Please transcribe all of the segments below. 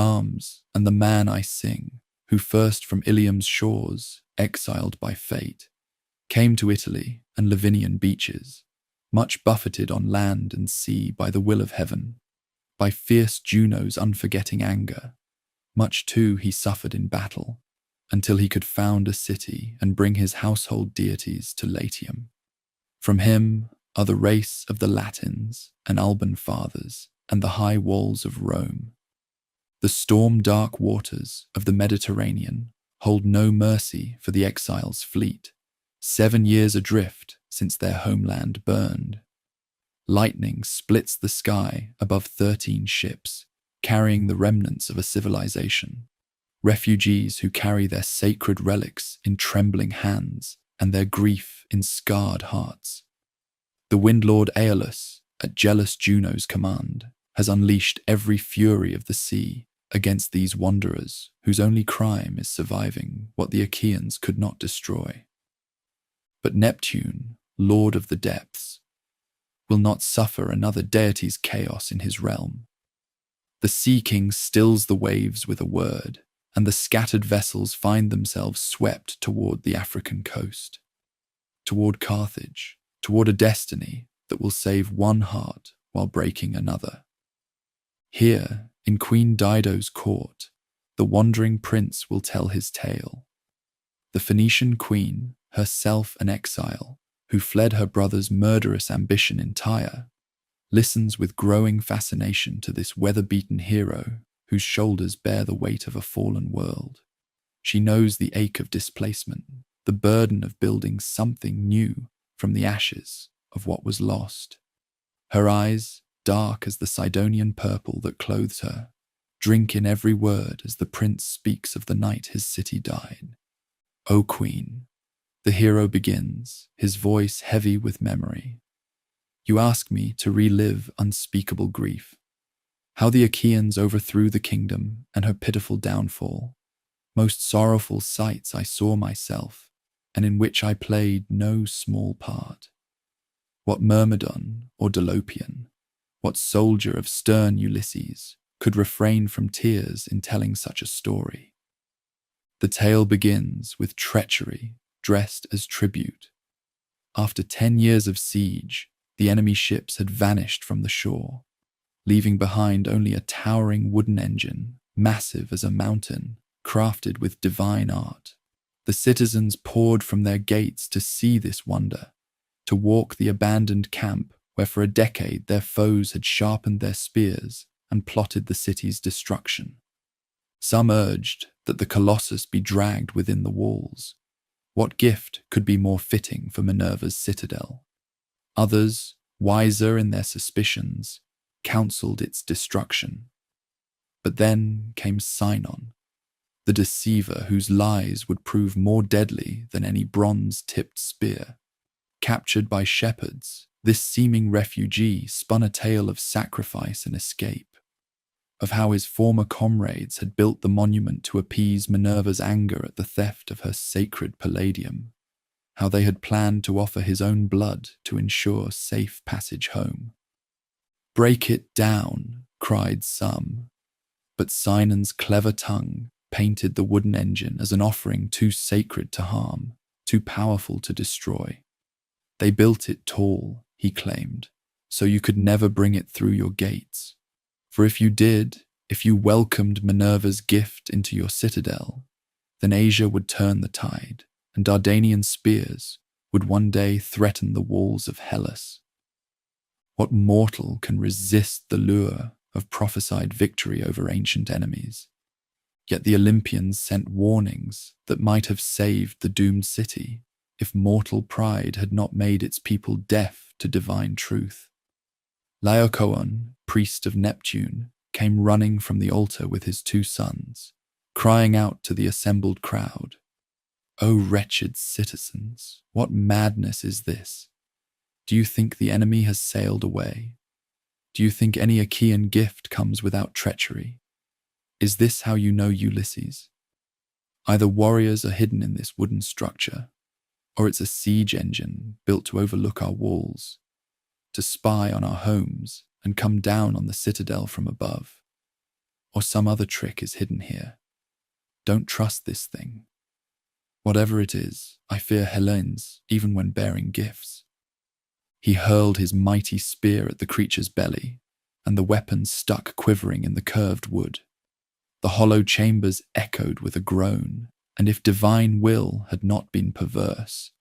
arms, and the man I sing, who first from Ilium's shores, exiled by fate, came to Italy and Lavinian beaches, much buffeted on land and sea by the will of heaven, by fierce Juno's unforgetting anger. Much too he suffered in battle, until he could found a city and bring his household deities to Latium. From him are the race of the Latins and Alban fathers and the high walls of Rome. The storm-dark waters of the Mediterranean hold no mercy for the exile's fleet, 7 years adrift since their homeland burned. Lightning splits the sky above 13 ships, carrying the remnants of a civilization. Refugees who carry their sacred relics in trembling hands and their grief in scarred hearts. The windlord Aeolus, at jealous Juno's command, has unleashed every fury of the sea against these wanderers whose only crime is surviving what the Achaeans could not destroy. But Neptune, lord of the depths, will not suffer another deity's chaos in his realm. The Sea King stills the waves with a word, and the scattered vessels find themselves swept toward the African coast, toward Carthage, toward a destiny that will save one heart while breaking another. Here, in Queen Dido's court, the wandering prince will tell his tale. The Phoenician queen, herself an exile, who fled her brother's murderous ambition in Tyre, listens with growing fascination to this weather-beaten hero whose shoulders bear the weight of a fallen world. She knows the ache of displacement, the burden of building something new from the ashes of what was lost. Her eyes, dark as the Sidonian purple that clothes her, drink in every word as the prince speaks of the night his city died. O Queen, the hero begins, his voice heavy with memory. You ask me to relive unspeakable grief, how the Achaeans overthrew the kingdom and her pitiful downfall, most sorrowful sights I saw myself, and in which I played no small part. What Myrmidon or Dolopian, what soldier of stern Ulysses could refrain from tears in telling such a story? The tale begins with treachery dressed as tribute. After 10 years of siege, the enemy ships had vanished from the shore, leaving behind only a towering wooden engine, massive as a mountain, crafted with divine art. The citizens poured from their gates to see this wonder, to walk the abandoned camp where for a decade their foes had sharpened their spears and plotted the city's destruction. Some urged that the Colossus be dragged within the walls. What gift could be more fitting for Minerva's citadel? Others, wiser in their suspicions, counselled its destruction. But then came Sinon, the deceiver whose lies would prove more deadly than any bronze-tipped spear. Captured by shepherds, this seeming refugee spun a tale of sacrifice and escape, of how his former comrades had built the monument to appease Minerva's anger at the theft of her sacred palladium, how they had planned to offer his own blood to ensure safe passage home. "Break it down," cried some, but Sinon's clever tongue painted the wooden engine as an offering too sacred to harm, too powerful to destroy. They built it tall, he claimed, so you could never bring it through your gates. For if you did, if you welcomed Minerva's gift into your citadel, then Asia would turn the tide, and Dardanian spears would one day threaten the walls of Hellas. What mortal can resist the lure of prophesied victory over ancient enemies? Yet the Olympians sent warnings that might have saved the doomed city if mortal pride had not made its people deaf to divine truth. Laocoon, priest of Neptune, came running from the altar with his 2 sons, crying out to the assembled crowd, "O wretched citizens, what madness is this? Do you think the enemy has sailed away? Do you think any Achaean gift comes without treachery? Is this how you know Ulysses? Either warriors are hidden in this wooden structure, or it's a siege engine built to overlook our walls, to spy on our homes and come down on the citadel from above. or some other trick is hidden here. Don't trust this thing. Whatever it is, I fear Helene's, even when bearing gifts." He hurled his mighty spear at the creature's belly, and the weapon stuck quivering in the curved wood. The hollow chambers echoed with a groan, and if divine will had not been perverse,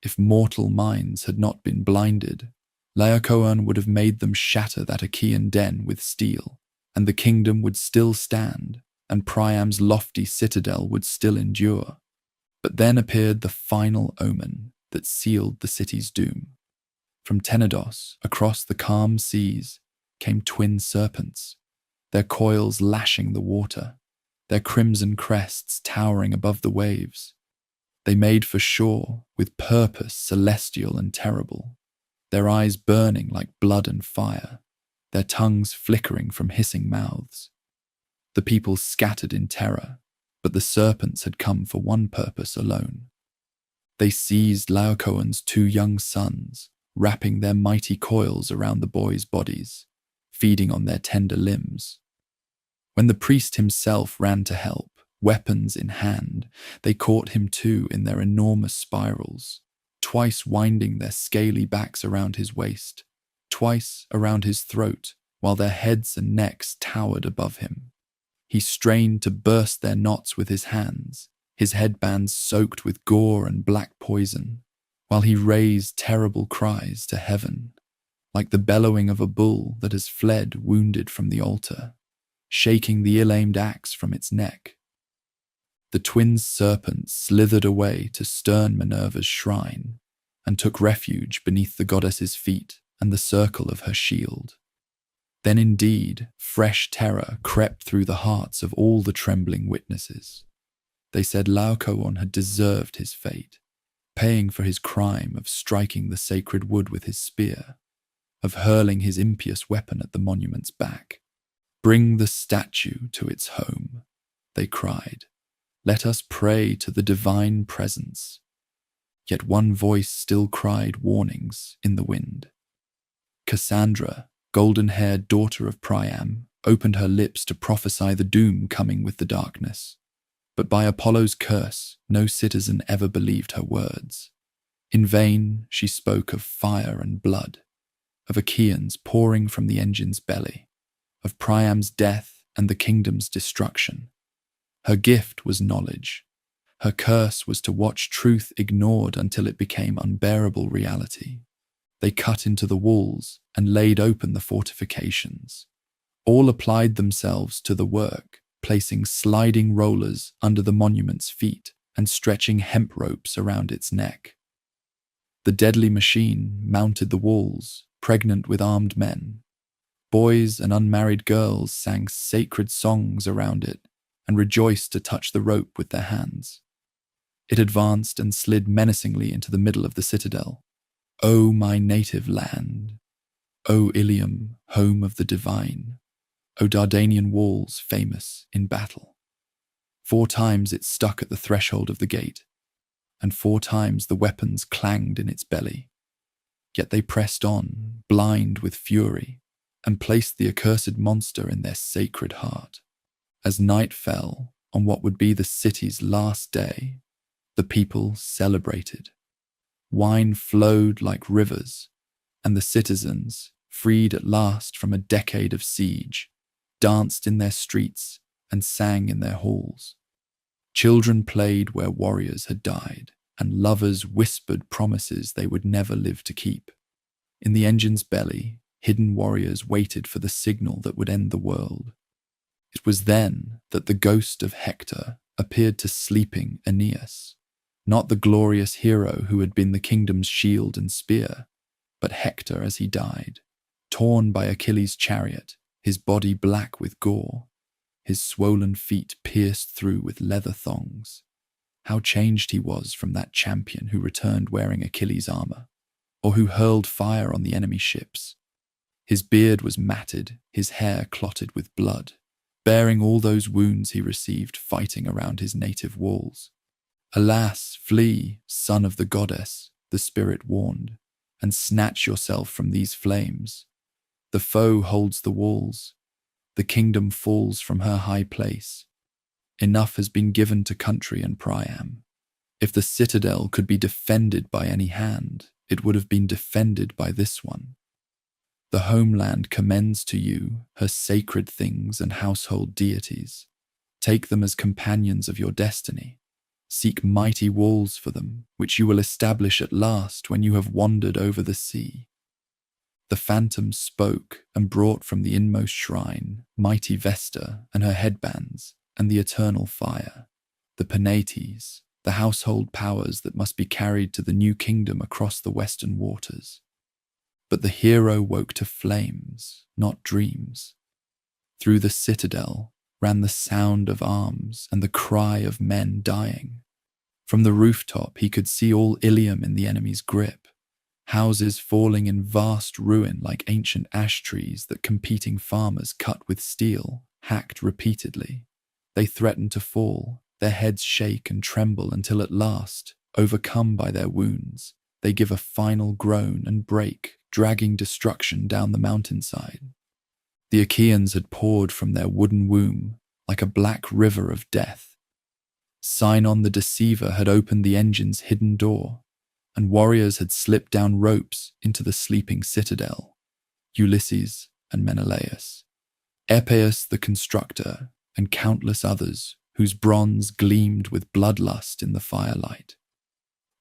if mortal minds had not been blinded, Laocoon would have made them shatter that Achaean den with steel, and the kingdom would still stand, and Priam's lofty citadel would still endure. But then appeared the final omen that sealed the city's doom. From Tenedos, across the calm seas, came twin serpents, their coils lashing the water, their crimson crests towering above the waves. They made for shore with purpose celestial and terrible, their eyes burning like blood and fire, their tongues flickering from hissing mouths. The people scattered in terror, but the serpents had come for one purpose alone. They seized Laocoon's 2 young sons, wrapping their mighty coils around the boys' bodies, feeding on their tender limbs. When the priest himself ran to help, weapons in hand, they caught him too in their enormous spirals, twice winding their scaly backs around his waist, twice around his throat, while their heads and necks towered above him. He strained to burst their knots with his hands, his headbands soaked with gore and black poison, while he raised terrible cries to heaven, like the bellowing of a bull that has fled wounded from the altar, shaking the ill-aimed axe from its neck. The twin serpents slithered away to stern Minerva's shrine and took refuge beneath the goddess's feet and the circle of her shield. Then indeed, fresh terror crept through the hearts of all the trembling witnesses. They said Laocoon had deserved his fate, paying for his crime of striking the sacred wood with his spear, of hurling his impious weapon at the monument's back. "Bring the statue to its home," they cried. "Let us pray to the divine presence." Yet one voice still cried warnings in the wind. Cassandra, golden-haired daughter of Priam, opened her lips to prophesy the doom coming with the darkness. But by Apollo's curse, no citizen ever believed her words. In vain she spoke of fire and blood, of Achaeans pouring from the engine's belly, of Priam's death and the kingdom's destruction. Her gift was knowledge. Her curse was to watch truth ignored until it became unbearable reality. They cut into the walls and laid open the fortifications. All applied themselves to the work, placing sliding rollers under the monument's feet and stretching hemp ropes around its neck. The deadly machine mounted the walls, pregnant with armed men. Boys and unmarried girls sang sacred songs around it and rejoiced to touch the rope with their hands. It advanced and slid menacingly into the middle of the citadel. "O my native land, O Ilium, home of the divine, O Dardanian walls famous in battle." 4 times it stuck at the threshold of the gate, and 4 times the weapons clanged in its belly. Yet they pressed on, blind with fury, and placed the accursed monster in their sacred heart. As night fell on what would be the city's last day, the people celebrated. Wine flowed like rivers, and the citizens, freed at last from a decade of siege, danced in their streets and sang in their halls. Children played where warriors had died, and lovers whispered promises they would never live to keep. In the engine's belly, hidden warriors waited for the signal that would end the world. It was then that the ghost of Hector appeared to sleeping Aeneas, not the glorious hero who had been the kingdom's shield and spear, but Hector as he died, torn by Achilles' chariot, his body black with gore, his swollen feet pierced through with leather thongs. How changed he was from that champion who returned wearing Achilles' armor, or who hurled fire on the enemy ships. His beard was matted, his hair clotted with blood, bearing all those wounds he received fighting around his native walls. "Alas, flee, son of the goddess," the spirit warned, "and snatch yourself from these flames. The foe holds the walls. the kingdom falls from her high place. Enough has been given to country and Priam. If the citadel could be defended by any hand, it would have been defended by this one. The homeland commends to you her sacred things and household deities. Take them as companions of your destiny. Seek mighty walls for them, which you will establish at last when you have wandered over the sea. The phantom spoke and brought from the inmost shrine mighty Vesta and her headbands and the eternal fire, the Penates, the household powers that must be carried to the new kingdom across the western waters. But the hero woke to flames, not dreams. Through the citadel ran the sound of arms and the cry of men dying. From the rooftop he could see all Ilium in the enemy's grip, houses falling in vast ruin like ancient ash trees that competing farmers cut with steel, hacked repeatedly. They threaten to fall, their heads shake and tremble until at last, overcome by their wounds, they give a final groan and break, dragging destruction down the mountainside. The Achaeans had poured from their wooden womb like a black river of death. Sinon the deceiver had opened the engine's hidden door, and warriors had slipped down ropes into the sleeping citadel. Ulysses and Menelaus, Epeius the constructor, and countless others whose bronze gleamed with bloodlust in the firelight.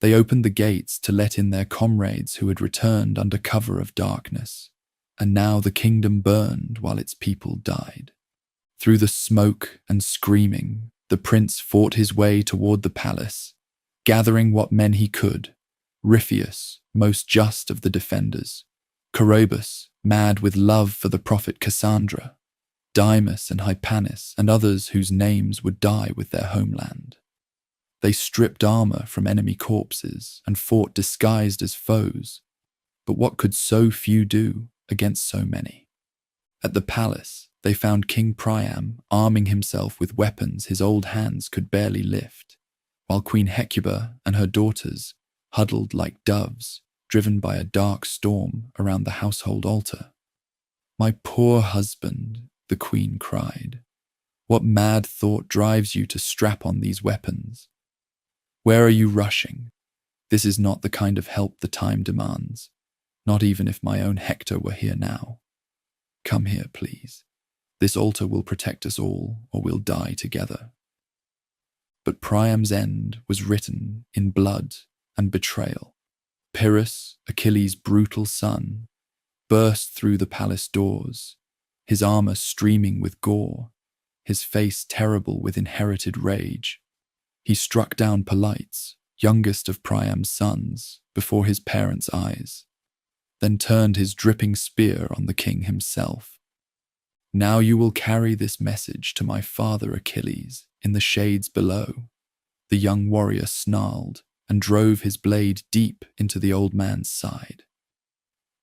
They opened the gates to let in their comrades who had returned under cover of darkness, and now the kingdom burned while its people died. Through the smoke and screaming, the prince fought his way toward the palace, gathering what men he could: Ripheus, most just of the defenders; Coroebus, mad with love for the prophet Cassandra; Dymas and Hypanis, and others whose names would die with their homeland. They stripped armor from enemy corpses and fought disguised as foes. But what could so few do against so many? At the palace, they found King Priam arming himself with weapons his old hands could barely lift, while Queen Hecuba and her daughters huddled like doves, driven by a dark storm around the household altar. "My poor husband," the queen cried, "what mad thought drives you to strap on these weapons? Where are you rushing? This is not the kind of help the time demands, not even if my own Hector were here now. Come here, please. This altar will protect us all, or we'll die together." But Priam's end was written in blood and betrayal. Pyrrhus, Achilles' brutal son, burst through the palace doors, his armor streaming with gore, his face terrible with inherited rage. He struck down Polites, youngest of Priam's sons, before his parents' eyes, then turned his dripping spear on the king himself. "Now you will carry this message to my father Achilles in the shades below." The young warrior snarled and drove his blade deep into the old man's side.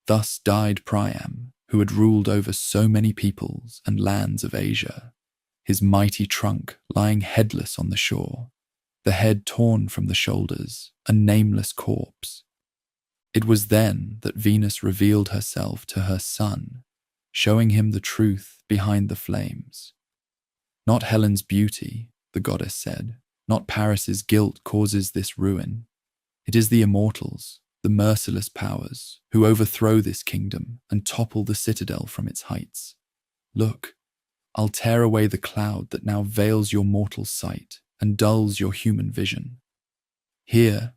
Thus died Priam, who had ruled over so many peoples and lands of Asia, his mighty trunk lying headless on the shore, the head torn from the shoulders, a nameless corpse. It was then that Venus revealed herself to her son, showing him the truth behind the flames. "Not Helen's beauty," the goddess said, "not Paris's guilt causes this ruin. It is the immortals, the merciless powers, who overthrow this kingdom and topple the citadel from its heights. Look, I'll tear away the cloud that now veils your mortal sight and dulls your human vision. Here,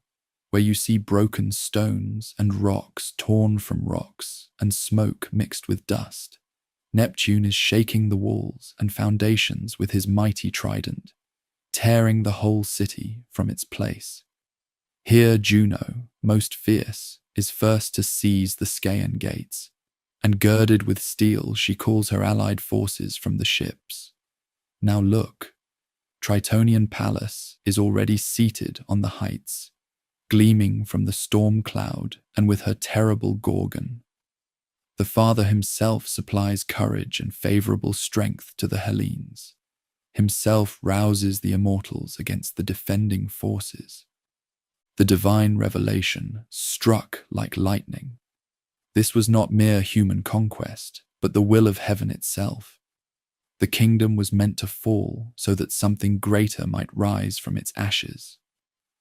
where you see broken stones and rocks torn from rocks and smoke mixed with dust, Neptune is shaking the walls and foundations with his mighty trident, tearing the whole city from its place. Here Juno, most fierce, is first to seize the Scaean gates, and girded with steel she calls her allied forces from the ships. Now look, Tritonian Pallas is already seated on the heights, gleaming from the storm cloud and with her terrible Gorgon. The father himself supplies courage and favourable strength to the Hellenes, himself rouses the immortals against the defending forces. The divine revelation struck like lightning. This was not mere human conquest, but the will of heaven itself. The kingdom was meant to fall so that something greater might rise from its ashes.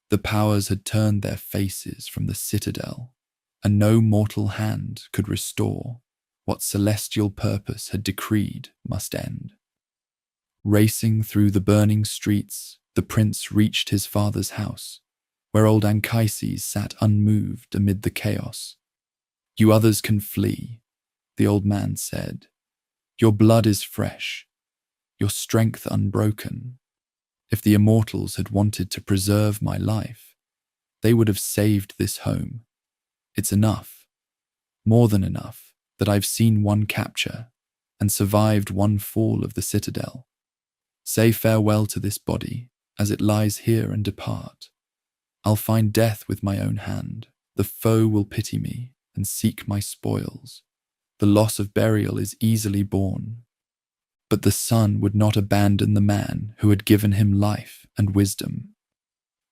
The powers had turned their faces from the citadel, and no mortal hand could restore what celestial purpose had decreed must end. Racing through the burning streets, the prince reached his father's house, where old Anchises sat unmoved amid the chaos. "You others can flee," the old man said. "Your blood is fresh, your strength unbroken. If the immortals had wanted to preserve my life, they would have saved this home. It's enough, more than enough, that I've seen one capture and survived one fall of the citadel. Say farewell to this body as it lies here and depart. I'll find death with my own hand. The foe will pity me and seek my spoils. The loss of burial is easily borne. But the son would not abandon the man who had given him life and wisdom.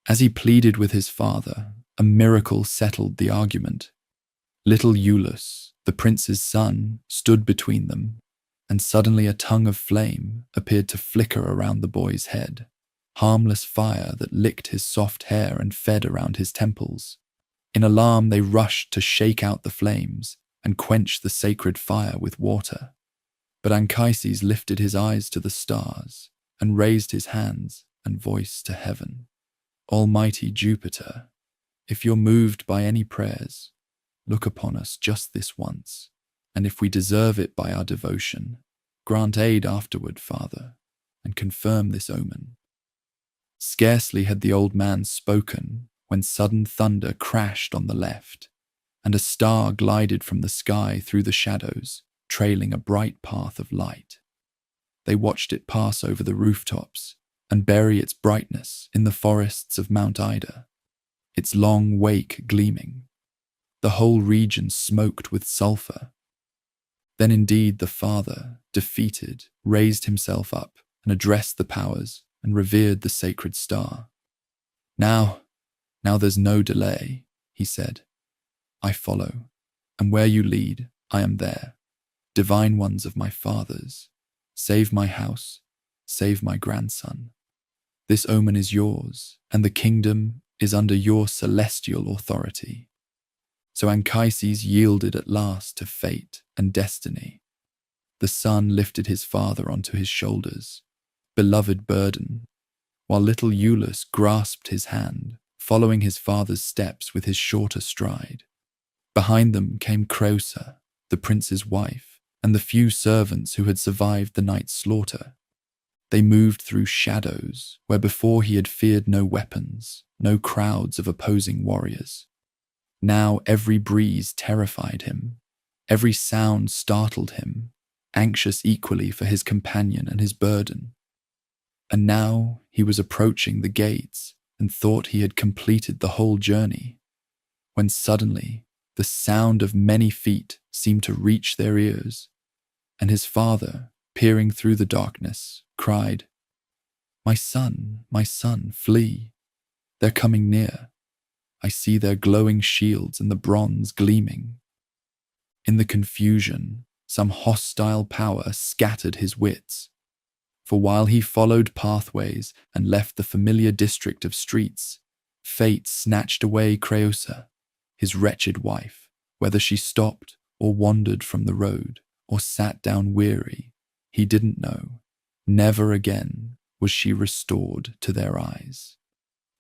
As he pleaded with his father, a miracle settled the argument. Little Iulus, the prince's son, stood between them, and suddenly a tongue of flame appeared to flicker around the boy's head, harmless fire that licked his soft hair and fed around his temples. In alarm, they rushed to shake out the flames and quench the sacred fire with water. But Anchises lifted his eyes to the stars and raised his hands and voice to heaven. "Almighty Jupiter, if you're moved by any prayers, look upon us just this once, and if we deserve it by our devotion, grant aid afterward, Father, and confirm this omen." Scarcely had the old man spoken when sudden thunder crashed on the left, and a star glided from the sky through the shadows, trailing a bright path of light. They watched it pass over the rooftops and bury its brightness in the forests of Mount Ida, its long wake gleaming. The whole region smoked with sulfur. Then indeed the father, defeated, raised himself up and addressed the powers and revered the sacred star. Now there's no delay," he said. "I follow, and where you lead, I am there. Divine ones of my fathers, save my house, save my grandson. This omen is yours, and the kingdom is under your celestial authority." So Anchises yielded at last to fate and destiny. The son lifted his father onto his shoulders, beloved burden, while little Iulus grasped his hand, following his father's steps with his shorter stride. Behind them came Creusa, the prince's wife, and the few servants who had survived the night's slaughter. They moved through shadows where before he had feared no weapons, no crowds of opposing warriors. Now every breeze terrified him, every sound startled him, anxious equally for his companion and his burden. And now he was approaching the gates and thought he had completed the whole journey, when suddenly the sound of many feet seemed to reach their ears, and his father, peering through the darkness, cried, my son, flee! They're coming near. I see their glowing shields and the bronze gleaming." In the confusion, some hostile power scattered his wits, for while he followed pathways and left the familiar district of streets, fate snatched away Creusa, his wretched wife, whether she stopped or wandered from the road or sat down weary, he didn't know. Never again was she restored to their eyes.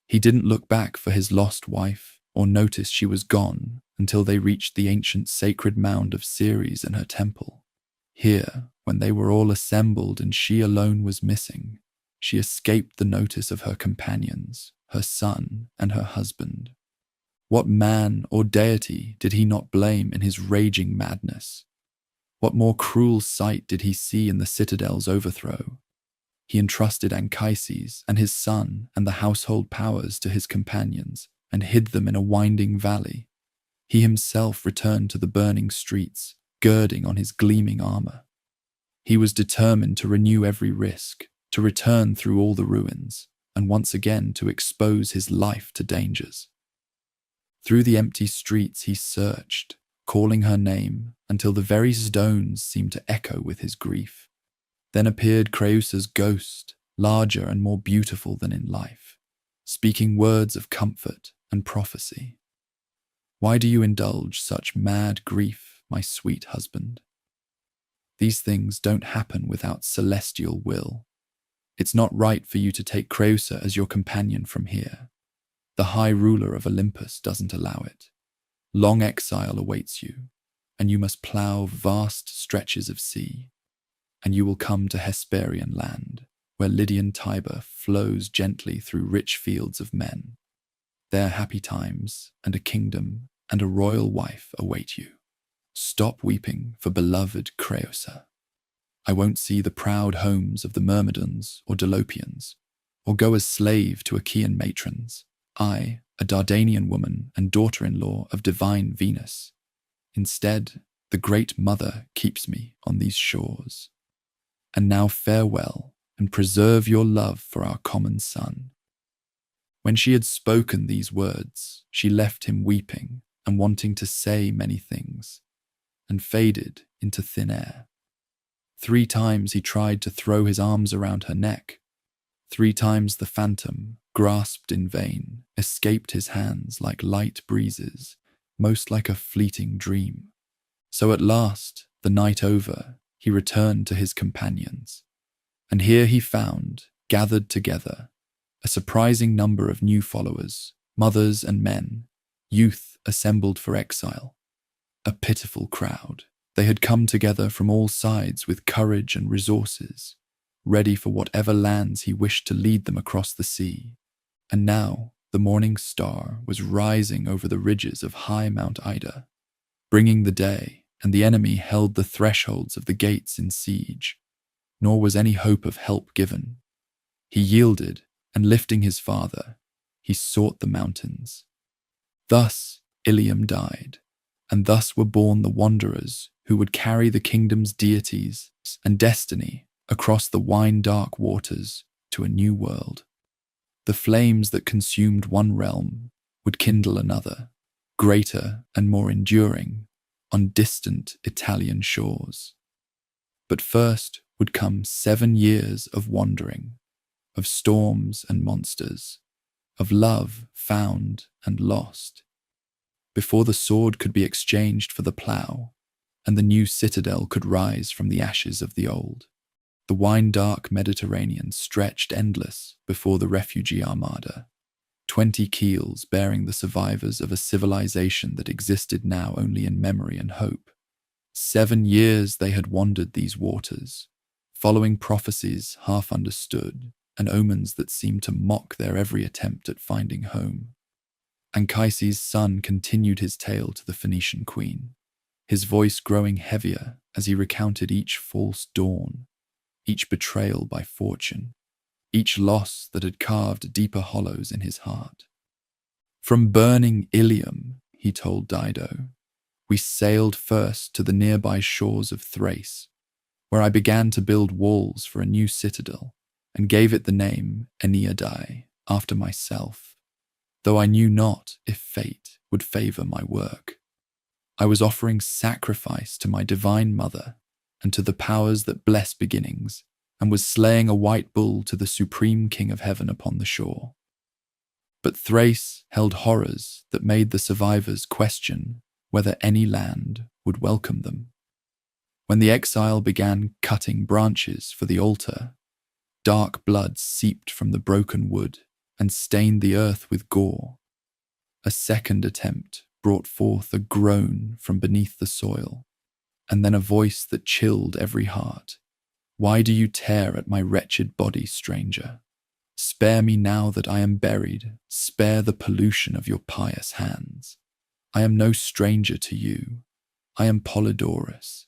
He didn't look back for his lost wife or notice she was gone until they reached the ancient sacred mound of Ceres and her temple. Here, when they were all assembled and she alone was missing, she escaped the notice of her companions, her son and her husband. What man or deity did he not blame in his raging madness? What more cruel sight did he see in the citadel's overthrow? He entrusted Anchises and his son and the household powers to his companions and hid them in a winding valley. He himself returned to the burning streets, girding on his gleaming armor. He was determined to renew every risk, to return through all the ruins, and once again to expose his life to dangers. Through the empty streets he searched, calling her name until the very stones seemed to echo with his grief. Then appeared Creusa's ghost, larger and more beautiful than in life, speaking words of comfort and prophecy. Why do you indulge such mad grief, my sweet husband? These things don't happen without celestial will. It's not right for you to take Creusa as your companion from here. The high ruler of Olympus doesn't allow it. Long exile awaits you, and you must plough vast stretches of sea, and you will come to Hesperian land, where Lydian Tiber flows gently through rich fields of men. There happy times and a kingdom and a royal wife await you. Stop weeping for beloved Creusa. I won't see the proud homes of the Myrmidons or Dolopians, or go as slave to Achaean matrons. I, a Dardanian woman and daughter-in-law of divine Venus. Instead, the great mother keeps me on these shores. And now farewell, and preserve your love for our common son. When she had spoken these words, she left him weeping and wanting to say many things, and faded into thin air. 3 times he tried to throw his arms around her neck. 3 times the phantom, grasped in vain, escaped his hands like light breezes, most like a fleeting dream. So at last, the night over, he returned to his companions, and here he found, gathered together, a surprising number of new followers, mothers and men, youth assembled for exile. A pitiful crowd. They had come together from all sides with courage and resources, ready for whatever lands he wished to lead them across the sea. And now the morning star was rising over the ridges of high Mount Ida, bringing the day, and the enemy held the thresholds of the gates in siege, nor was any hope of help given. He yielded, and lifting his father, he sought the mountains. Thus Ilium died, and thus were born the wanderers who would carry the kingdom's deities and destiny across the wine-dark waters to a new world. The flames that consumed one realm would kindle another, greater and more enduring, on distant Italian shores. But first would come 7 years of wandering, of storms and monsters, of love found and lost, before the sword could be exchanged for the plough, and the new citadel could rise from the ashes of the old. The wine-dark Mediterranean stretched endless before the refugee armada, 20 keels bearing the survivors of a civilization that existed now only in memory and hope. 7 years they had wandered these waters, following prophecies half understood and omens that seemed to mock their every attempt at finding home. Anchises' son continued his tale to the Phoenician queen, his voice growing heavier as he recounted each false dawn, each betrayal by fortune, each loss that had carved deeper hollows in his heart. From burning Ilium, he told Dido, we sailed first to the nearby shores of Thrace, where I began to build walls for a new citadel, and gave it the name Aeneid, after myself, though I knew not if fate would favour my work. I was offering sacrifice to my divine mother and to the powers that bless beginnings, and was slaying a white bull to the supreme king of heaven upon the shore. But Thrace held horrors that made the survivors question whether any land would welcome them. When the exile began cutting branches for the altar, dark blood seeped from the broken wood and stained the earth with gore. A second attempt brought forth a groan from beneath the soil, and then a voice that chilled every heart. Why do you tear at my wretched body, stranger? Spare me now that I am buried. Spare the pollution of your pious hands. I am no stranger to you. I am Polydorus.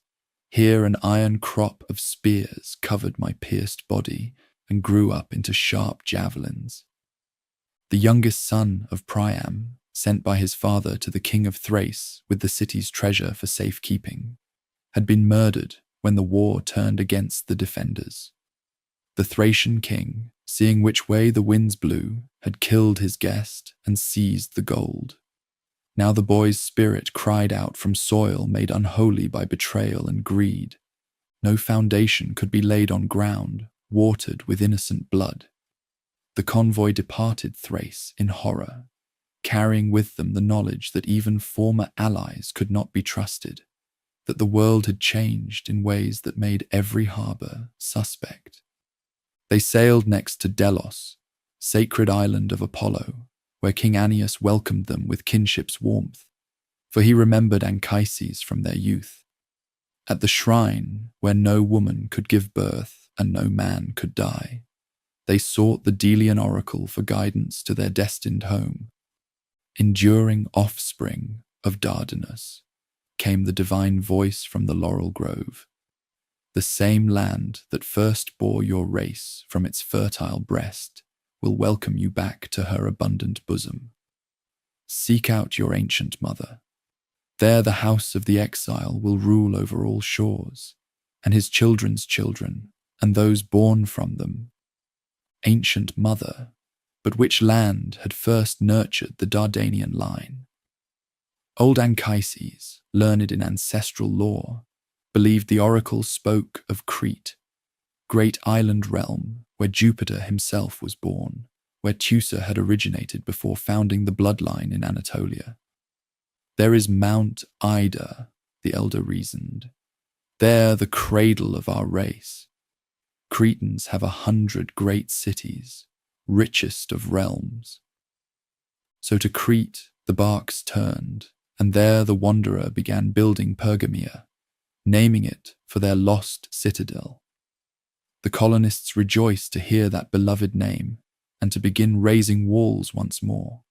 Here an iron crop of spears covered my pierced body and grew up into sharp javelins. The youngest son of Priam, sent by his father to the king of Thrace with the city's treasure for safekeeping, had been murdered when the war turned against the defenders. The Thracian king, seeing which way the winds blew, had killed his guest and seized the gold. Now the boy's spirit cried out from soil made unholy by betrayal and greed. no foundation could be laid on ground watered with innocent blood. The convoy departed Thrace in horror, carrying with them the knowledge that even former allies could not be trusted, that the world had changed in ways that made every harbour suspect. They sailed next to Delos, sacred island of Apollo, where King Aeneas welcomed them with kinship's warmth, for he remembered Anchises from their youth. At the shrine where no woman could give birth and no man could die, they sought the Delian oracle for guidance to their destined home. Enduring offspring of Dardanus, came the divine voice from the laurel grove. The same land that first bore your race from its fertile breast will welcome you back to her abundant bosom. Seek out your ancient mother. There the house of the exile will rule over all shores, and his children's children, and those born from them. Ancient mother, but which land had first nurtured the Dardanian line? Old Anchises, learned in ancestral lore, believed the oracle spoke of Crete, great island realm where Jupiter himself was born, where Teucer had originated before founding the bloodline in Anatolia. There is Mount Ida, the elder reasoned, there the cradle of our race. Cretans have 100 great cities, richest of realms. So to Crete the barks turned, and there the wanderer began building Pergamia, naming it for their lost citadel. The colonists rejoiced to hear that beloved name and to begin raising walls once more.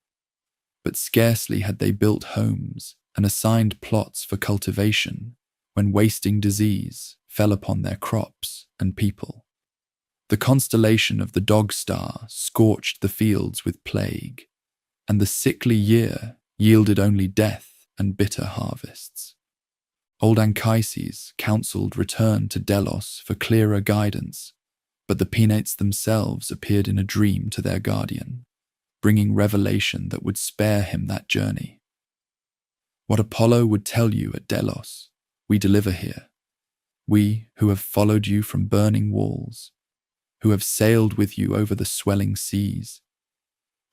But scarcely had they built homes and assigned plots for cultivation when wasting disease fell upon their crops and people. The constellation of the Dog Star scorched the fields with plague, and the sickly year yielded only death and bitter harvests. Old Anchises counselled return to Delos for clearer guidance, but the Penates themselves appeared in a dream to their guardian, bringing revelation that would spare him that journey. What Apollo would tell you at Delos, we deliver here. We who have followed you from burning walls, who have sailed with you over the swelling seas,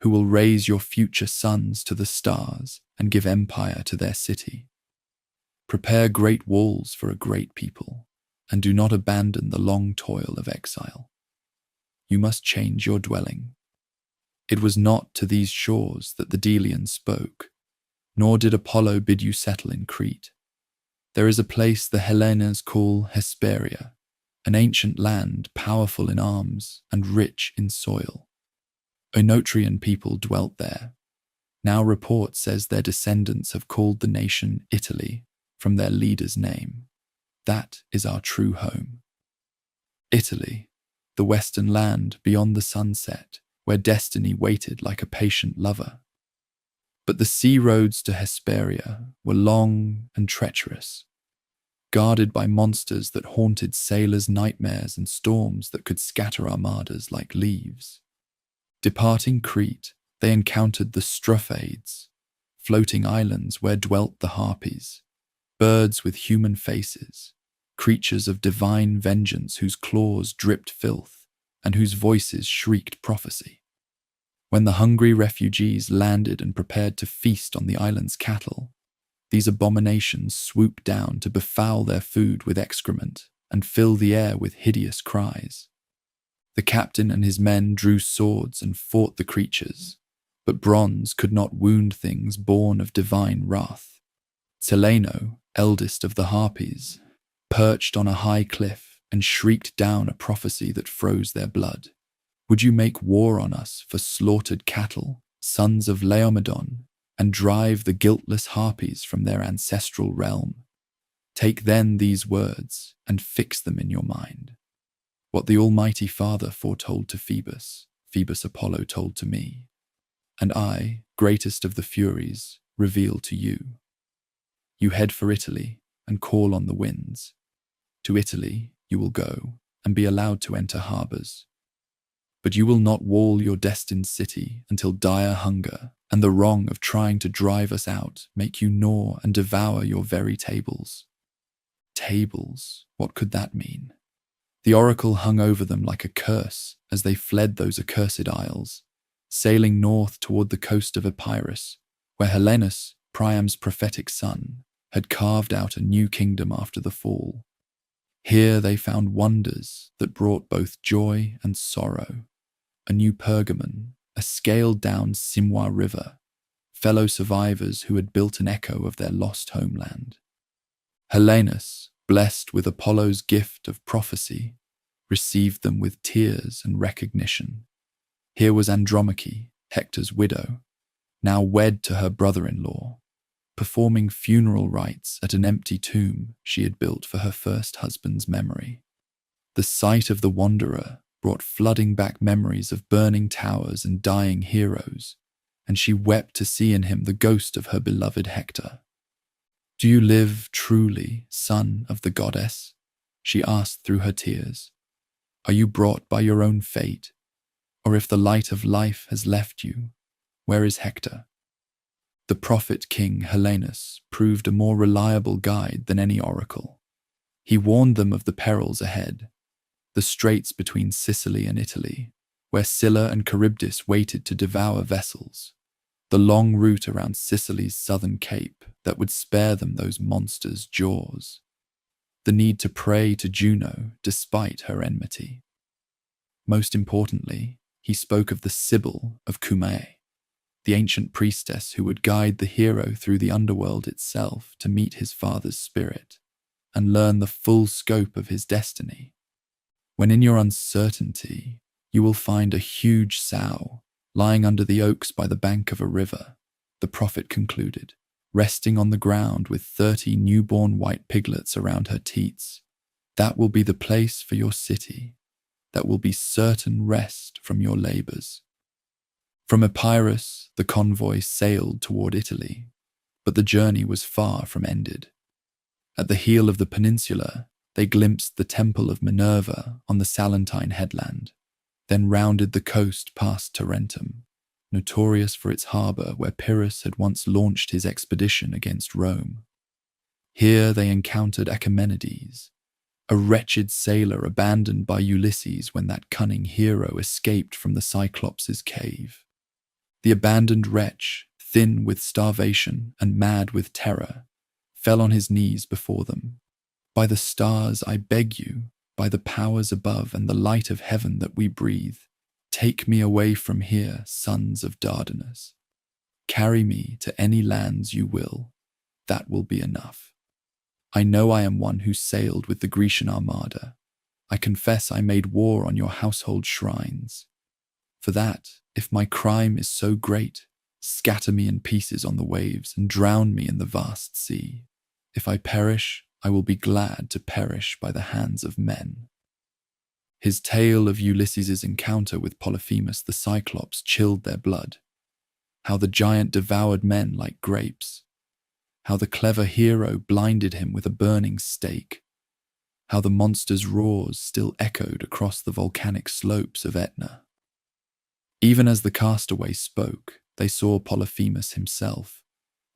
who will raise your future sons to the stars and give empire to their city. Prepare great walls for a great people, and do not abandon the long toil of exile. You must change your dwelling. It was not to these shores that the Delians spoke, nor did Apollo bid you settle in Crete. There is a place the Hellenes call Hesperia, an ancient land powerful in arms and rich in soil. Oenotrian people dwelt there. Now report says their descendants have called the nation Italy from their leader's name. That is our true home. Italy, the western land beyond the sunset, where destiny waited like a patient lover. But the sea roads to Hesperia were long and treacherous, guarded by monsters that haunted sailors' nightmares and storms that could scatter armadas like leaves. Departing Crete, they encountered the Struphades, floating islands where dwelt the Harpies, birds with human faces, creatures of divine vengeance whose claws dripped filth and whose voices shrieked prophecy. When the hungry refugees landed and prepared to feast on the island's cattle, these abominations swooped down to befoul their food with excrement and fill the air with hideous cries. The captain and his men drew swords and fought the creatures, but bronze could not wound things born of divine wrath. Celaeno, eldest of the Harpies, perched on a high cliff and shrieked down a prophecy that froze their blood. Would you make war on us for slaughtered cattle, sons of Laomedon, and drive the guiltless Harpies from their ancestral realm? Take then these words and fix them in your mind. What the Almighty Father foretold to Phoebus, Phoebus Apollo told to me, and I, greatest of the Furies, reveal to you. You head for Italy and call on the winds. To Italy you will go and be allowed to enter harbours. But you will not wall your destined city until dire hunger and the wrong of trying to drive us out make you gnaw and devour your very tables. tables, what could that mean? The oracle hung over them like a curse as they fled those accursed isles, sailing north toward the coast of Epirus, where Helenus, Priam's prophetic son, had carved out a new kingdom after the fall. Here they found wonders that brought both joy and sorrow, a new Pergamon, a scaled-down Simwa river, fellow survivors who had built an echo of their lost homeland. Helenus, blessed with Apollo's gift of prophecy, received them with tears and recognition. Here was Andromache, Hector's widow, now wed to her brother-in-law, performing funeral rites at an empty tomb she had built for her first husband's memory. The sight of the wanderer brought flooding back memories of burning towers and dying heroes, and she wept to see in him the ghost of her beloved Hector. "Do you live truly, son of the goddess?" she asked through her tears. "Are you brought by your own fate? Or if the light of life has left you, where is Hector?" The prophet King Helenus proved a more reliable guide than any oracle. He warned them of the perils ahead, the straits between Sicily and Italy, where Scylla and Charybdis waited to devour vessels, the long route around Sicily's southern cape that would spare them those monsters' jaws, the need to pray to Juno despite her enmity. Most importantly, he spoke of the Sibyl of Cumae, the ancient priestess who would guide the hero through the underworld itself to meet his father's spirit and learn the full scope of his destiny. "When in your uncertainty, you will find a huge sow lying under the oaks by the bank of a river," the prophet concluded, resting on the ground with 30 newborn white piglets around her teats. "That will be the place for your city. That will be certain rest from your labors." From Epirus, the convoy sailed toward Italy, but the journey was far from ended. At the heel of the peninsula, they glimpsed the Temple of Minerva on the Salentine headland, then rounded the coast past Tarentum, notorious for its harbour where Pyrrhus had once launched his expedition against Rome. Here they encountered Achaemenides, a wretched sailor abandoned by Ulysses when that cunning hero escaped from the Cyclops' cave. The abandoned wretch, thin with starvation and mad with terror, fell on his knees before them. "By the stars, I beg you, by the powers above and the light of heaven that we breathe, take me away from here, sons of Dardanus. Carry me to any lands you will. That will be enough. I know I am one who sailed with the Grecian armada. I confess I made war on your household shrines. For that, if my crime is so great, scatter me in pieces on the waves and drown me in the vast sea. If I perish, I will be glad to perish by the hands of men." His tale of Ulysses' encounter with Polyphemus the Cyclops chilled their blood. How the giant devoured men like grapes. How the clever hero blinded him with a burning stake. How the monster's roars still echoed across the volcanic slopes of Etna. Even as the castaways spoke, they saw Polyphemus himself,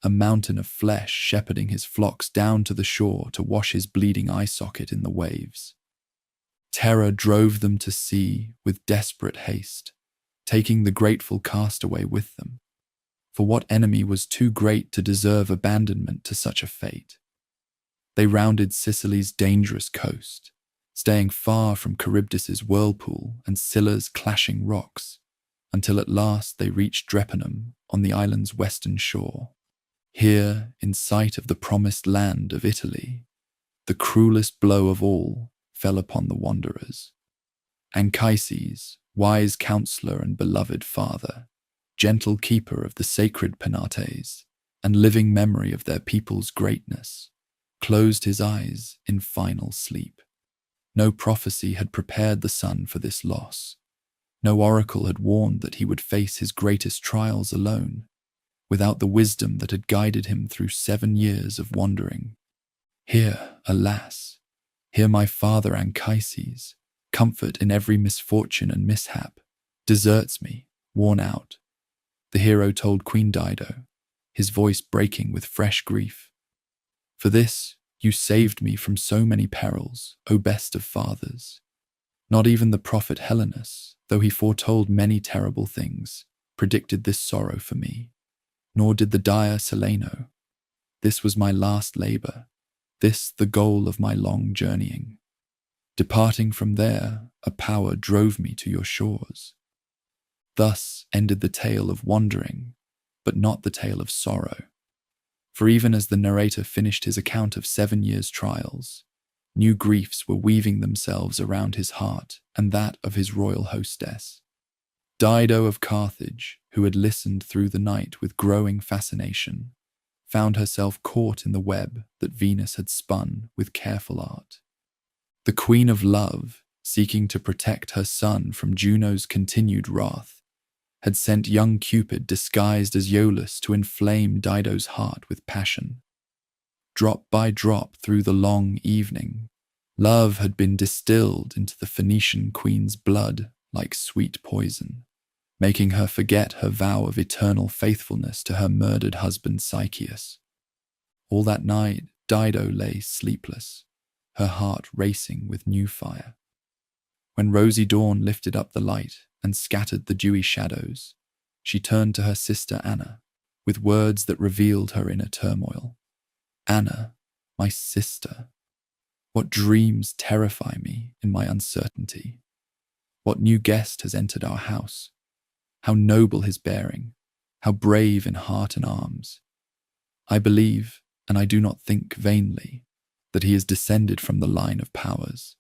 a mountain of flesh shepherding his flocks down to the shore to wash his bleeding eye socket in the waves. Terror drove them to sea with desperate haste, taking the grateful castaway with them. For what enemy was too great to deserve abandonment to such a fate? They rounded Sicily's dangerous coast, staying far from Charybdis' whirlpool and Scylla's clashing rocks, until at last they reached Drepanum on the island's western shore. Here, in sight of the promised land of Italy, the cruelest blow of all fell upon the wanderers. Anchises, wise counselor and beloved father, gentle keeper of the sacred Penates, and living memory of their people's greatness, closed his eyes in final sleep. No prophecy had prepared the son for this loss. No oracle had warned that he would face his greatest trials alone, without the wisdom that had guided him through 7 years of wandering. Here, alas, here my father Anchises, comfort in every misfortune and mishap, deserts me, worn out, the hero told Queen Dido, his voice breaking with fresh grief. For this, You saved me from so many perils, O best of fathers. Not even the prophet Helenus, though he foretold many terrible things, predicted this sorrow for me. Nor did the dire Celaeno. This was my last labour, this the goal of my long journeying. Departing from there, a power drove me to your shores. Thus ended the tale of wandering, but not the tale of sorrow. For even as the narrator finished his account of 7 years' trials, new griefs were weaving themselves around his heart and that of his royal hostess. Dido of Carthage, who had listened through the night with growing fascination, found herself caught in the web that Venus had spun with careful art. The Queen of Love, seeking to protect her son from Juno's continued wrath, had sent young Cupid disguised as Iolaus to inflame Dido's heart with passion. Drop by drop through the long evening, love had been distilled into the Phoenician queen's blood like sweet poison, making her forget her vow of eternal faithfulness to her murdered husband Sychaeus. All that night, Dido lay sleepless, her heart racing with new fire. When rosy dawn lifted up the light and scattered the dewy shadows, she turned to her sister Anna, with words that revealed her inner turmoil. Anna, my sister, what dreams terrify me in my uncertainty? What new guest has entered our house? How noble his bearing, how brave in heart and arms. I believe, and I do not think vainly, that he is descended from the line of powers.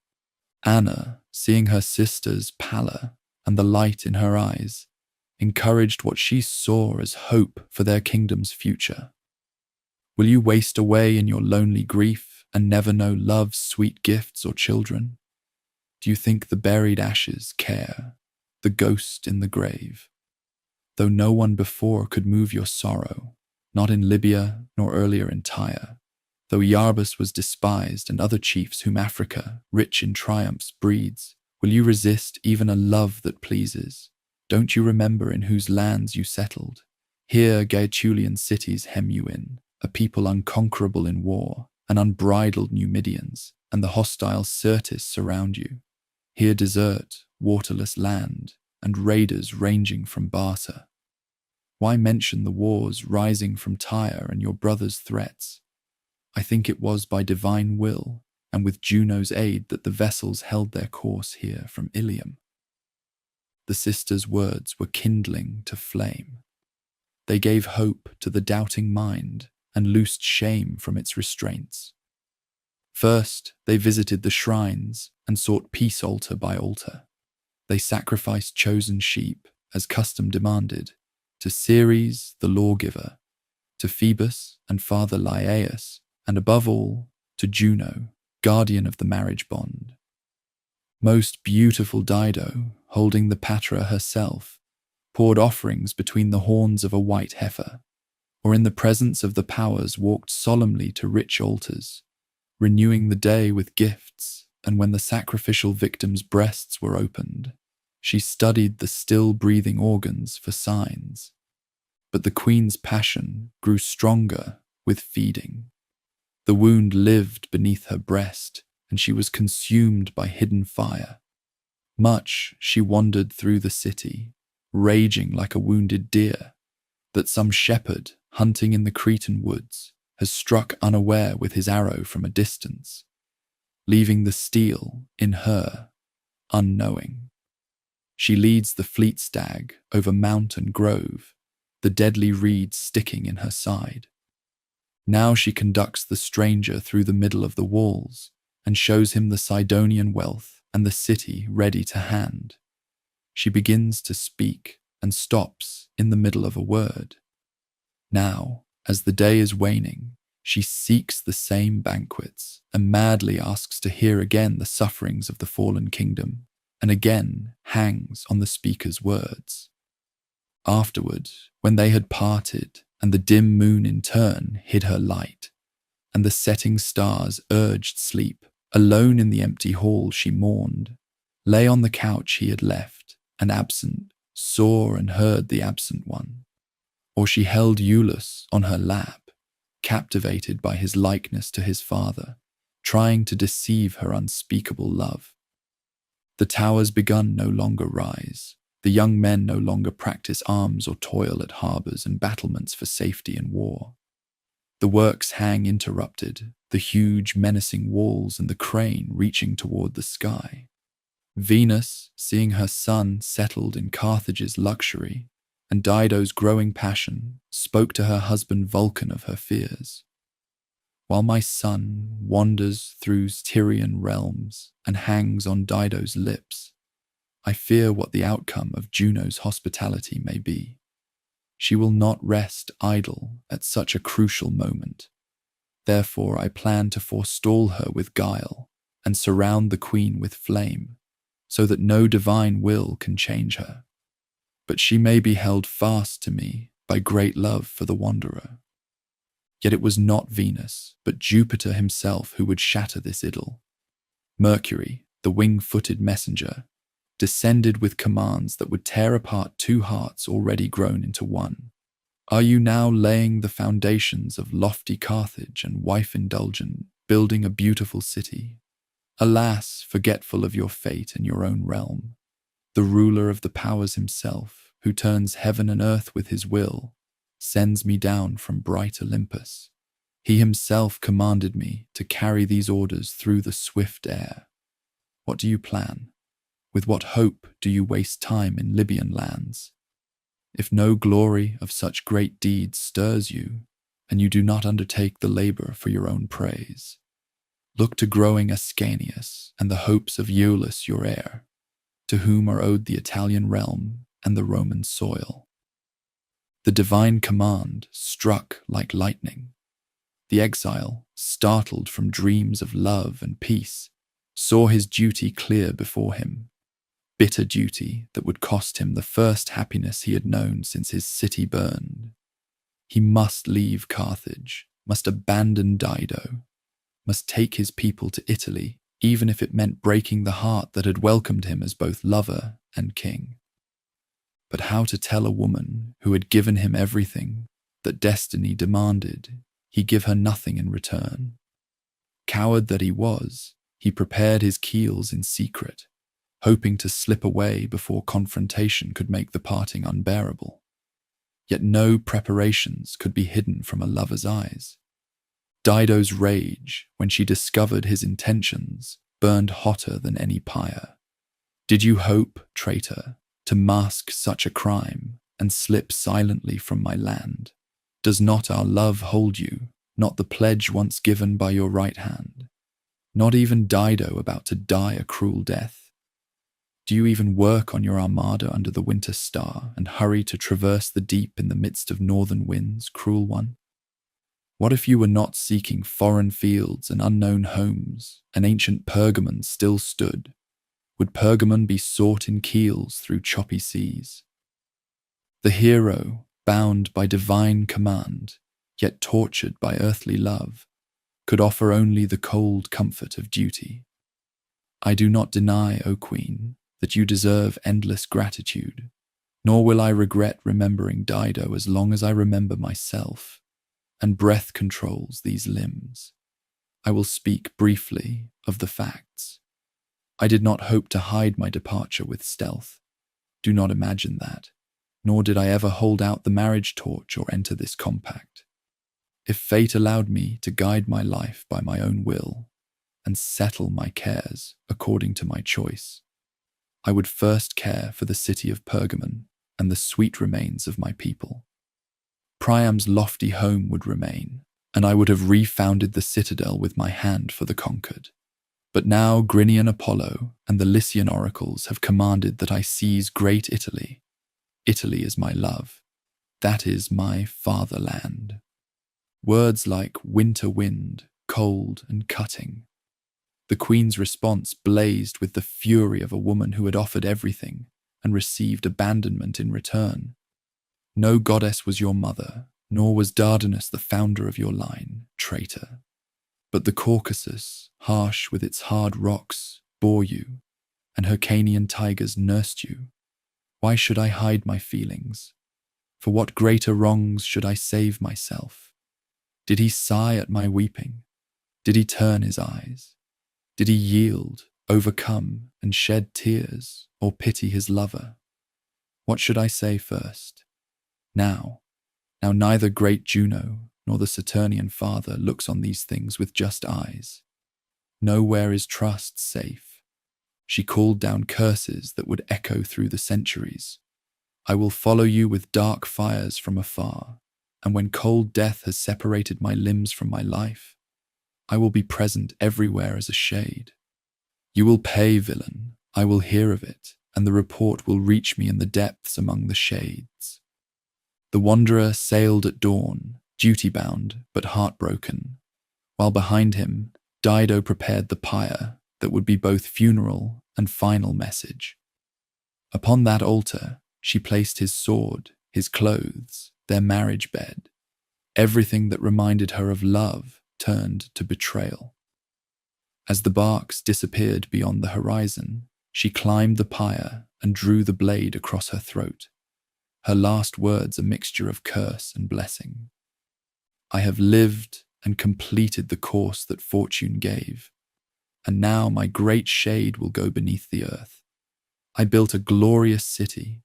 Anna, seeing her sister's pallor and the light in her eyes, encouraged what she saw as hope for their kingdom's future. Will you waste away in your lonely grief and never know love's sweet gifts or children? Do you think the buried ashes care, the ghost in the grave? Though no one before could move your sorrow, not in Libya nor earlier in Tyre, though Iarbas was despised and other chiefs whom Africa, rich in triumphs, breeds, will you resist even a love that pleases? Don't you remember in whose lands you settled? Here Gaetulian cities hem you in, a people unconquerable in war, and unbridled Numidians, and the hostile Syrtis surround you. Here desert, waterless land, and raiders ranging from Barca. Why mention the wars rising from Tyre and your brother's threats? I think it was by divine will, and with Juno's aid, that the vessels held their course here from Ilium. The sisters' words were kindling to flame. They gave hope to the doubting mind and loosed shame from its restraints. First, they visited the shrines and sought peace altar by altar. They sacrificed chosen sheep, as custom demanded, to Ceres, the lawgiver, to Phoebus and Father Laiaeus, and above all, to Juno, guardian of the marriage bond. Most beautiful Dido, holding the Patra herself, poured offerings between the horns of a white heifer, or in the presence of the powers walked solemnly to rich altars, renewing the day with gifts, and when the sacrificial victims' breasts were opened, she studied the still-breathing organs for signs. But the queen's passion grew stronger with feeding. The wound lived beneath her breast, and she was consumed by hidden fire. Much she wandered through the city, raging like a wounded deer, that some shepherd, hunting in the Cretan woods, has struck unaware with his arrow from a distance, leaving the steel in her, unknowing. She leads the fleet stag over mount and grove, the deadly reed sticking in her side. Now she conducts the stranger through the middle of the walls and shows him the Sidonian wealth and the city ready to hand. She begins to speak and stops in the middle of a word. Now, as the day is waning, she seeks the same banquets and madly asks to hear again the sufferings of the fallen kingdom, and again hangs on the speaker's words. Afterward, when they had parted, and the dim moon in turn hid her light, and the setting stars urged sleep, alone in the empty hall she mourned, lay on the couch he had left, and absent, saw and heard the absent one. Or she held Iolaus on her lap, captivated by his likeness to his father, trying to deceive her unspeakable love. The towers begun no longer rise. The young men no longer practice arms or toil at harbours and battlements for safety in war. The works hang interrupted, the huge menacing walls and the crane reaching toward the sky. Venus, seeing her son settled in Carthage's luxury, and Dido's growing passion, spoke to her husband Vulcan of her fears. While my son wanders through Tyrian realms and hangs on Dido's lips, I fear what the outcome of Juno's hospitality may be. She will not rest idle at such a crucial moment. Therefore I plan to forestall her with guile and surround the queen with flame, so that no divine will can change her. But she may be held fast to me by great love for the wanderer. Yet it was not Venus, but Jupiter himself who would shatter this idyll. Mercury, the wing-footed messenger, descended with commands that would tear apart two hearts already grown into one. Are you now laying the foundations of lofty Carthage and wife-indulgent, building a beautiful city? Alas, forgetful of your fate and your own realm, the ruler of the powers himself, who turns heaven and earth with his will, sends me down from bright Olympus. He himself commanded me to carry these orders through the swift air. What do you plan? With what hope do you waste time in Libyan lands? If no glory of such great deeds stirs you, and you do not undertake the labor for your own praise, look to growing Aeneas and the hopes of Iulus your heir, to whom are owed the Italian realm and the Roman soil. The divine command struck like lightning. The exile, startled from dreams of love and peace, saw his duty clear before him. Bitter duty that would cost him the first happiness he had known since his city burned. He must leave Carthage, must abandon Dido, must take his people to Italy, even if it meant breaking the heart that had welcomed him as both lover and king. But how to tell a woman who had given him everything that destiny demanded he give her nothing in return? Coward that he was, he prepared his keels in secret, hoping to slip away before confrontation could make the parting unbearable. Yet no preparations could be hidden from a lover's eyes. Dido's rage, when she discovered his intentions, burned hotter than any pyre. Did you hope, traitor, to mask such a crime and slip silently from my land? Does not our love hold you, not the pledge once given by your right hand? Not even Dido about to die a cruel death? Do you even work on your armada under the winter star and hurry to traverse the deep in the midst of northern winds, cruel one? What if you were not seeking foreign fields and unknown homes, and ancient Pergamon still stood? Would Pergamon be sought in keels through choppy seas? The hero, bound by divine command, yet tortured by earthly love, could offer only the cold comfort of duty. I do not deny, O Queen, that you deserve endless gratitude, nor will I regret remembering Dido as long as I remember myself, and breath controls these limbs. I will speak briefly of the facts. I did not hope to hide my departure with stealth. Do not imagine that, nor did I ever hold out the marriage torch or enter this compact. If fate allowed me to guide my life by my own will, and settle my cares according to my choice, I would first care for the city of Pergamon and the sweet remains of my people. Priam's lofty home would remain, and I would have refounded the citadel with my hand for the conquered. But now Grinian Apollo and the Lycian oracles have commanded that I seize great Italy. Italy is my love. That is my fatherland. Words like winter wind, cold and cutting. The queen's response blazed with the fury of a woman who had offered everything and received abandonment in return. No goddess was your mother, nor was Dardanus the founder of your line, traitor. But the Caucasus, harsh with its hard rocks, bore you, and Hyrcanian tigers nursed you. Why should I hide my feelings? For what greater wrongs should I save myself? Did he sigh at my weeping? Did he turn his eyes? Did he yield, overcome, and shed tears, or pity his lover? What should I say first? Now neither great Juno nor the Saturnian father looks on these things with just eyes. Nowhere is trust safe. She called down curses that would echo through the centuries. I will follow you with dark fires from afar, and when cold death has separated my limbs from my life, I will be present everywhere as a shade. You will pay, villain, I will hear of it, and the report will reach me in the depths among the shades. The wanderer sailed at dawn, duty-bound but heartbroken, while behind him Dido prepared the pyre that would be both funeral and final message. Upon that altar she placed his sword, his clothes, their marriage bed. Everything that reminded her of love turned to betrayal. As the barks disappeared beyond the horizon, she climbed the pyre and drew the blade across her throat, her last words a mixture of curse and blessing. I have lived and completed the course that fortune gave, and now my great shade will go beneath the earth. I built a glorious city.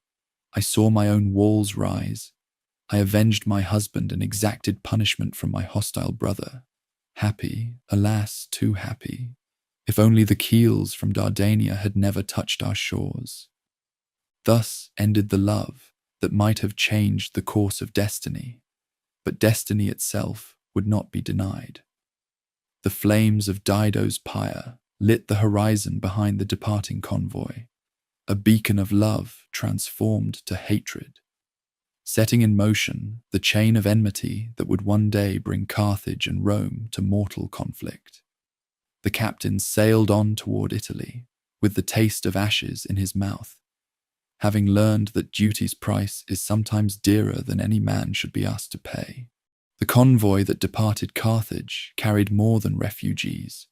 I saw my own walls rise. I avenged my husband and exacted punishment from my hostile brother. Happy, alas, too happy, if only the keels from Dardania had never touched our shores. Thus ended the love that might have changed the course of destiny, but destiny itself would not be denied. The flames of Dido's pyre lit the horizon behind the departing convoy, a beacon of love transformed to hatred, setting in motion the chain of enmity that would one day bring Carthage and Rome to mortal conflict. The captain sailed on toward Italy, with the taste of ashes in his mouth, having learned that duty's price is sometimes dearer than any man should be asked to pay. The convoy that departed Carthage carried more than refugees.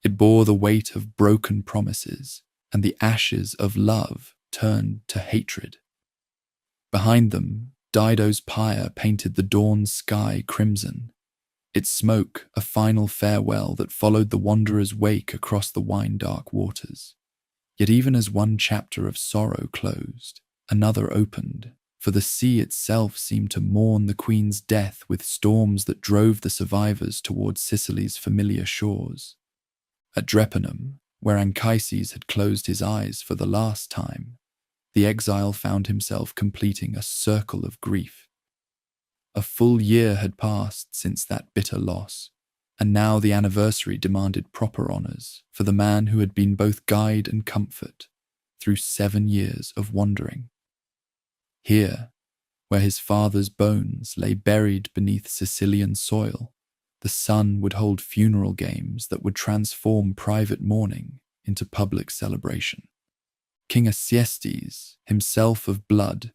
It bore the weight of broken promises, and the ashes of love turned to hatred. Behind them, Dido's pyre painted the dawn sky crimson, its smoke a final farewell that followed the wanderer's wake across the wine-dark waters. Yet even as one chapter of sorrow closed, another opened, for the sea itself seemed to mourn the queen's death with storms that drove the survivors towards Sicily's familiar shores. At Drepanum, where Anchises had closed his eyes for the last time, the exile found himself completing a circle of grief. A full year had passed since that bitter loss, and now the anniversary demanded proper honours for the man who had been both guide and comfort through 7 years of wandering. Here, where his father's bones lay buried beneath Sicilian soil, the sun would hold funeral games that would transform private mourning into public celebration. King Acestes, himself of blood,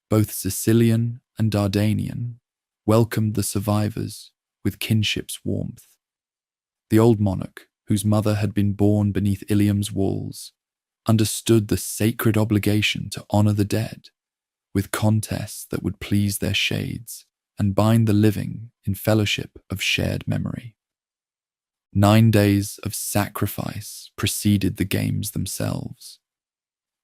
both Sicilian and Dardanian, welcomed the survivors with kinship's warmth. The old monarch, whose mother had been born beneath Ilium's walls, understood the sacred obligation to honour the dead, with contests that would please their shades and bind the living in fellowship of shared memory. 9 days of sacrifice preceded the games themselves.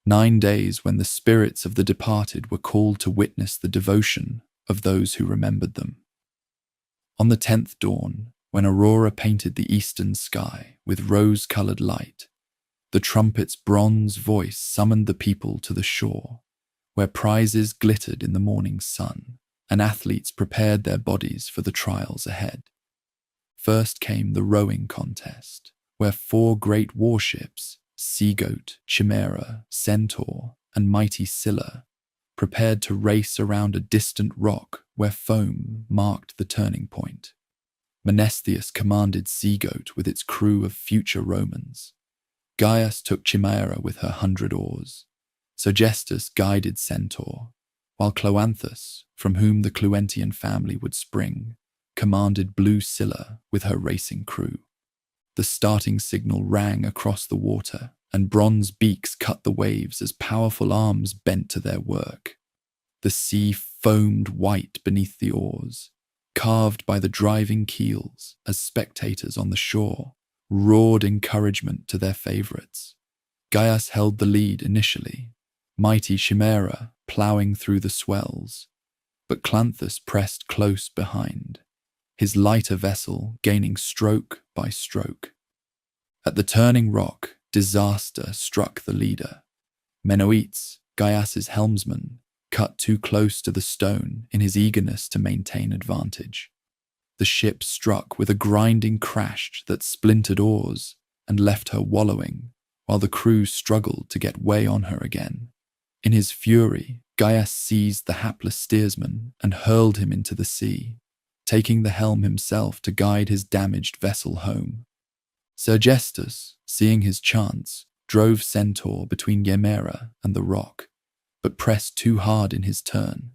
9 days when the spirits of the departed were called to witness the devotion of those who remembered them. On the 10th dawn, when Aurora painted the eastern sky with rose-coloured light, the trumpet's bronze voice summoned the people to the shore, where prizes glittered in the morning sun, and athletes prepared their bodies for the trials ahead. First came the rowing contest, where 4 great warships, Sea-Goat, Chimera, Centaur, and mighty Scylla, prepared to race around a distant rock where foam marked the turning point. Mnestheus commanded Sea-Goat with its crew of future Romans. Gaius took Chimera with her 100 oars. Sergestus guided Centaur, while Cloanthus, from whom the Cluentian family would spring, commanded Blue Scylla with her racing crew. The starting signal rang across the water, and bronze beaks cut the waves as powerful arms bent to their work. The sea foamed white beneath the oars, carved by the driving keels as spectators on the shore roared encouragement to their favourites. Gyas held the lead initially, mighty Chimera ploughing through the swells, but Clanthus pressed close behind, his lighter vessel gaining stroke by stroke. At the turning rock, disaster struck the leader. Menoetes, Gyas's helmsman, cut too close to the stone in his eagerness to maintain advantage. The ship struck with a grinding crash that splintered oars and left her wallowing, while the crew struggled to get way on her again. In his fury, Gyas seized the hapless steersman and hurled him into the sea, taking the helm himself to guide his damaged vessel home. Sergestus, seeing his chance, drove Centaur between Chimera and the rock, but pressed too hard in his turn.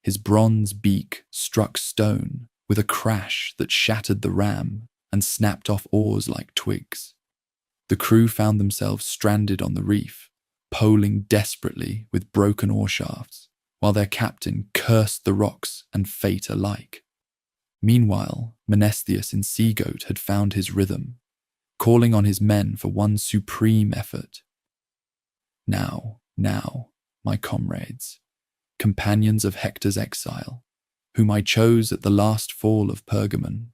His bronze beak struck stone with a crash that shattered the ram and snapped off oars like twigs. The crew found themselves stranded on the reef, poling desperately with broken oar shafts, while their captain cursed the rocks and fate alike. Meanwhile, Menestheus in Sea Goat had found his rhythm, calling on his men for one supreme effort. Now, my comrades, companions of Hector's exile, whom I chose at the last fall of Pergamon,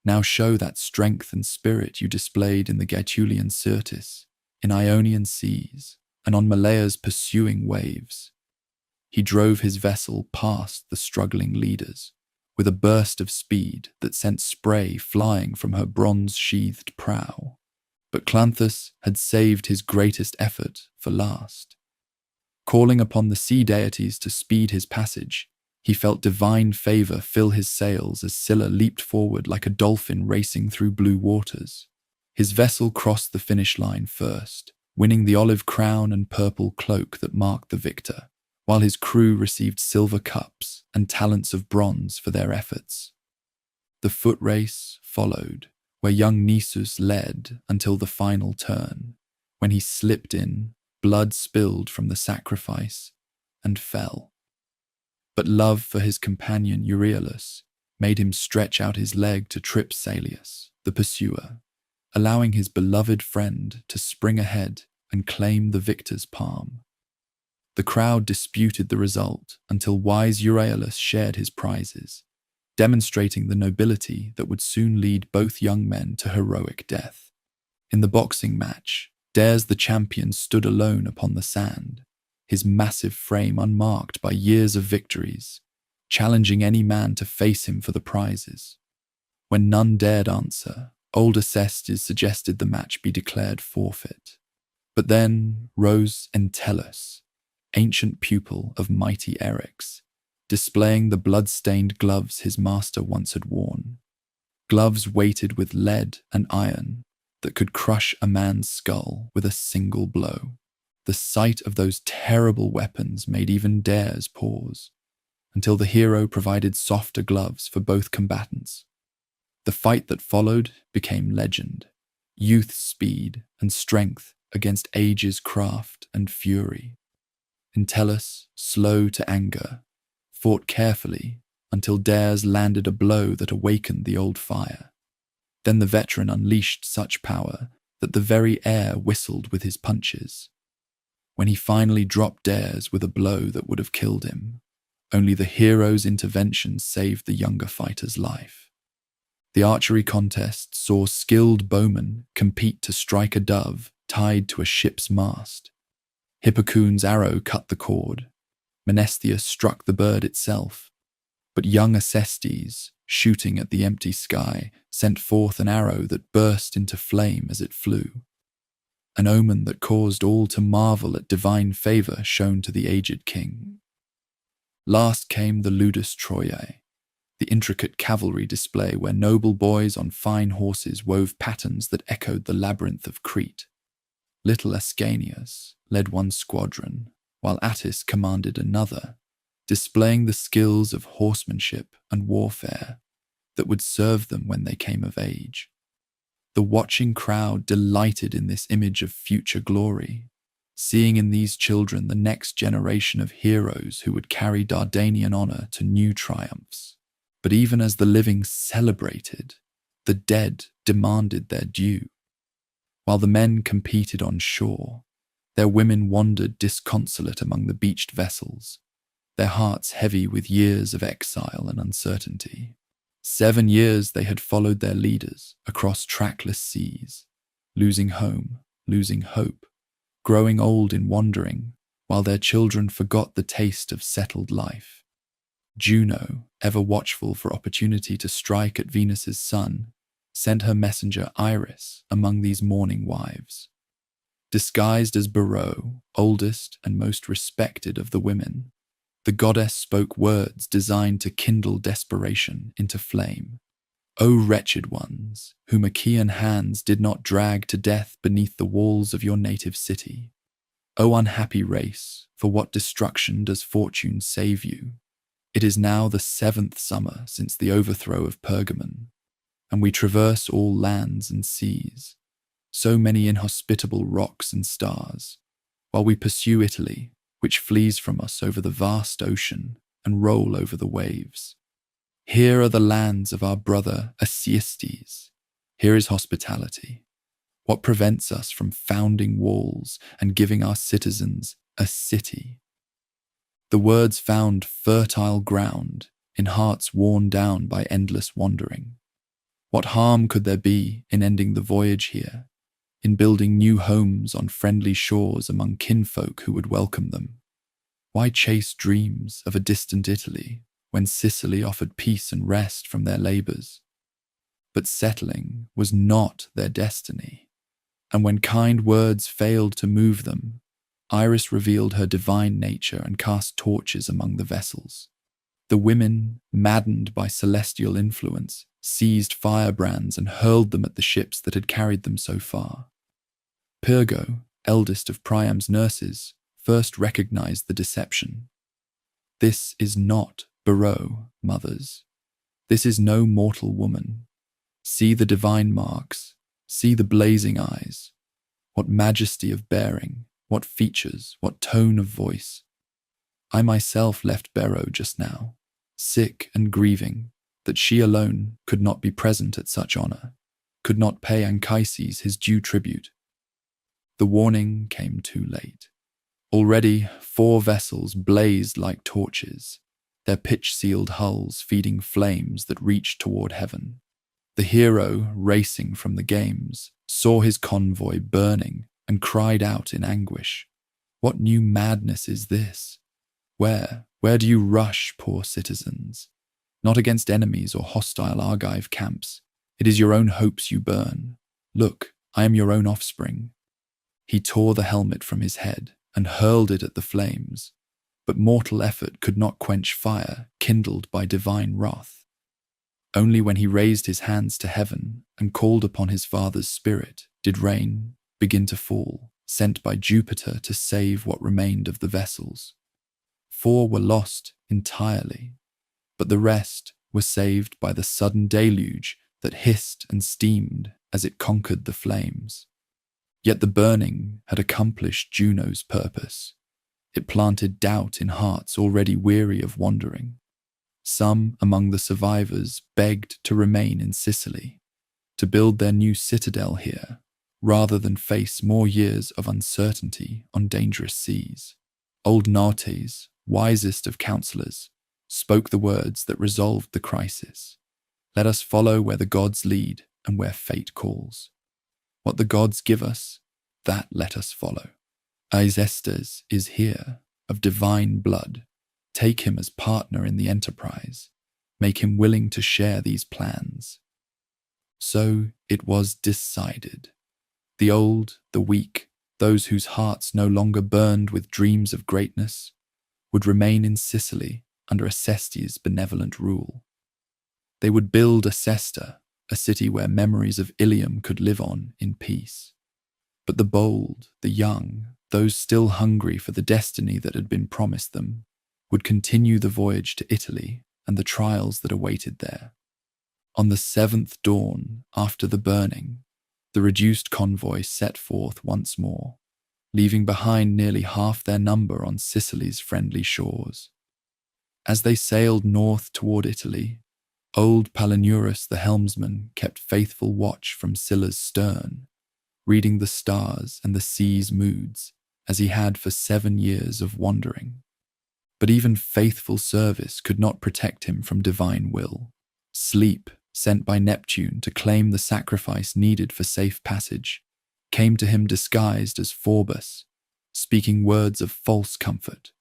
now show that strength and spirit you displayed in the Gaetulian Syrtis, in Ionian seas, and on Malaya's pursuing waves. He drove his vessel past the struggling leaders, with a burst of speed that sent spray flying from her bronze-sheathed prow. But Clanthus had saved his greatest effort for last. Calling upon the sea deities to speed his passage, he felt divine favour fill his sails as Scylla leaped forward like a dolphin racing through blue waters. His vessel crossed the finish line first, winning the olive crown and purple cloak that marked the victor, while his crew received silver cups and talents of bronze for their efforts. The foot race followed, where young Nisus led until the final turn, when he slipped in, blood spilled from the sacrifice, and fell. But love for his companion Euryalus made him stretch out his leg to trip Salius, the pursuer, allowing his beloved friend to spring ahead and claim the victor's palm. The crowd disputed the result until wise Euryalus shared his prizes, demonstrating the nobility that would soon lead both young men to heroic death. In the boxing match, Dares the champion stood alone upon the sand, his massive frame unmarked by years of victories, challenging any man to face him for the prizes. When none dared answer, old Acestes suggested the match be declared forfeit. But then rose Entellus, ancient pupil of mighty Eryx, displaying the blood-stained gloves his master once had worn. Gloves weighted with lead and iron that could crush a man's skull with a single blow. The sight of those terrible weapons made even Dares pause, until the hero provided softer gloves for both combatants. The fight that followed became legend, youth's speed and strength against age's craft and fury. Entellus, slow to anger, fought carefully until Dares landed a blow that awakened the old fire. Then the veteran unleashed such power that the very air whistled with his punches. When he finally dropped Dares with a blow that would have killed him, only the hero's intervention saved the younger fighter's life. The archery contest saw skilled bowmen compete to strike a dove tied to a ship's mast. Hippocoon's arrow cut the cord. Menestheus struck the bird itself. But young Acestes, shooting at the empty sky, sent forth an arrow that burst into flame as it flew. An omen that caused all to marvel at divine favour shown to the aged king. Last came the ludus Troiae, the intricate cavalry display where noble boys on fine horses wove patterns that echoed the labyrinth of Crete. Little Ascanius led one squadron, while Attis commanded another, displaying the skills of horsemanship and warfare that would serve them when they came of age. The watching crowd delighted in this image of future glory, seeing in these children the next generation of heroes who would carry Dardanian honour to new triumphs. But even as the living celebrated, the dead demanded their due. While the men competed on shore, their women wandered disconsolate among the beached vessels, their hearts heavy with years of exile and uncertainty. 7 years they had followed their leaders across trackless seas, losing home, losing hope, growing old in wandering, while their children forgot the taste of settled life. Juno, ever watchful for opportunity to strike at Venus's son, sent her messenger Iris among these mourning wives. Disguised as Beroe, oldest and most respected of the women, the goddess spoke words designed to kindle desperation into flame. O wretched ones, whom Achaean hands did not drag to death beneath the walls of your native city. O unhappy race, for what destruction does fortune save you? It is now the 7th summer since the overthrow of Pergamon, and we traverse all lands and seas, so many inhospitable rocks and stars, while we pursue Italy, which flees from us over the vast ocean and roll over the waves. Here are the lands of our brother Aeneas. Here is hospitality. What prevents us from founding walls and giving our citizens a city? The words found fertile ground in hearts worn down by endless wandering. What harm could there be in ending the voyage here, in building new homes on friendly shores among kinfolk who would welcome them? Why chase dreams of a distant Italy when Sicily offered peace and rest from their labours? But settling was not their destiny, and when kind words failed to move them, Iris revealed her divine nature and cast torches among the vessels. The women, maddened by celestial influence, seized firebrands and hurled them at the ships that had carried them so far. Pyrgo, eldest of Priam's nurses, first recognized the deception. This is not Beroe, mothers. This is no mortal woman. See the divine marks, see the blazing eyes. What majesty of bearing, what features, what tone of voice. I myself left Beroe just now, sick and grieving that she alone could not be present at such honour, could not pay Anchises his due tribute. The warning came too late. Already 4 vessels blazed like torches, their pitch-sealed hulls feeding flames that reached toward heaven. The hero, racing from the games, saw his convoy burning and cried out in anguish. What new madness is this? Where do you rush, poor citizens? Not against enemies or hostile Argive camps. It is your own hopes you burn. Look, I am your own offspring. He tore the helmet from his head and hurled it at the flames, but mortal effort could not quench fire kindled by divine wrath. Only when he raised his hands to heaven and called upon his father's spirit did rain begin to fall, sent by Jupiter to save what remained of the vessels. 4 were lost entirely, but the rest were saved by the sudden deluge that hissed and steamed as it conquered the flames. Yet the burning had accomplished Juno's purpose. It planted doubt in hearts already weary of wandering. Some among the survivors begged to remain in Sicily, to build their new citadel here, rather than face more years of uncertainty on dangerous seas. Old Nautes, wisest of counsellors, spoke the words that resolved the crisis. Let us follow where the gods lead and where fate calls. What the gods give us, that let us follow. Aeneas is here, of divine blood. Take him as partner in the enterprise. Make him willing to share these plans. So it was decided. The old, the weak, those whose hearts no longer burned with dreams of greatness, would remain in Sicily under Acestes' benevolent rule. They would build Acesta, a city where memories of Ilium could live on in peace. But the bold, the young, those still hungry for the destiny that had been promised them, would continue the voyage to Italy and the trials that awaited there. On the 7th dawn after the burning, the reduced convoy set forth once more, leaving behind nearly half their number on Sicily's friendly shores. As they sailed north toward Italy, Old Palinurus the helmsman kept faithful watch from Scylla's stern, reading the stars and the sea's moods as he had for 7 years of wandering. But even faithful service could not protect him from divine will. Sleep, sent by Neptune to claim the sacrifice needed for safe passage, came to him disguised as Phoebus, speaking words of false comfort.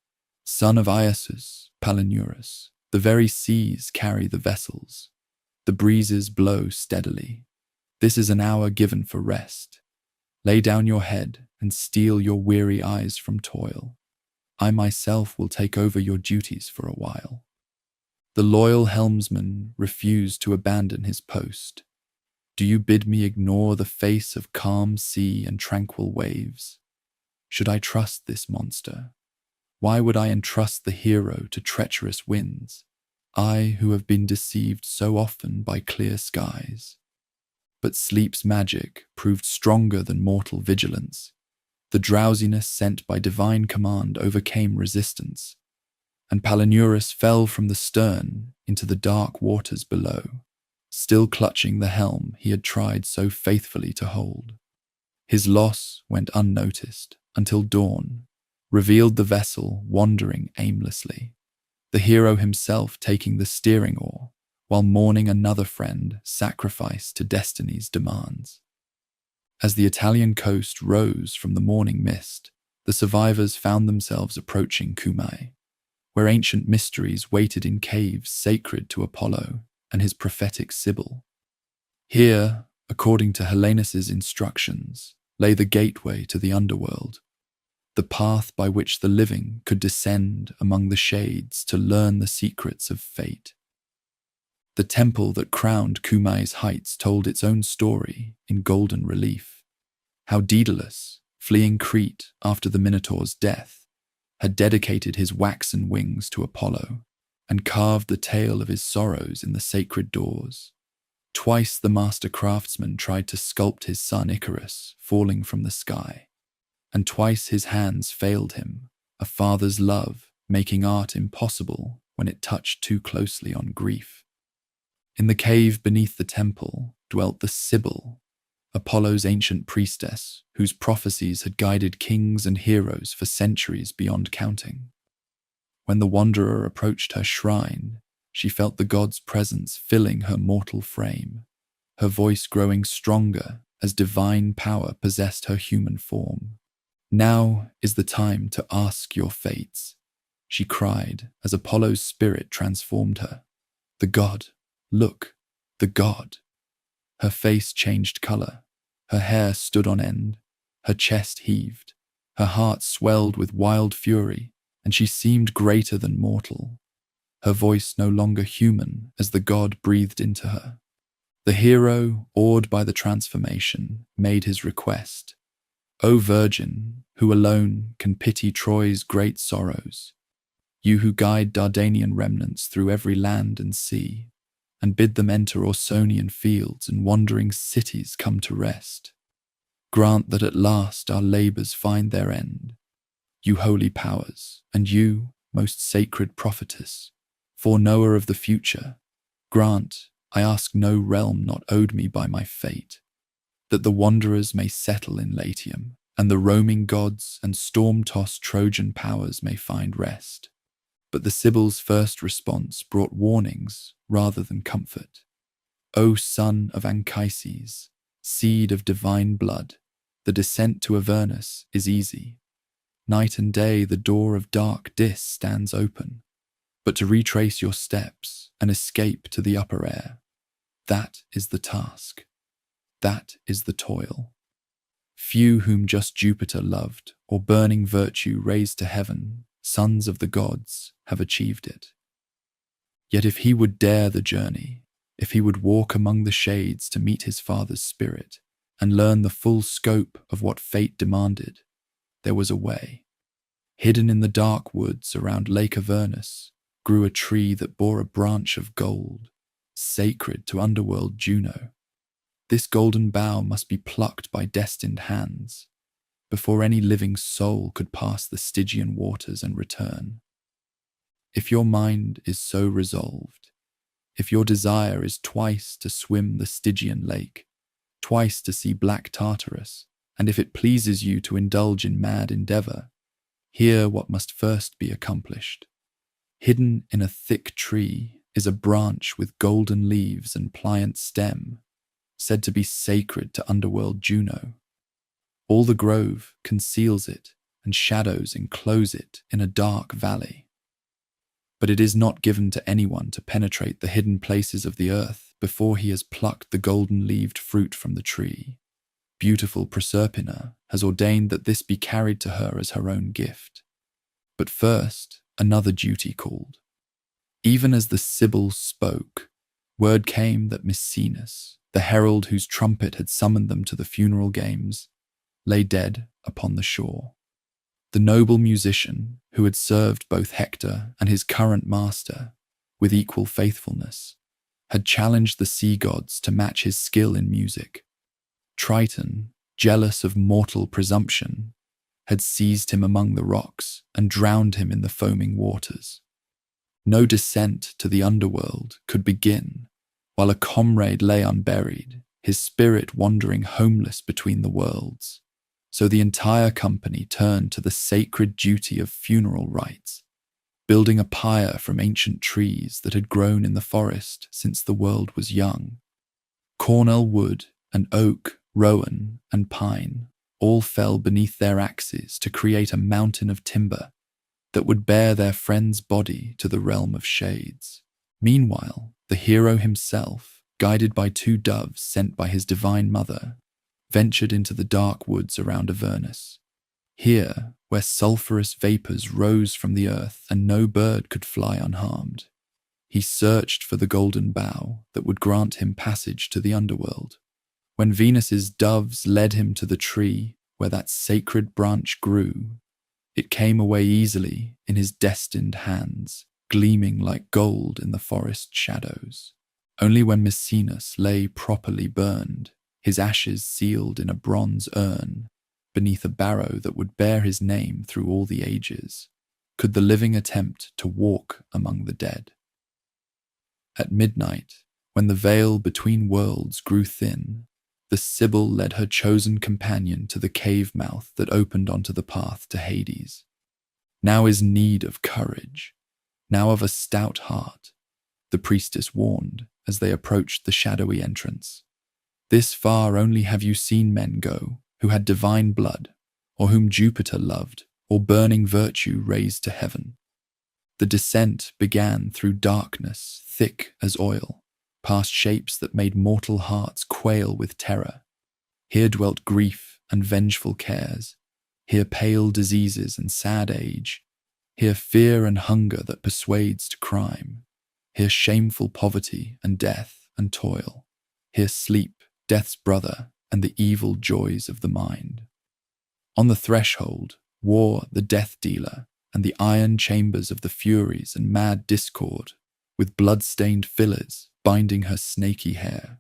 Son of Iasus, Palinurus, the very seas carry the vessels. The breezes blow steadily. This is an hour given for rest. Lay down your head and steel your weary eyes from toil. I myself will take over your duties for a while. The loyal helmsman refused to abandon his post. Do you bid me ignore the face of calm sea and tranquil waves? Should I trust this monster? Why would I entrust the hero to treacherous winds, I who have been deceived so often by clear skies? But sleep's magic proved stronger than mortal vigilance. The drowsiness sent by divine command overcame resistance, and Palinurus fell from the stern into the dark waters below, still clutching the helm he had tried so faithfully to hold. His loss went unnoticed until dawn revealed the vessel wandering aimlessly, the hero himself taking the steering oar while mourning another friend sacrificed to destiny's demands. As the Italian coast rose from the morning mist, the survivors found themselves approaching Cumae, where ancient mysteries waited in caves sacred to Apollo and his prophetic Sibyl. Here, according to Helenus's instructions, lay the gateway to the underworld, the path by which the living could descend among the shades to learn the secrets of fate. The temple that crowned Cumae's heights told its own story in golden relief, how Daedalus, fleeing Crete after the Minotaur's death, had dedicated his waxen wings to Apollo and carved the tale of his sorrows in the sacred doors. Twice the master craftsman tried to sculpt his son Icarus falling from the sky, and twice his hands failed him, a father's love making art impossible when it touched too closely on grief. In the cave beneath the temple dwelt the Sibyl, Apollo's ancient priestess, whose prophecies had guided kings and heroes for centuries beyond counting. When the wanderer approached her shrine, she felt the god's presence filling her mortal frame, her voice growing stronger as divine power possessed her human form. Now is the time to ask your fates, she cried as Apollo's spirit transformed her. The god, look, the god. Her face changed color, her hair stood on end, her chest heaved, her heart swelled with wild fury, and she seemed greater than mortal, her voice no longer human as the god breathed into her. The hero, awed by the transformation, made his request. O Virgin, who alone can pity Troy's great sorrows, you who guide Dardanian remnants through every land and sea, and bid them enter Ausonian fields and wandering cities come to rest, grant that at last our labours find their end. You holy powers, and you, most sacred prophetess, foreknower of the future, grant, I ask no realm not owed me by my fate, that the wanderers may settle in Latium, and the roaming gods and storm-tossed Trojan powers may find rest. But the Sibyl's first response brought warnings rather than comfort. O son of Anchises, seed of divine blood, the descent to Avernus is easy. Night and day the door of dark Dis stands open, but to retrace your steps and escape to the upper air, that is the task. That is the toil. Few whom just Jupiter loved, or burning virtue raised to heaven, sons of the gods, have achieved it. Yet if he would dare the journey, if he would walk among the shades to meet his father's spirit, and learn the full scope of what fate demanded, there was a way. Hidden in the dark woods around Lake Avernus grew a tree that bore a branch of gold, sacred to underworld Juno. This golden bough must be plucked by destined hands, before any living soul could pass the Stygian waters and return. If your mind is so resolved, if your desire is twice to swim the Stygian lake, twice to see black Tartarus, and if it pleases you to indulge in mad endeavour, hear what must first be accomplished. Hidden in a thick tree is a branch with golden leaves and pliant stem, said to be sacred to underworld Juno. All the grove conceals it, and shadows enclose it in a dark valley. But it is not given to anyone to penetrate the hidden places of the earth before he has plucked the golden-leaved fruit from the tree. Beautiful Proserpina has ordained that this be carried to her as her own gift. But first, another duty called. Even as the Sibyl spoke, word came that Maecenas, the herald whose trumpet had summoned them to the funeral games, lay dead upon the shore. The noble musician, who had served both Hector and his current master with equal faithfulness, had challenged the sea gods to match his skill in music. Triton, jealous of mortal presumption, had seized him among the rocks and drowned him in the foaming waters. No descent to the underworld could begin while a comrade lay unburied, his spirit wandering homeless between the worlds. So the entire company turned to the sacred duty of funeral rites, building a pyre from ancient trees that had grown in the forest since the world was young. Cornel wood and oak, rowan and pine all fell beneath their axes to create a mountain of timber that would bear their friend's body to the realm of shades. Meanwhile, the hero himself, guided by 2 doves sent by his divine mother, ventured into the dark woods around Avernus. Here, where sulphurous vapours rose from the earth and no bird could fly unharmed, he searched for the golden bough that would grant him passage to the underworld. When Venus's doves led him to the tree where that sacred branch grew, it came away easily in his destined hands, gleaming like gold in the forest shadows. Only when Maecenas lay properly burned, his ashes sealed in a bronze urn, beneath a barrow that would bear his name through all the ages, could the living attempt to walk among the dead. At midnight, when the veil between worlds grew thin, the Sibyl led her chosen companion to the cave mouth that opened onto the path to Hades. Now is need of courage, now of a stout heart, the priestess warned as they approached the shadowy entrance. This far only have you seen men go who had divine blood, or whom Jupiter loved, or burning virtue raised to heaven. The descent began through darkness thick as oil, past shapes that made mortal hearts quail with terror. Here dwelt grief and vengeful cares, here pale diseases and sad age, here fear and hunger that persuades to crime, here shameful poverty and death and toil, here sleep, death's brother, and the evil joys of the mind. On the threshold, war the death dealer, and the iron chambers of the Furies and mad discord, with blood-stained fillers binding her snaky hair.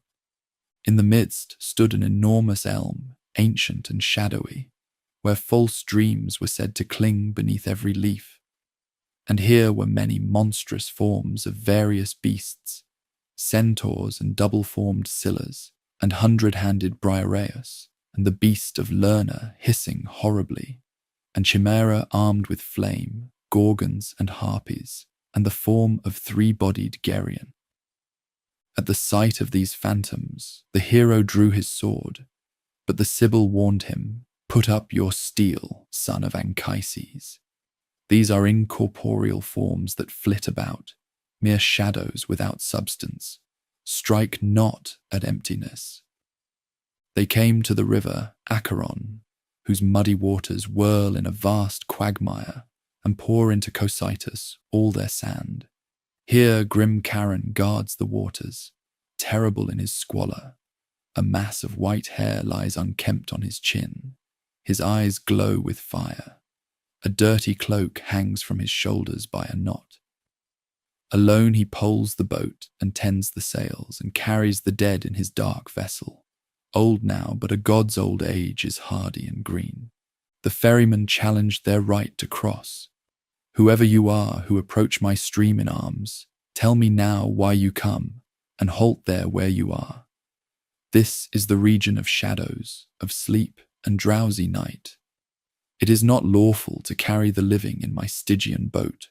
In the midst stood an enormous elm, ancient and shadowy, where false dreams were said to cling beneath every leaf. And here were many monstrous forms of various beasts, centaurs and double-formed scyllas, and 100-handed Briareus, and the beast of Lerna hissing horribly, and Chimera armed with flame, gorgons and harpies, and the form of 3-bodied Geryon. At the sight of these phantoms, the hero drew his sword, but the Sibyl warned him, "Put up your steel, son of Anchises. These are incorporeal forms that flit about, mere shadows without substance. Strike not at emptiness." They came to the river Acheron, whose muddy waters whirl in a vast quagmire and pour into Cocytus all their sand. Here grim Charon guards the waters, terrible in his squalor. A mass of white hair lies unkempt on his chin. His eyes glow with fire. A dirty cloak hangs from his shoulders by a knot. Alone he poles the boat and tends the sails and carries the dead in his dark vessel. Old now, but a god's old age is hardy and green. The ferrymen challenged their right to cross. "Whoever you are who approach my stream in arms, Tell me now why you come, and halt there where you are. This is the region of shadows, of sleep and drowsy night. It is not lawful to carry the living in my Stygian boat.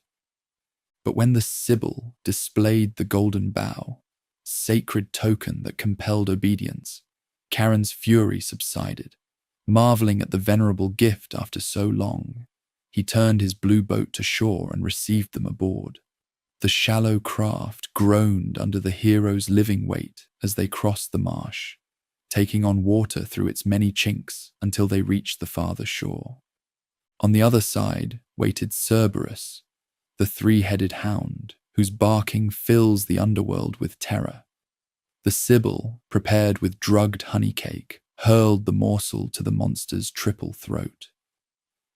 But when the Sibyl displayed the golden bow, sacred token that compelled obedience, Charon's fury subsided. Marveling at the venerable gift after so long, he turned his blue boat to shore and received them aboard. The shallow craft groaned under the hero's living weight as they crossed the marsh, taking on water through its many chinks until they reached the farther shore. On the other side waited Cerberus, the three-headed hound, whose barking fills the underworld with terror. The Sibyl, prepared with drugged honey cake, hurled the morsel to the monster's triple throat.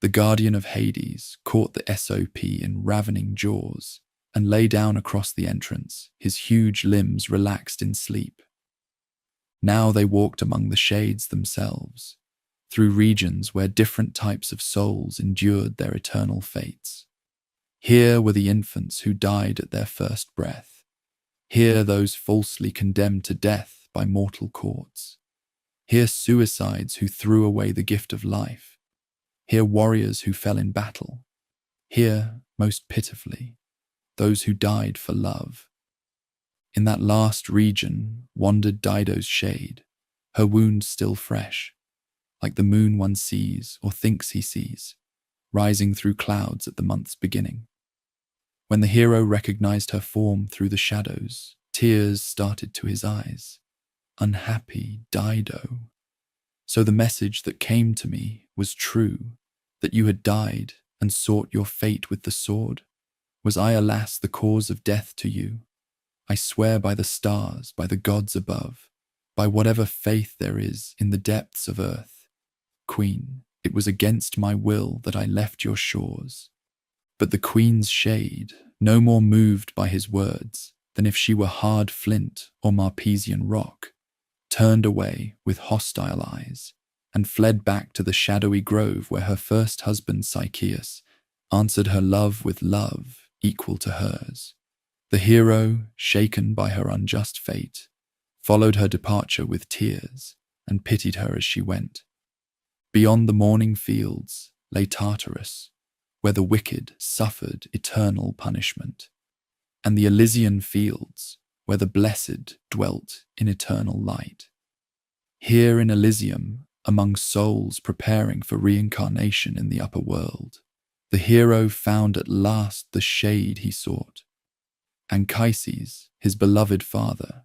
The guardian of Hades caught the SOP in ravening jaws and lay down across the entrance, his huge limbs relaxed in sleep. Now they walked among the shades themselves, through regions where different types of souls endured their eternal fates. Here were the infants who died at their first breath. Here those falsely condemned to death by mortal courts. Here suicides who threw away the gift of life. Here warriors who fell in battle. Here, most pitifully, those who died for love. In that last region wandered Dido's shade, her wound still fresh, like the moon one sees or thinks he sees, rising through clouds at the month's beginning. When the hero recognized her form through the shadows, tears started to his eyes. Unhappy Dido. So the message that came to me was true, that you had died and sought your fate with the sword? Was I, alas, the cause of death to you? I swear by the stars, by the gods above, by whatever faith there is in the depths of earth. Queen, it was against my will that I left your shores. But the queen's shade, no more moved by his words than if she were hard flint or Marpesian rock, turned away with hostile eyes and fled back to the shadowy grove where her first husband Sychaeus answered her love with love equal to hers. The hero, shaken by her unjust fate, followed her departure with tears and pitied her as she went. Beyond the morning fields lay Tartarus, where the wicked suffered eternal punishment, and the Elysian fields, where the blessed dwelt in eternal light. Here in Elysium, among souls preparing for reincarnation in the upper world, the hero found at last the shade he sought. Anchises, his beloved father,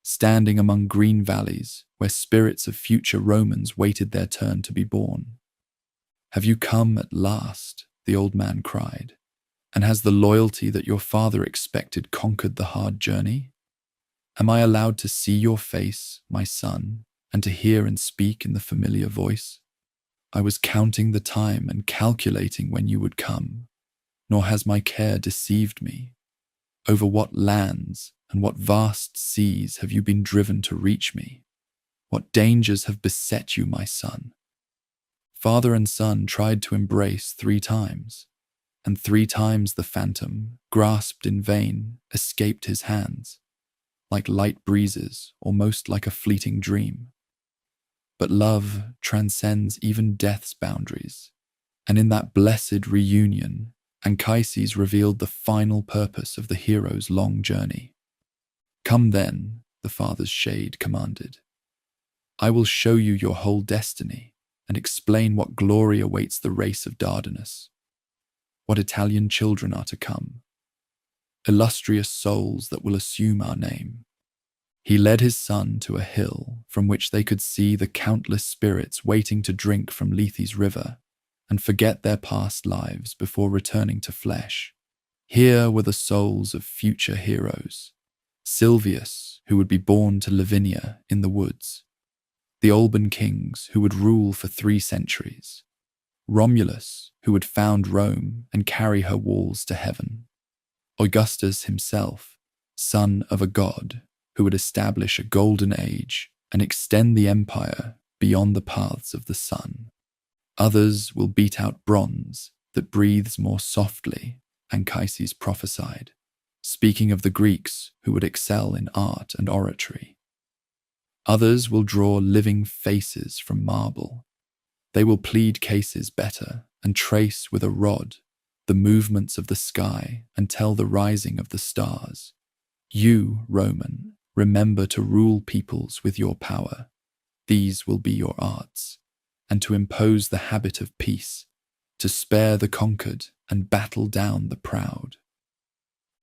standing among green valleys where spirits of future Romans waited their turn to be born. "Have you come at last?" the old man cried. "And has the loyalty that your father expected conquered the hard journey? Am I allowed to see your face, my son, and to hear and speak in the familiar voice? I was counting the time and calculating when you would come, nor has my care deceived me. Over what lands and what vast seas have you been driven to reach me? What dangers have beset you, my son?" Father and son tried to embrace 3 times, and 3 times the phantom, grasped in vain, escaped his hands, like light breezes, almost like a fleeting dream. But love transcends even death's boundaries, and in that blessed reunion, Anchises revealed the final purpose of the hero's long journey. "Come then," the father's shade commanded. "I will show you your whole destiny and explain what glory awaits the race of Dardanus, what Italian children are to come, illustrious souls that will assume our name." He led his son to a hill from which they could see the countless spirits waiting to drink from Lethe's river and forget their past lives before returning to flesh. Here were the souls of future heroes: Silvius, who would be born to Lavinia in the woods; the Alban kings, who would rule for 3 centuries; Romulus, who would found Rome and carry her walls to heaven; Augustus himself, son of a god, who would establish a golden age and extend the empire beyond the paths of the sun. Others will beat out bronze that breathes more softly, Anchises prophesied, speaking of the Greeks who would excel in art and oratory. Others will draw living faces from marble. They will plead cases better and trace with a rod the movements of the sky and tell the rising of the stars. You, Roman, remember to rule peoples with your power. These will be your arts, and to impose the habit of peace, to spare the conquered and battle down the proud.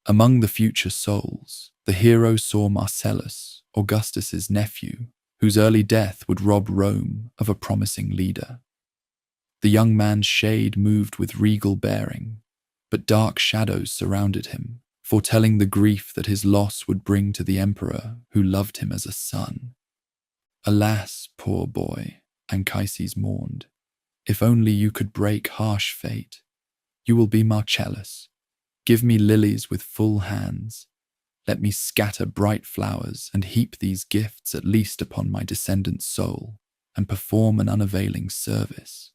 Among the future souls, the hero saw Marcellus, Augustus's nephew, whose early death would rob Rome of a promising leader. The young man's shade moved with regal bearing, but dark shadows surrounded him, foretelling the grief that his loss would bring to the emperor who loved him as a son. Alas, poor boy, Anchises mourned, if only you could break harsh fate. You will be Marcellus. Give me lilies with full hands. Let me scatter bright flowers and heap these gifts at least upon my descendant's soul, and perform an unavailing service.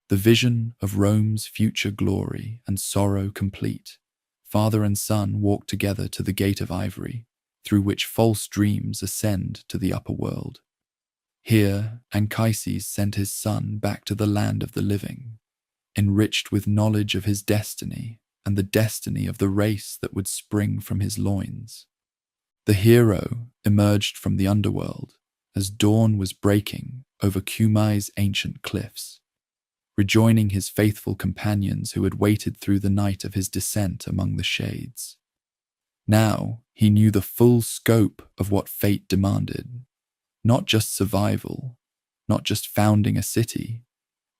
The vision of Rome's future glory and sorrow complete, father and son walk together to the gate of ivory, through which false dreams ascend to the upper world. Here, Anchises sent his son back to the land of the living, enriched with knowledge of his destiny and the destiny of the race that would spring from his loins. The hero emerged from the underworld as dawn was breaking over Cumai's ancient cliffs, rejoining his faithful companions who had waited through the night of his descent among the shades. Now he knew the full scope of what fate demanded, not just survival, not just founding a city,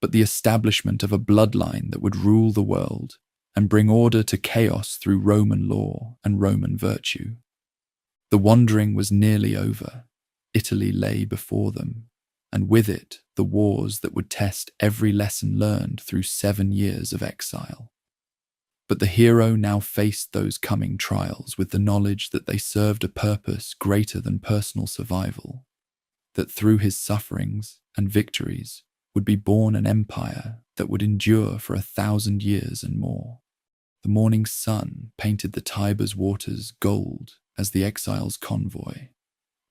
but the establishment of a bloodline that would rule the world and bring order to chaos through Roman law and Roman virtue. The wandering was nearly over. Italy lay before them, and with it the wars that would test every lesson learned through 7 years of exile. But the hero now faced those coming trials with the knowledge that they served a purpose greater than personal survival, that through his sufferings and victories would be born an empire that would endure for 1,000 years and more. The morning sun painted the Tiber's waters gold as the exiles' convoy,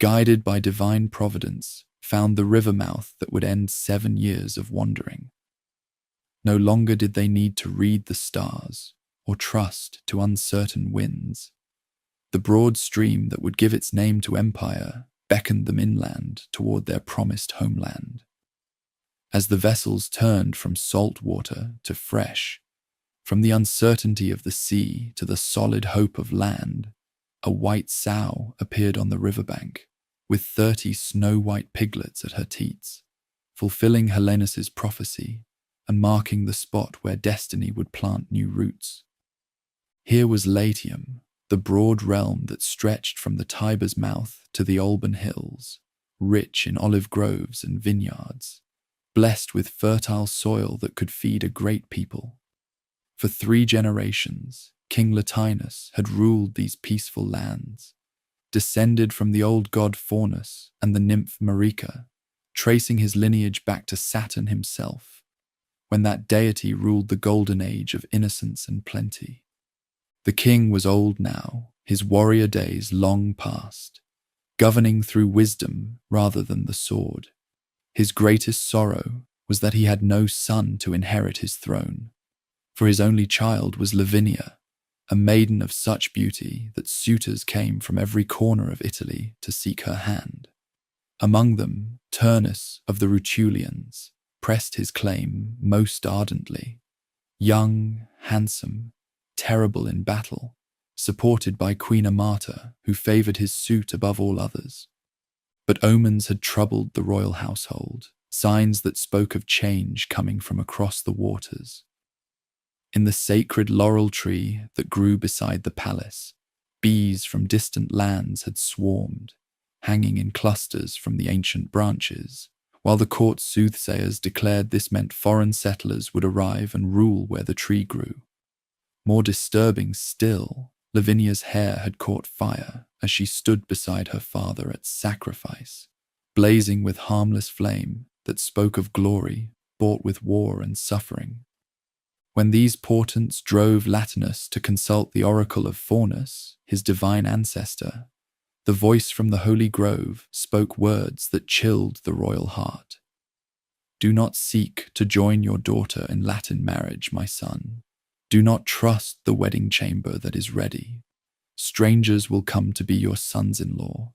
guided by divine providence, found the river mouth that would end 7 years of wandering. No longer did they need to read the stars or trust to uncertain winds. The broad stream that would give its name to empire beckoned them inland toward their promised homeland. As the vessels turned from salt water to fresh, from the uncertainty of the sea to the solid hope of land, a white sow appeared on the riverbank, with 30 snow-white piglets at her teats, fulfilling Helenus' prophecy and marking the spot where destiny would plant new roots. Here was Latium, the broad realm that stretched from the Tiber's mouth to the Alban hills, rich in olive groves and vineyards, blessed with fertile soil that could feed a great people. For 3 generations, King Latinus had ruled these peaceful lands, descended from the old god Faunus and the nymph Marica, tracing his lineage back to Saturn himself, when that deity ruled the golden age of innocence and plenty. The king was old now, his warrior days long past, governing through wisdom rather than the sword. His greatest sorrow was that he had no son to inherit his throne, for his only child was Lavinia, a maiden of such beauty that suitors came from every corner of Italy to seek her hand. Among them, Turnus of the Rutulians pressed his claim most ardently. Young, handsome, terrible in battle, supported by Queen Amata, who favoured his suit above all others. But omens had troubled the royal household, signs that spoke of change coming from across the waters. In the sacred laurel tree that grew beside the palace, bees from distant lands had swarmed, hanging in clusters from the ancient branches, while the court soothsayers declared this meant foreign settlers would arrive and rule where the tree grew. More disturbing still, Lavinia's hair had caught fire as she stood beside her father at sacrifice, blazing with harmless flame that spoke of glory bought with war and suffering. When these portents drove Latinus to consult the oracle of Faunus, his divine ancestor, the voice from the holy grove spoke words that chilled the royal heart. Do not seek to join your daughter in Latin marriage, my son. Do not trust the wedding chamber that is ready. Strangers will come to be your sons-in-law,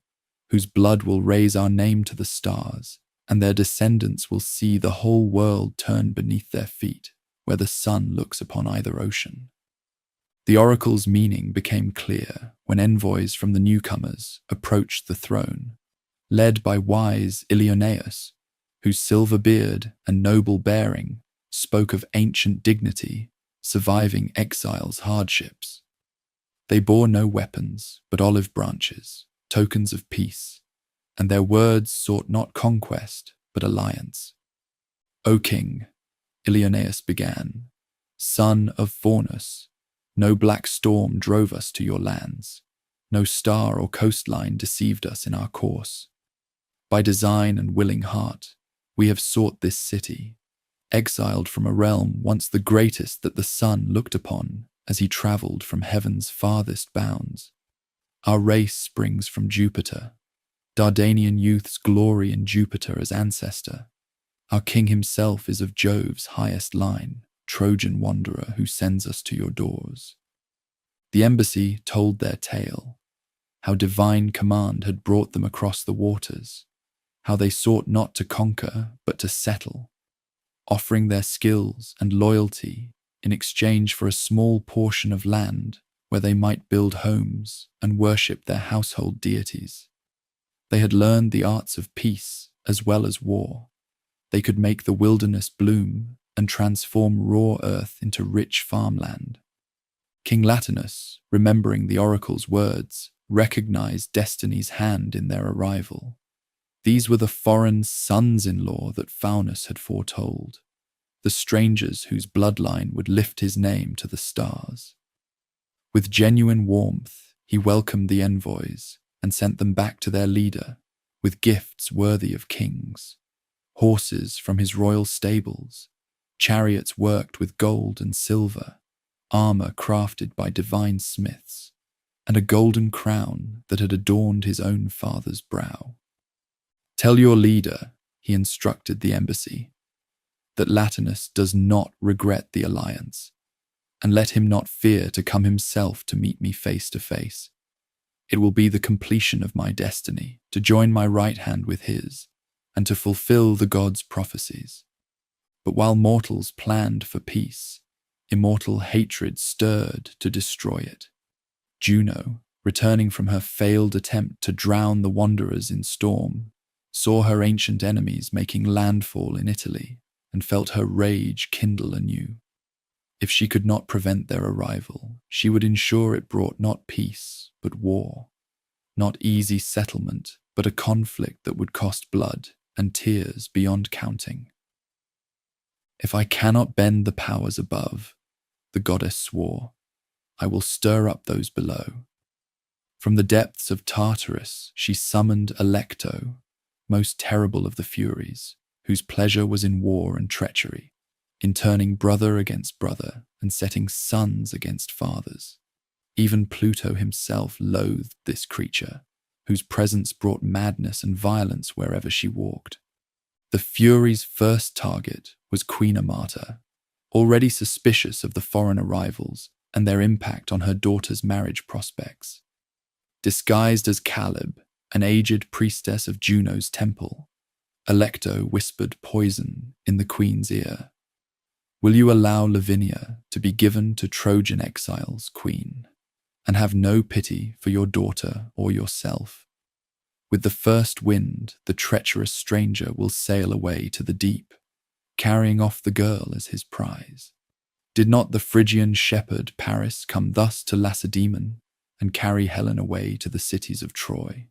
whose blood will raise our name to the stars, and their descendants will see the whole world turn beneath their feet, where the sun looks upon either ocean. The oracle's meaning became clear when envoys from the newcomers approached the throne, led by wise Aeneas, whose silver beard and noble bearing spoke of ancient dignity, surviving exile's hardships. They bore no weapons but olive branches, tokens of peace, and their words sought not conquest but alliance. O king, Aeneas began, son of Faunus, no black storm drove us to your lands, no star or coastline deceived us in our course. By design and willing heart, we have sought this city, exiled from a realm once the greatest that the sun looked upon as he travelled from heaven's farthest bounds. Our race springs from Jupiter, Dardanian youth's glory in Jupiter as ancestor. Our king himself is of Jove's highest line, Trojan wanderer who sends us to your doors. The embassy told their tale, how divine command had brought them across the waters, how they sought not to conquer but to settle, offering their skills and loyalty in exchange for a small portion of land where they might build homes and worship their household deities. They had learned the arts of peace as well as war. They could make the wilderness bloom and transform raw earth into rich farmland. King Latinus, remembering the oracle's words, recognized destiny's hand in their arrival. These were the foreign sons-in-law that Faunus had foretold, the strangers whose bloodline would lift his name to the stars. With genuine warmth, he welcomed the envoys and sent them back to their leader with gifts worthy of kings, horses from his royal stables, chariots worked with gold and silver, armor crafted by divine smiths, and a golden crown that had adorned his own father's brow. Tell your leader, he instructed the embassy, that Latinus does not regret the alliance, and let him not fear to come himself to meet me face to face. It will be the completion of my destiny to join my right hand with his, and to fulfill the gods' prophecies. But while mortals planned for peace, immortal hatred stirred to destroy it. Juno, returning from her failed attempt to drown the wanderers in storm, saw her ancient enemies making landfall in Italy and felt her rage kindle anew. If she could not prevent their arrival, she would ensure it brought not peace, but war, not easy settlement, but a conflict that would cost blood and tears beyond counting. If I cannot bend the powers above, the goddess swore, I will stir up those below. From the depths of Tartarus she summoned Alecto, most terrible of the Furies, whose pleasure was in war and treachery, in turning brother against brother and setting sons against fathers. Even Pluto himself loathed this creature, whose presence brought madness and violence wherever she walked. The Furies' first target was Queen Amata, already suspicious of the foreign arrivals and their impact on her daughter's marriage prospects. Disguised as Caleb, an aged priestess of Juno's temple, Alecto whispered poison in the queen's ear. Will you allow Lavinia to be given to Trojan exiles, queen, and have no pity for your daughter or yourself? With the first wind, the treacherous stranger will sail away to the deep, carrying off the girl as his prize. Did not the Phrygian shepherd Paris come thus to Lacedaemon and carry Helen away to the cities of Troy?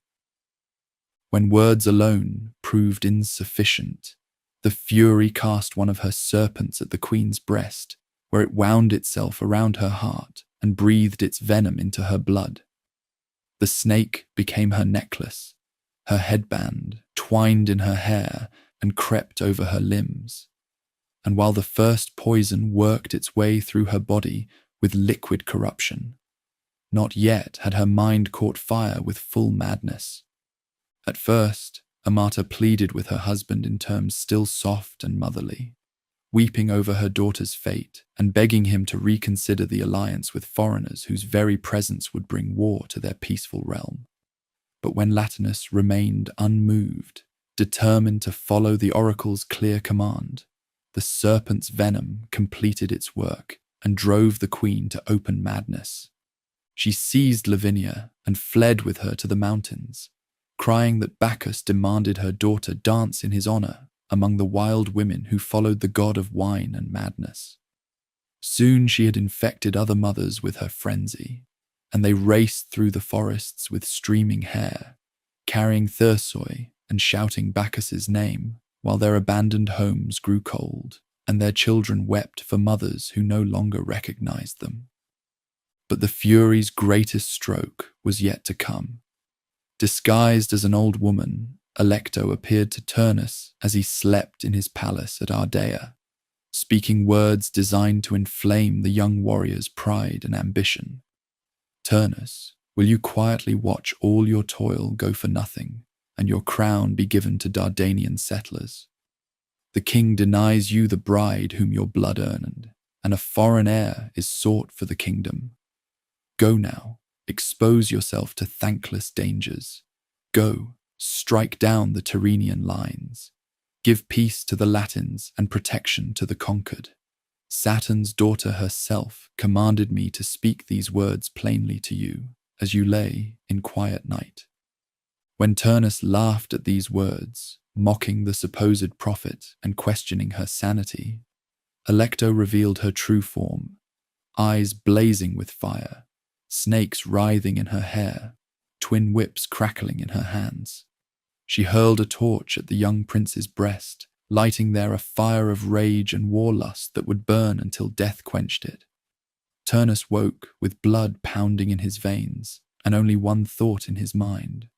When words alone proved insufficient, the Fury cast one of her serpents at the queen's breast, where it wound itself around her heart and breathed its venom into her blood. The snake became her necklace, her headband twined in her hair and crept over her limbs. and while the first poison worked its way through her body with liquid corruption, not yet had her mind caught fire with full madness. At first, Amata pleaded with her husband in terms still soft and motherly, weeping over her daughter's fate and begging him to reconsider the alliance with foreigners whose very presence would bring war to their peaceful realm. But when Latinus remained unmoved, determined to follow the oracle's clear command, the serpent's venom completed its work and drove the queen to open madness. She seized Lavinia and fled with her to the mountains, crying that Bacchus demanded her daughter dance in his honor among the wild women who followed the god of wine and madness. Soon she had infected other mothers with her frenzy, and they raced through the forests with streaming hair, carrying Thursoi and shouting Bacchus's name, while their abandoned homes grew cold, and their children wept for mothers who no longer recognized them. But the Fury's greatest stroke was yet to come. Disguised as an old woman, Alecto appeared to Turnus as he slept in his palace at Ardea, speaking words designed to inflame the young warrior's pride and ambition. Turnus, will you quietly watch all your toil go for nothing, and your crown be given to Dardanian settlers? The king denies you the bride whom your blood earned, and a foreign heir is sought for the kingdom. Go now, expose yourself to thankless dangers. Go, strike down the Tyrrhenian lines. Give peace to the Latins and protection to the conquered. Saturn's daughter herself commanded me to speak these words plainly to you as you lay in quiet night. When Turnus laughed at these words, mocking the supposed prophet and questioning her sanity, Alecto revealed her true form, eyes blazing with fire, snakes writhing in her hair, twin whips crackling in her hands. She hurled a torch at the young prince's breast, lighting there a fire of rage and warlust that would burn until death quenched it. Turnus woke with blood pounding in his veins and only one thought in his mind: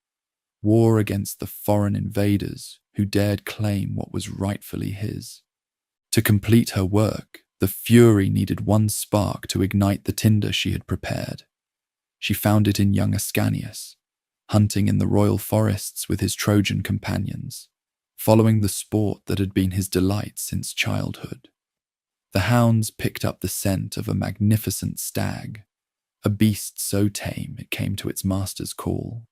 war against the foreign invaders who dared claim what was rightfully his. To complete her work, the Fury needed one spark to ignite the tinder she had prepared. She found it in young Ascanius, hunting in the royal forests with his Trojan companions, following the sport that had been his delight since childhood. The hounds picked up the scent of a magnificent stag, a beast so tame it came to its master's call,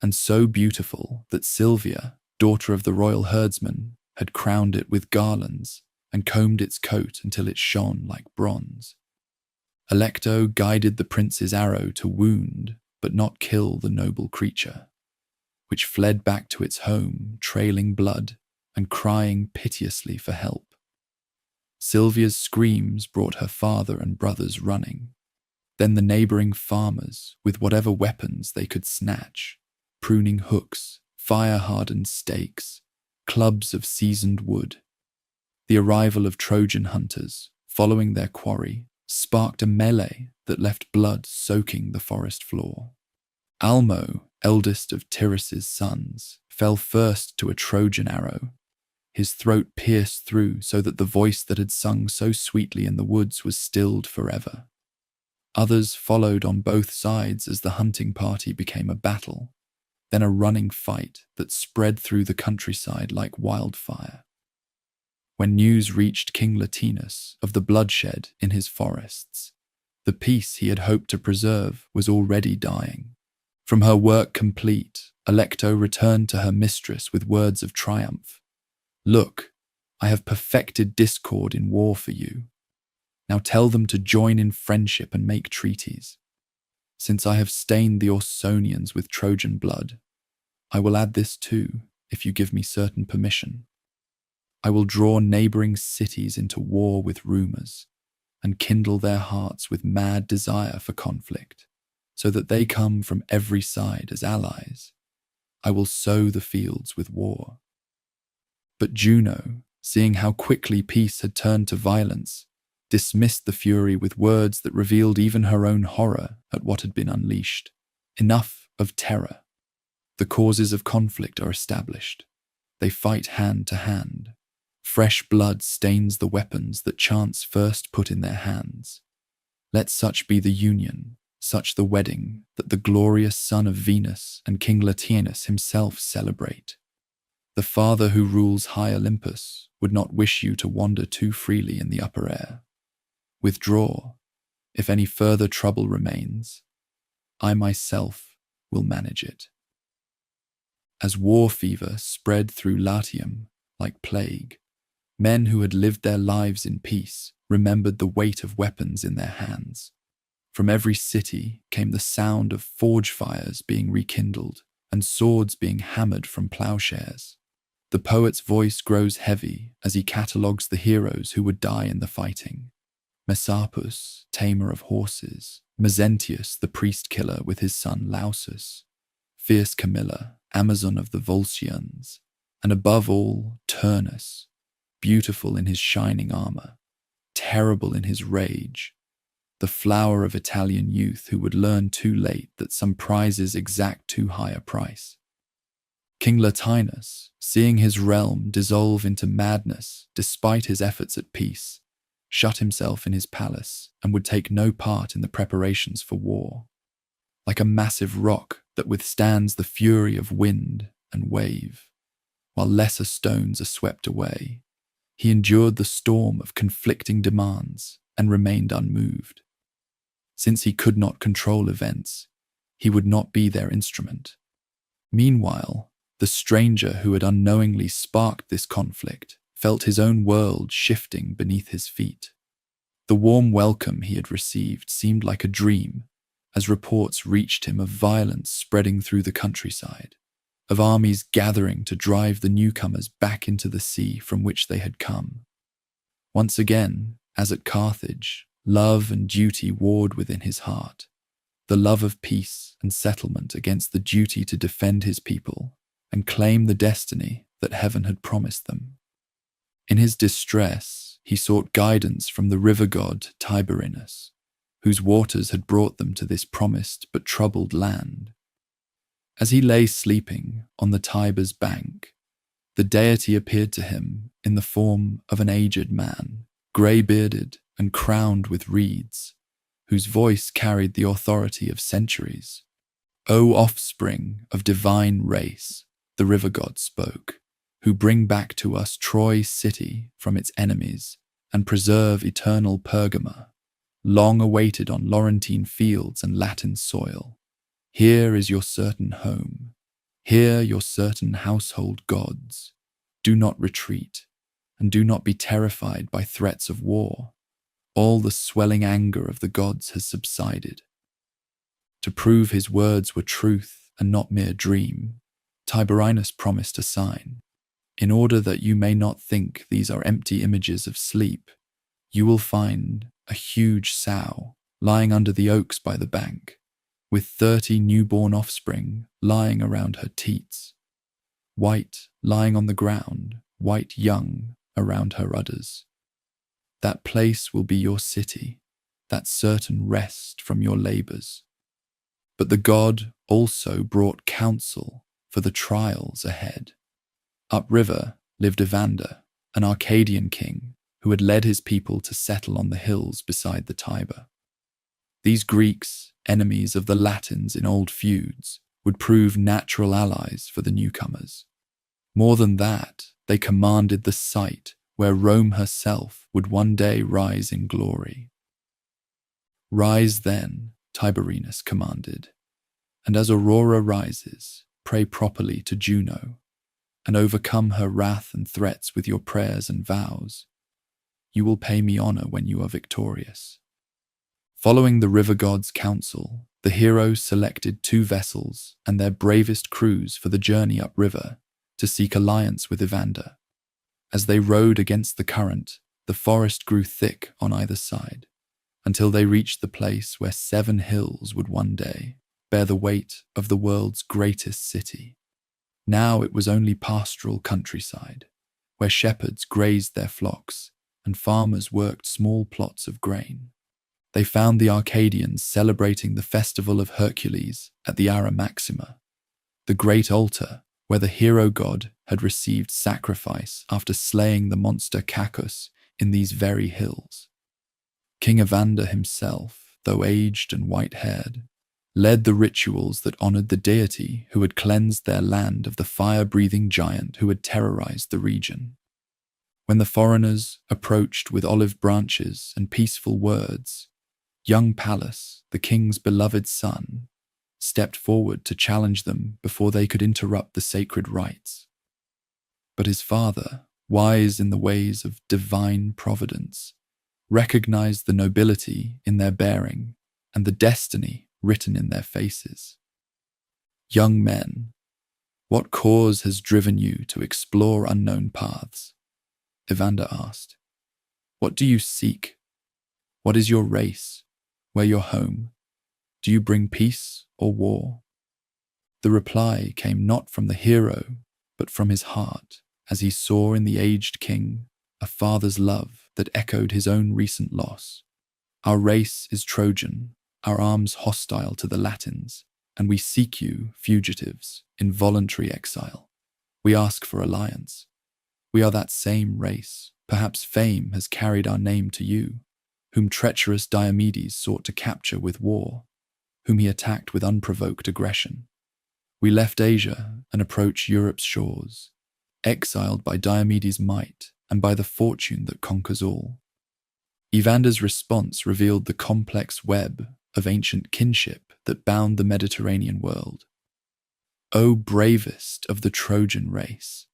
and so beautiful that Sylvia, daughter of the royal herdsman, had crowned it with garlands and combed its coat until it shone like bronze. Alecto guided the prince's arrow to wound but not kill the noble creature, which fled back to its home, trailing blood and crying piteously for help. Sylvia's screams brought her father and brothers running, then the neighbouring farmers with whatever weapons they could snatch, pruning hooks, fire-hardened stakes, clubs of seasoned wood. The arrival of Trojan hunters, following their quarry, sparked a melee that left blood soaking the forest floor. Almo, eldest of Tyrrhus's sons, fell first to a Trojan arrow, his throat pierced through so that the voice that had sung so sweetly in the woods was stilled forever. Others followed on both sides as the hunting party became a battle, then a running fight that spread through the countryside like wildfire. When news reached King Latinus of the bloodshed in his forests, the peace he had hoped to preserve was already dying. From her work complete, Alecto returned to her mistress with words of triumph. "Look, I have perfected discord in war for you. Now tell them to join in friendship and make treaties. Since I have stained the Ausonians with Trojan blood, I will add this too, if you give me certain permission. I will draw neighbouring cities into war with rumours, and kindle their hearts with mad desire for conflict, so that they come from every side as allies. I will sow the fields with war." But Juno, seeing how quickly peace had turned to violence, dismissed the Fury with words that revealed even her own horror at what had been unleashed. Enough of terror. The causes of conflict are established. They fight hand to hand. Fresh blood stains the weapons that chance first put in their hands. Let such be the union, such the wedding, that the glorious son of Venus and King Latinus himself celebrate. The Father who rules high Olympus would not wish you to wander too freely in the upper air. Withdraw, if any further trouble remains. I myself will manage it. As war fever spread through Latium like plague, men who had lived their lives in peace remembered the weight of weapons in their hands. From every city came the sound of forge fires being rekindled and swords being hammered from plowshares. The poet's voice grows heavy as he catalogues the heroes who would die in the fighting. Messapus, tamer of horses, Mezentius, the priest-killer with his son Lausus, fierce Camilla, Amazon of the Volscians, and above all, Turnus, beautiful in his shining armor, terrible in his rage, the flower of Italian youth who would learn too late that some prizes exact too high a price. King Latinus, seeing his realm dissolve into madness despite his efforts at peace, shut himself in his palace and would take no part in the preparations for war. Like a massive rock that withstands the fury of wind and wave, while lesser stones are swept away, he endured the storm of conflicting demands and remained unmoved. Since he could not control events, he would not be their instrument. Meanwhile, the stranger who had unknowingly sparked this conflict felt his own world shifting beneath his feet. The warm welcome he had received seemed like a dream, as reports reached him of violence spreading through the countryside, of armies gathering to drive the newcomers back into the sea from which they had come. Once again, as at Carthage, love and duty warred within his heart, the love of peace and settlement against the duty to defend his people and claim the destiny that heaven had promised them. In his distress, he sought guidance from the river god Tiberinus, whose waters had brought them to this promised but troubled land. As he lay sleeping on the Tiber's bank, the deity appeared to him in the form of an aged man, grey-bearded and crowned with reeds, whose voice carried the authority of centuries. "O offspring of divine race," the river god spoke, "who bring back to us Troy's city from its enemies and preserve eternal Pergama, long awaited on Laurentine fields and Latin soil. Here is your certain home. Here your certain household gods. Do not retreat, and do not be terrified by threats of war. All the swelling anger of the gods has subsided." To prove his words were truth and not mere dream, Tiberinus promised a sign. "In order that you may not think these are empty images of sleep, you will find a huge sow lying under the oaks by the bank, with 30 newborn offspring lying around her teats, white lying on the ground, white young around her udders. That place will be your city, that certain rest from your labours." But the god also brought counsel for the trials ahead. Upriver lived Evander, an Arcadian king who had led his people to settle on the hills beside the Tiber. These Greeks, enemies of the Latins in old feuds, would prove natural allies for the newcomers. More than that, they commanded the site where Rome herself would one day rise in glory. "Rise then," Tiberinus commanded, "and as Aurora rises, pray properly to Juno, and overcome her wrath and threats with your prayers and vows. You will pay me honor when you are victorious." Following the river god's counsel, the heroes selected 2 vessels and their bravest crews for the journey upriver to seek alliance with Evander. As they rowed against the current, the forest grew thick on either side, until they reached the place where 7 hills would one day bear the weight of the world's greatest city. Now it was only pastoral countryside, where shepherds grazed their flocks and farmers worked small plots of grain. They found the Arcadians celebrating the festival of Hercules at the Ara Maxima, the great altar where the hero god had received sacrifice after slaying the monster Cacus in these very hills. King Evander himself, though aged and white-haired, led the rituals that honored the deity who had cleansed their land of the fire-breathing giant who had terrorized the region. When the foreigners approached with olive branches and peaceful words, young Pallas, the king's beloved son, stepped forward to challenge them before they could interrupt the sacred rites. But his father, wise in the ways of divine providence, recognized the nobility in their bearing and the destiny written in their faces. Young men, what cause has driven you to explore unknown paths? Evander asked. What do you seek? What is your race? Where your home? Do you bring peace or war? The reply came not from the hero, but from his heart, as he saw in the aged king a father's love that echoed his own recent loss. Our race is Trojan, our arms hostile to the Latins, and we seek you, fugitives, in voluntary exile. We ask for alliance. We are that same race. Perhaps fame has carried our name to you, whom treacherous Diomedes sought to capture with war, whom he attacked with unprovoked aggression. We left Asia and approached Europe's shores, exiled by Diomedes' might and by the fortune that conquers all. Evander's response revealed the complex web of ancient kinship that bound the Mediterranean world. O bravest of the Trojan race,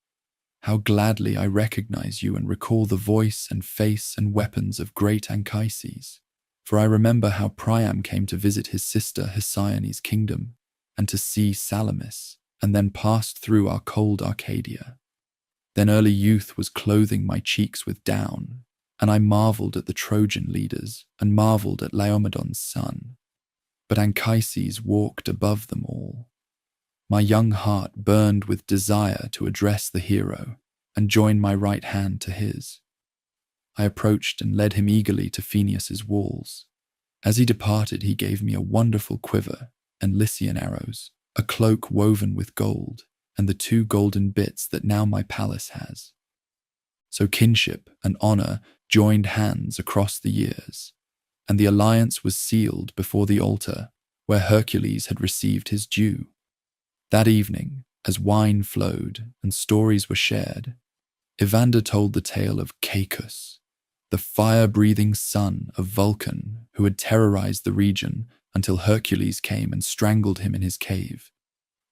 how gladly I recognize you and recall the voice and face and weapons of great Anchises, for I remember how Priam came to visit his sister Hesiane's kingdom and to see Salamis, and then passed through our cold Arcadia. Then early youth was clothing my cheeks with down, and I marveled at the Trojan leaders and marveled at Laomedon's son. But Anchises walked above them all. My young heart burned with desire to address the hero and join my right hand to his. I approached and led him eagerly to Phoenius's walls. As he departed, he gave me a wonderful quiver and Lycian arrows, a cloak woven with gold, and the 2 golden bits that now my palace has. So kinship and honor joined hands across the years, and the alliance was sealed before the altar where Hercules had received his due. That evening, as wine flowed and stories were shared, Evander told the tale of Cacus, the fire-breathing son of Vulcan who had terrorized the region until Hercules came and strangled him in his cave,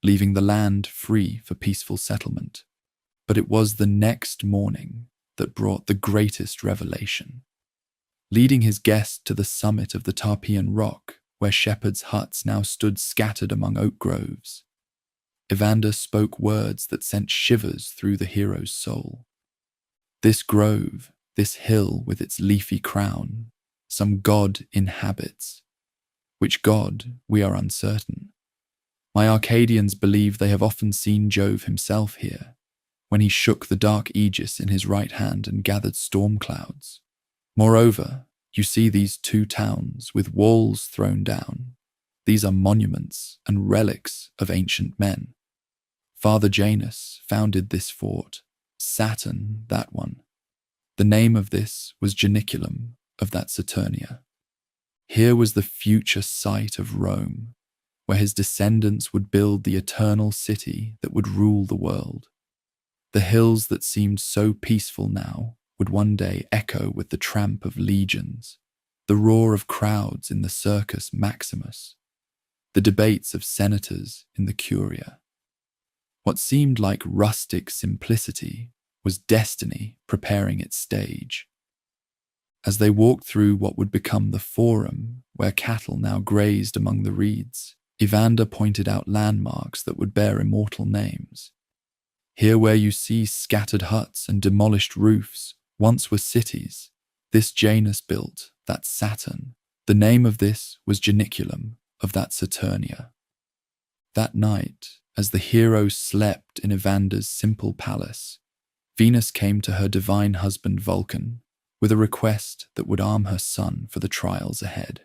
leaving the land free for peaceful settlement. But it was the next morning that brought the greatest revelation. Leading his guest to the summit of the Tarpeian rock, where shepherds' huts now stood scattered among oak groves, Evander spoke words that sent shivers through the hero's soul. This grove, this hill with its leafy crown, some god inhabits. Which god, we are uncertain. My Arcadians believe they have often seen Jove himself here, when he shook the dark aegis in his right hand and gathered storm clouds. Moreover, you see these 2 towns with walls thrown down. These are monuments and relics of ancient men. Father Janus founded this fort, Saturn that one. The name of this was Janiculum of that Saturnia. Here was the future site of Rome, where his descendants would build the eternal city that would rule the world. The hills that seemed so peaceful now would one day echo with the tramp of legions, the roar of crowds in the Circus Maximus, the debates of senators in the Curia. What seemed like rustic simplicity was destiny preparing its stage. As they walked through what would become the forum where cattle now grazed among the reeds, Evander pointed out landmarks that would bear immortal names. Here where you see scattered huts and demolished roofs once were cities. This Janus built, that Saturn. The name of this was Janiculum of that Saturnia. That night, as the hero slept in Evander's simple palace, Venus came to her divine husband Vulcan with a request that would arm her son for the trials ahead.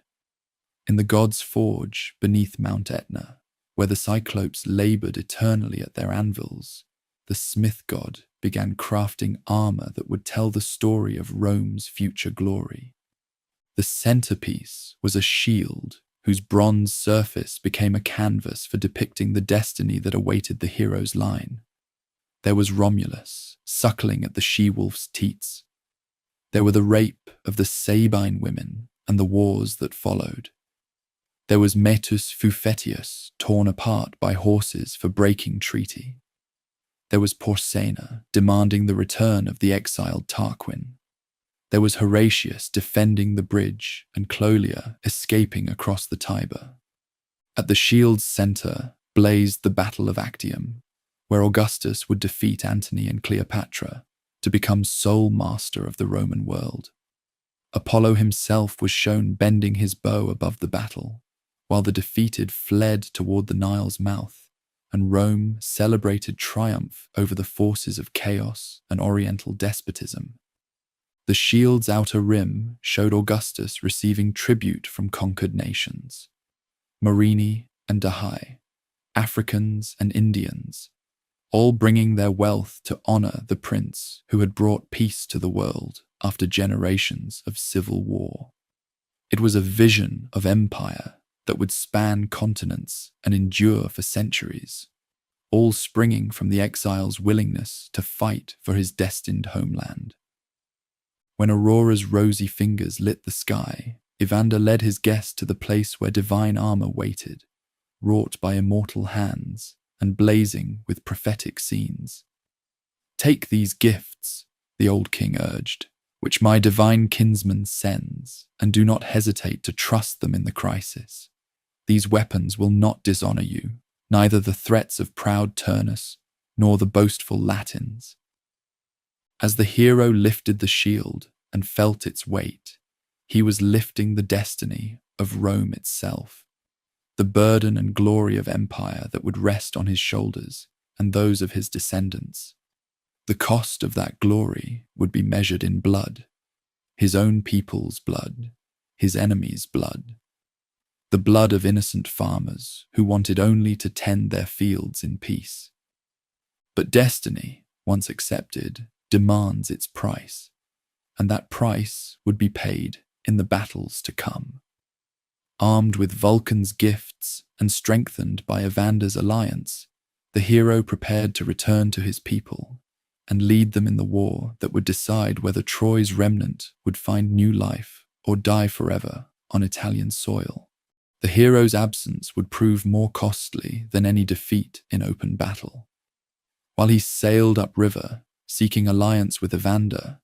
In the god's forge beneath Mount Etna, where the Cyclopes labored eternally at their anvils, the smith god began crafting armor that would tell the story of Rome's future glory. The centerpiece was a shield whose bronze surface became a canvas for depicting the destiny that awaited the hero's line. There was Romulus, suckling at the she-wolf's teats. There were the rape of the Sabine women and the wars that followed. There was Metus Fufetius, torn apart by horses for breaking treaty. There was Porsena, demanding the return of the exiled Tarquin. There was Horatius defending the bridge and Cloelia escaping across the Tiber. At the shield's center blazed the Battle of Actium, where Augustus would defeat Antony and Cleopatra to become sole master of the Roman world. Apollo himself was shown bending his bow above the battle, while the defeated fled toward the Nile's mouth, and Rome celebrated triumph over the forces of chaos and Oriental despotism. The shield's outer rim showed Augustus receiving tribute from conquered nations. Morini and Dahai, Africans and Indians, all bringing their wealth to honor the prince who had brought peace to the world after generations of civil war. It was a vision of empire that would span continents and endure for centuries, all springing from the exile's willingness to fight for his destined homeland. When Aurora's rosy fingers lit the sky, Evander led his guest to the place where divine armor waited, wrought by immortal hands and blazing with prophetic scenes. "Take these gifts," the old king urged, "which my divine kinsman sends, and do not hesitate to trust them in the crisis. These weapons will not dishonor you, neither the threats of proud Turnus nor the boastful Latins." As the hero lifted the shield and felt its weight, he was lifting the destiny of Rome itself, the burden and glory of empire that would rest on his shoulders and those of his descendants. The cost of that glory would be measured in blood, his own people's blood, his enemies' blood, the blood of innocent farmers who wanted only to tend their fields in peace. But destiny, once accepted, demands its price, and that price would be paid in the battles to come. Armed with Vulcan's gifts and strengthened by Evander's alliance, the hero prepared to return to his people and lead them in the war that would decide whether Troy's remnant would find new life or die forever on Italian soil. The hero's absence would prove more costly than any defeat in open battle. While he sailed upriver, seeking alliance with Evander,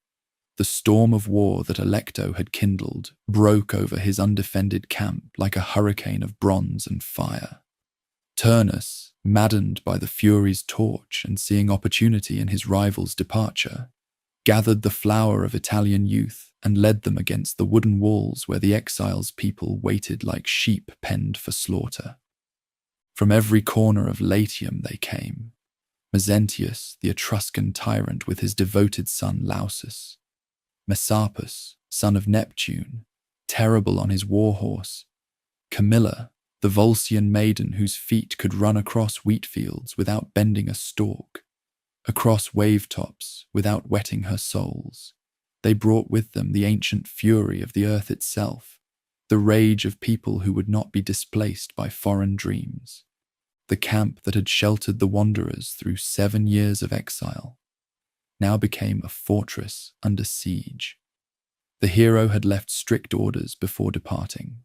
the storm of war that Alecto had kindled broke over his undefended camp like a hurricane of bronze and fire. Turnus, maddened by the Furies' torch and seeing opportunity in his rival's departure, gathered the flower of Italian youth and led them against the wooden walls where the exile's people waited like sheep penned for slaughter. From every corner of Latium they came, Mezentius, the Etruscan tyrant with his devoted son Lausus, Messapus, son of Neptune, terrible on his war horse, Camilla, the Volscian maiden whose feet could run across wheat fields without bending a stalk, across wave tops without wetting her soles. They brought with them the ancient fury of the earth itself, the rage of people who would not be displaced by foreign dreams. The camp that had sheltered the wanderers through 7 years of exile now became a fortress under siege. The hero had left strict orders before departing.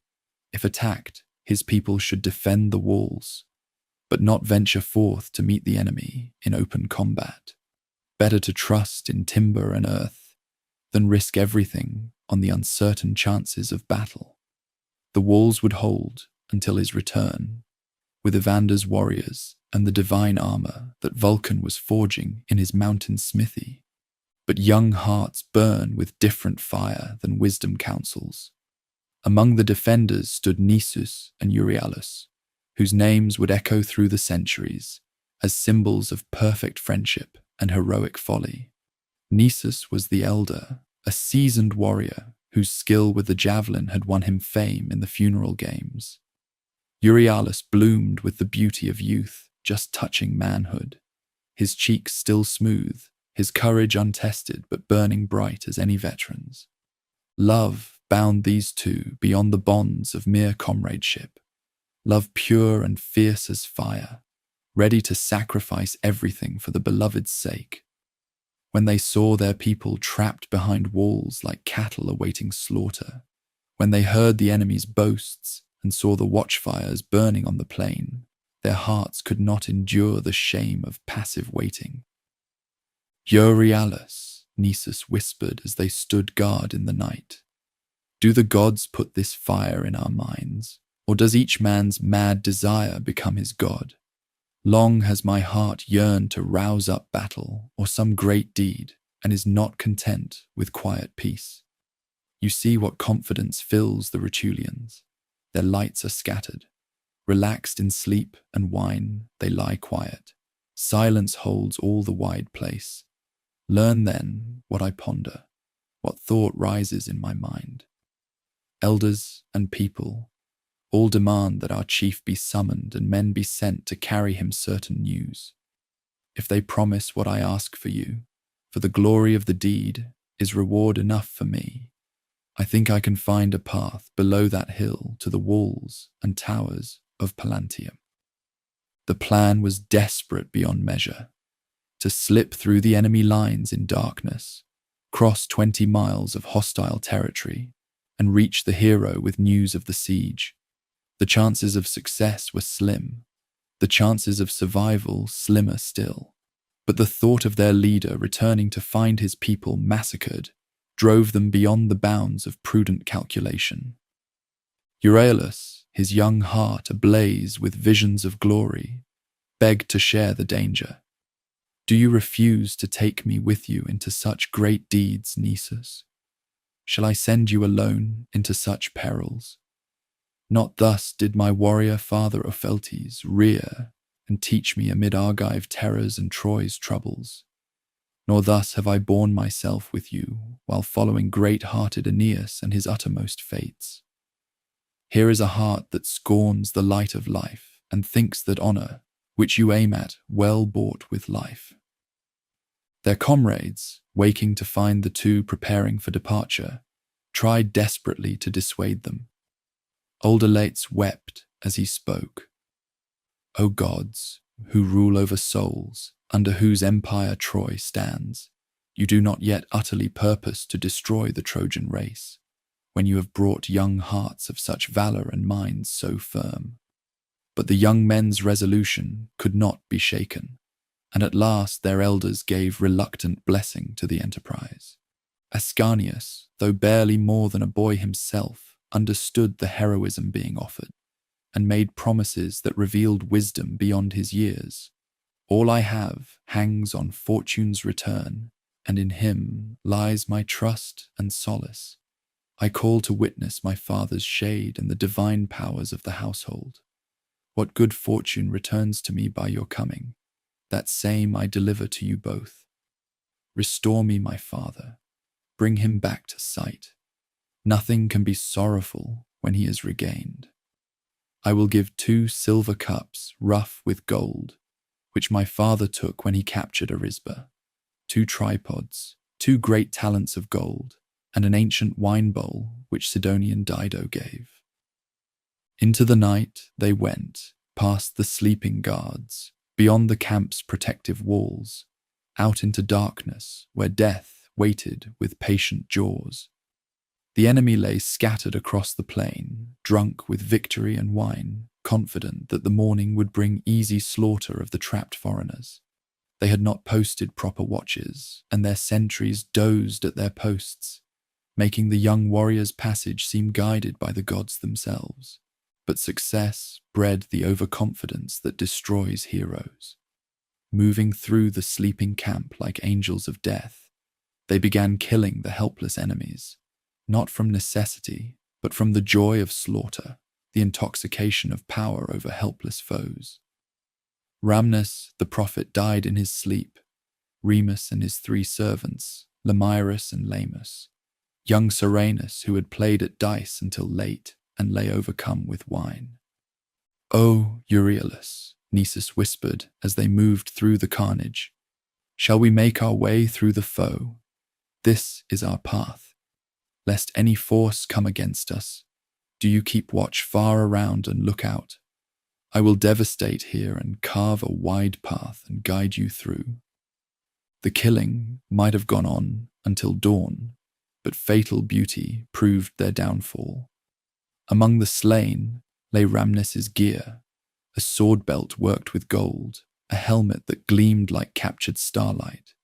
If attacked, his people should defend the walls, but not venture forth to meet the enemy in open combat. Better to trust in timber and earth than risk everything on the uncertain chances of battle. The walls would hold until his return, with Evander's warriors and the divine armor that Vulcan was forging in his mountain smithy. But young hearts burn with different fire than wisdom counsels. Among the defenders stood Nisus and Euryalus, whose names would echo through the centuries as symbols of perfect friendship and heroic folly. Nisus was the elder, a seasoned warrior whose skill with the javelin had won him fame in the funeral games. Euryalus bloomed with the beauty of youth, just touching manhood. his cheeks still smooth, his courage untested but burning bright as any veteran's. Love bound these two beyond the bonds of mere comradeship, love pure and fierce as fire, ready to sacrifice everything for the beloved's sake. When they saw their people trapped behind walls like cattle awaiting slaughter, when they heard the enemy's boasts and saw the watchfires burning on the plain, their hearts could not endure the shame of passive waiting. Euryalus, Nisus whispered as they stood guard in the night. Do the gods put this fire in our minds, or does each man's mad desire become his god? Long has my heart yearned to rouse up battle or some great deed, and is not content with quiet peace. You see what confidence fills the Rutulians. Their lights are scattered. Relaxed in sleep and wine, they lie quiet. Silence holds all the wide place. Learn then what I ponder, what thought rises in my mind. Elders and people all demand that our chief be summoned and men be sent to carry him certain news. If they promise what I ask for you, for the glory of the deed is reward enough for me. I think I can find a path below that hill to the walls and towers of Pallanteum. The plan was desperate beyond measure. To slip through the enemy lines in darkness, cross 20 miles of hostile territory, and reach the hero with news of the siege. The chances of success were slim, the chances of survival slimmer still. But the thought of their leader returning to find his people massacred drove them beyond the bounds of prudent calculation. Euryalus, his young heart ablaze with visions of glory, begged to share the danger. Do you refuse to take me with you into such great deeds, Nisus? Shall I send you alone into such perils? Not thus did my warrior father Opheltes rear and teach me amid Argive terrors and Troy's troubles. Nor thus have I borne myself with you while following great-hearted Aeneas and his uttermost fates. Here is a heart that scorns the light of life and thinks that honour, which you aim at, well bought with life. Their comrades, waking to find the two preparing for departure, tried desperately to dissuade them. Old Aeneas wept as he spoke. O gods, who rule over souls, under whose empire Troy stands, you do not yet utterly purpose to destroy the Trojan race, when you have brought young hearts of such valour and minds so firm. But the young men's resolution could not be shaken, and at last their elders gave reluctant blessing to the enterprise. Ascanius, though barely more than a boy himself, understood the heroism being offered, and made promises that revealed wisdom beyond his years. All I have hangs on fortune's return, and in him lies my trust and solace. I call to witness my father's shade and the divine powers of the household. What good fortune returns to me by your coming, that same I deliver to you both. Restore me my father, bring him back to sight. Nothing can be sorrowful when he is regained. I will give 2 silver cups rough with gold, which my father took when he captured Arisba, 2 tripods, 2 great talents of gold, and an ancient wine bowl which Sidonian Dido gave. Into the night they went, past the sleeping guards, beyond the camp's protective walls, out into darkness where death waited with patient jaws. The enemy lay scattered across the plain, drunk with victory and wine, confident that the morning would bring easy slaughter of the trapped foreigners. They had not posted proper watches, and their sentries dozed at their posts, making the young warrior's passage seem guided by the gods themselves. But success bred the overconfidence that destroys heroes. Moving through the sleeping camp like angels of death, they began killing the helpless enemies, not from necessity, but from the joy of slaughter, the intoxication of power over helpless foes. Rhamnus, the prophet, died in his sleep, Remus and his 3 servants, Lemyrus and Lamus, young Serenus, who had played at dice until late and lay overcome with wine. O Euryalus, Nisus whispered as they moved through the carnage. "Shall we make our way through the foe? This is our path. Lest any force come against us, do you keep watch far around and look out. I will devastate here and carve a wide path and guide you through." The killing might have gone on until dawn, but fatal beauty proved their downfall. Among the slain lay Rhamnes's gear, a sword belt worked with gold, a helmet that gleamed like captured starlight.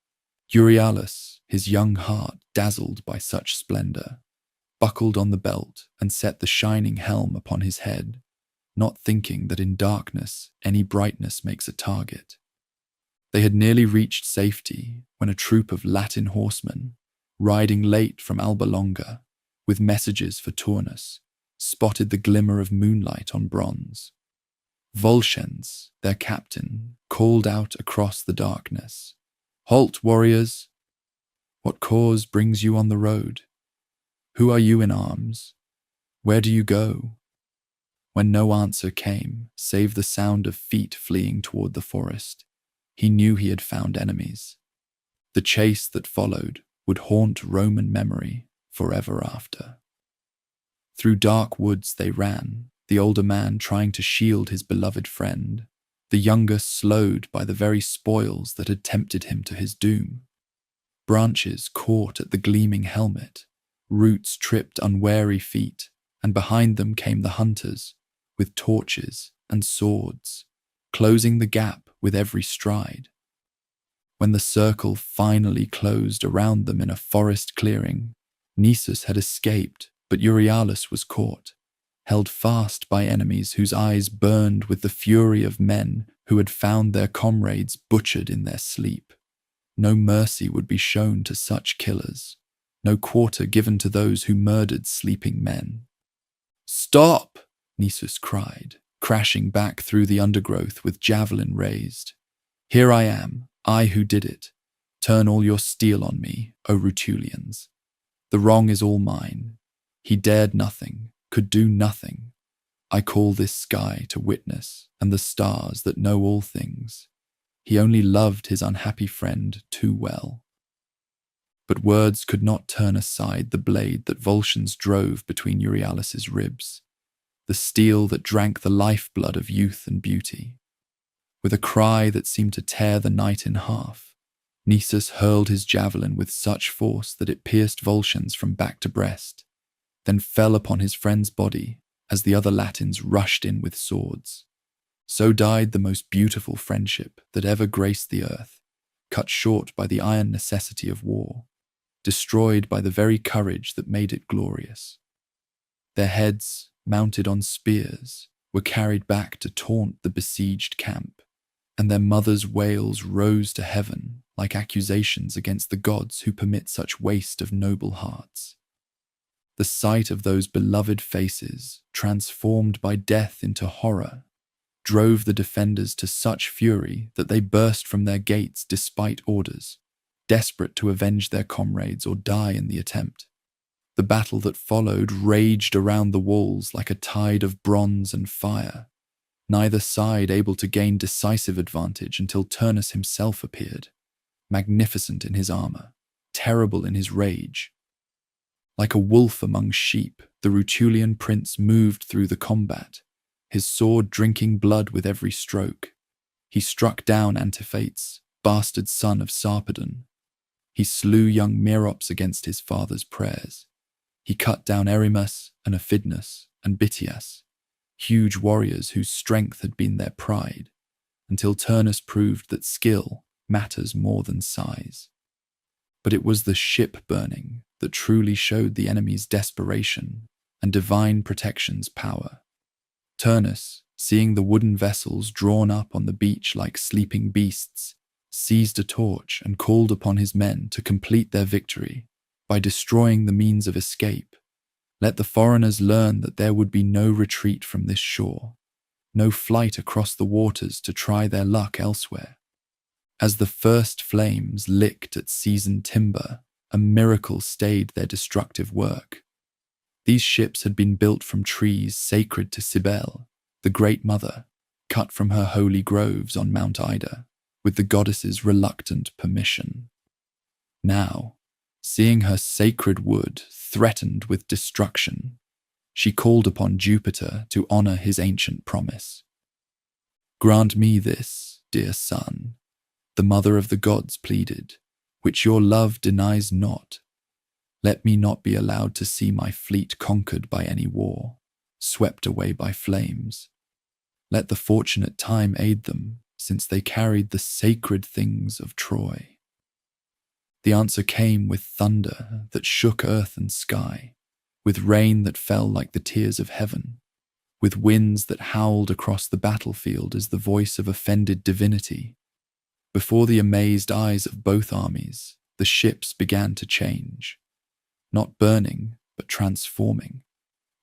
Euryalus, his young heart dazzled by such splendor, buckled on the belt and set the shining helm upon his head, not thinking that in darkness any brightness makes a target. They had nearly reached safety when a troop of Latin horsemen, riding late from Alba Longa, with messages for Turnus, spotted the glimmer of moonlight on bronze. Volscens, their captain, called out across the darkness, "Halt, warriors! What cause brings you on the road? Who are you in arms? Where do you go?" When no answer came, save the sound of feet fleeing toward the forest, he knew he had found enemies. The chase that followed would haunt Roman memory forever after. Through dark woods they ran, the older man trying to shield his beloved friend, the younger slowed by the very spoils that had tempted him to his doom. Branches caught at the gleaming helmet, roots tripped unwary feet, and behind them came the hunters, with torches and swords, closing the gap with every stride. When the circle finally closed around them in a forest clearing, Nisus had escaped, but Euryalus was caught, held fast by enemies whose eyes burned with the fury of men who had found their comrades butchered in their sleep. No mercy would be shown to such killers, no quarter given to those who murdered sleeping men. "Stop!" Nisus cried, crashing back through the undergrowth with javelin raised. "Here I am, I who did it. Turn all your steel on me, O Rutulians. The wrong is all mine. He dared nothing, could do nothing. I call this sky to witness, and the stars that know all things. He only loved his unhappy friend too well." But words could not turn aside the blade that Volscens drove between Euryalus' ribs, the steel that drank the lifeblood of youth and beauty. With a cry that seemed to tear the night in half, Nisus hurled his javelin with such force that it pierced Volscens from back to breast, then fell upon his friend's body as the other Latins rushed in with swords. So died the most beautiful friendship that ever graced the earth, cut short by the iron necessity of war, destroyed by the very courage that made it glorious. Their heads, mounted on spears, were carried back to taunt the besieged camp, and their mothers' wails rose to heaven like accusations against the gods who permit such waste of noble hearts. The sight of those beloved faces, transformed by death into horror, drove the defenders to such fury that they burst from their gates despite orders, desperate to avenge their comrades or die in the attempt. The battle that followed raged around the walls like a tide of bronze and fire, neither side able to gain decisive advantage until Turnus himself appeared, magnificent in his armor, terrible in his rage. Like a wolf among sheep, the Rutulian prince moved through the combat, his sword drinking blood with every stroke. He struck down Antiphates, bastard son of Sarpedon. He slew young Merops against his father's prayers. He cut down Erymas and Aphidnus and Bitias, huge warriors whose strength had been their pride, until Turnus proved that skill matters more than size. But it was the ship burning that truly showed the enemy's desperation and divine protection's power. Turnus, seeing the wooden vessels drawn up on the beach like sleeping beasts, seized a torch and called upon his men to complete their victory by destroying the means of escape. Let the foreigners learn that there would be no retreat from this shore, no flight across the waters to try their luck elsewhere. As the first flames licked at seasoned timber, a miracle stayed their destructive work. These ships had been built from trees sacred to Cybele, the Great Mother, cut from her holy groves on Mount Ida, with the goddess's reluctant permission. Now, seeing her sacred wood threatened with destruction, she called upon Jupiter to honor his ancient promise. "Grant me this, dear son," the mother of the gods pleaded, "which your love denies not. Let me not be allowed to see my fleet conquered by any war, swept away by flames. Let the fortunate time aid them, since they carried the sacred things of Troy." The answer came with thunder that shook earth and sky, with rain that fell like the tears of heaven, with winds that howled across the battlefield as the voice of offended divinity. Before the amazed eyes of both armies, the ships began to change, not burning, but transforming,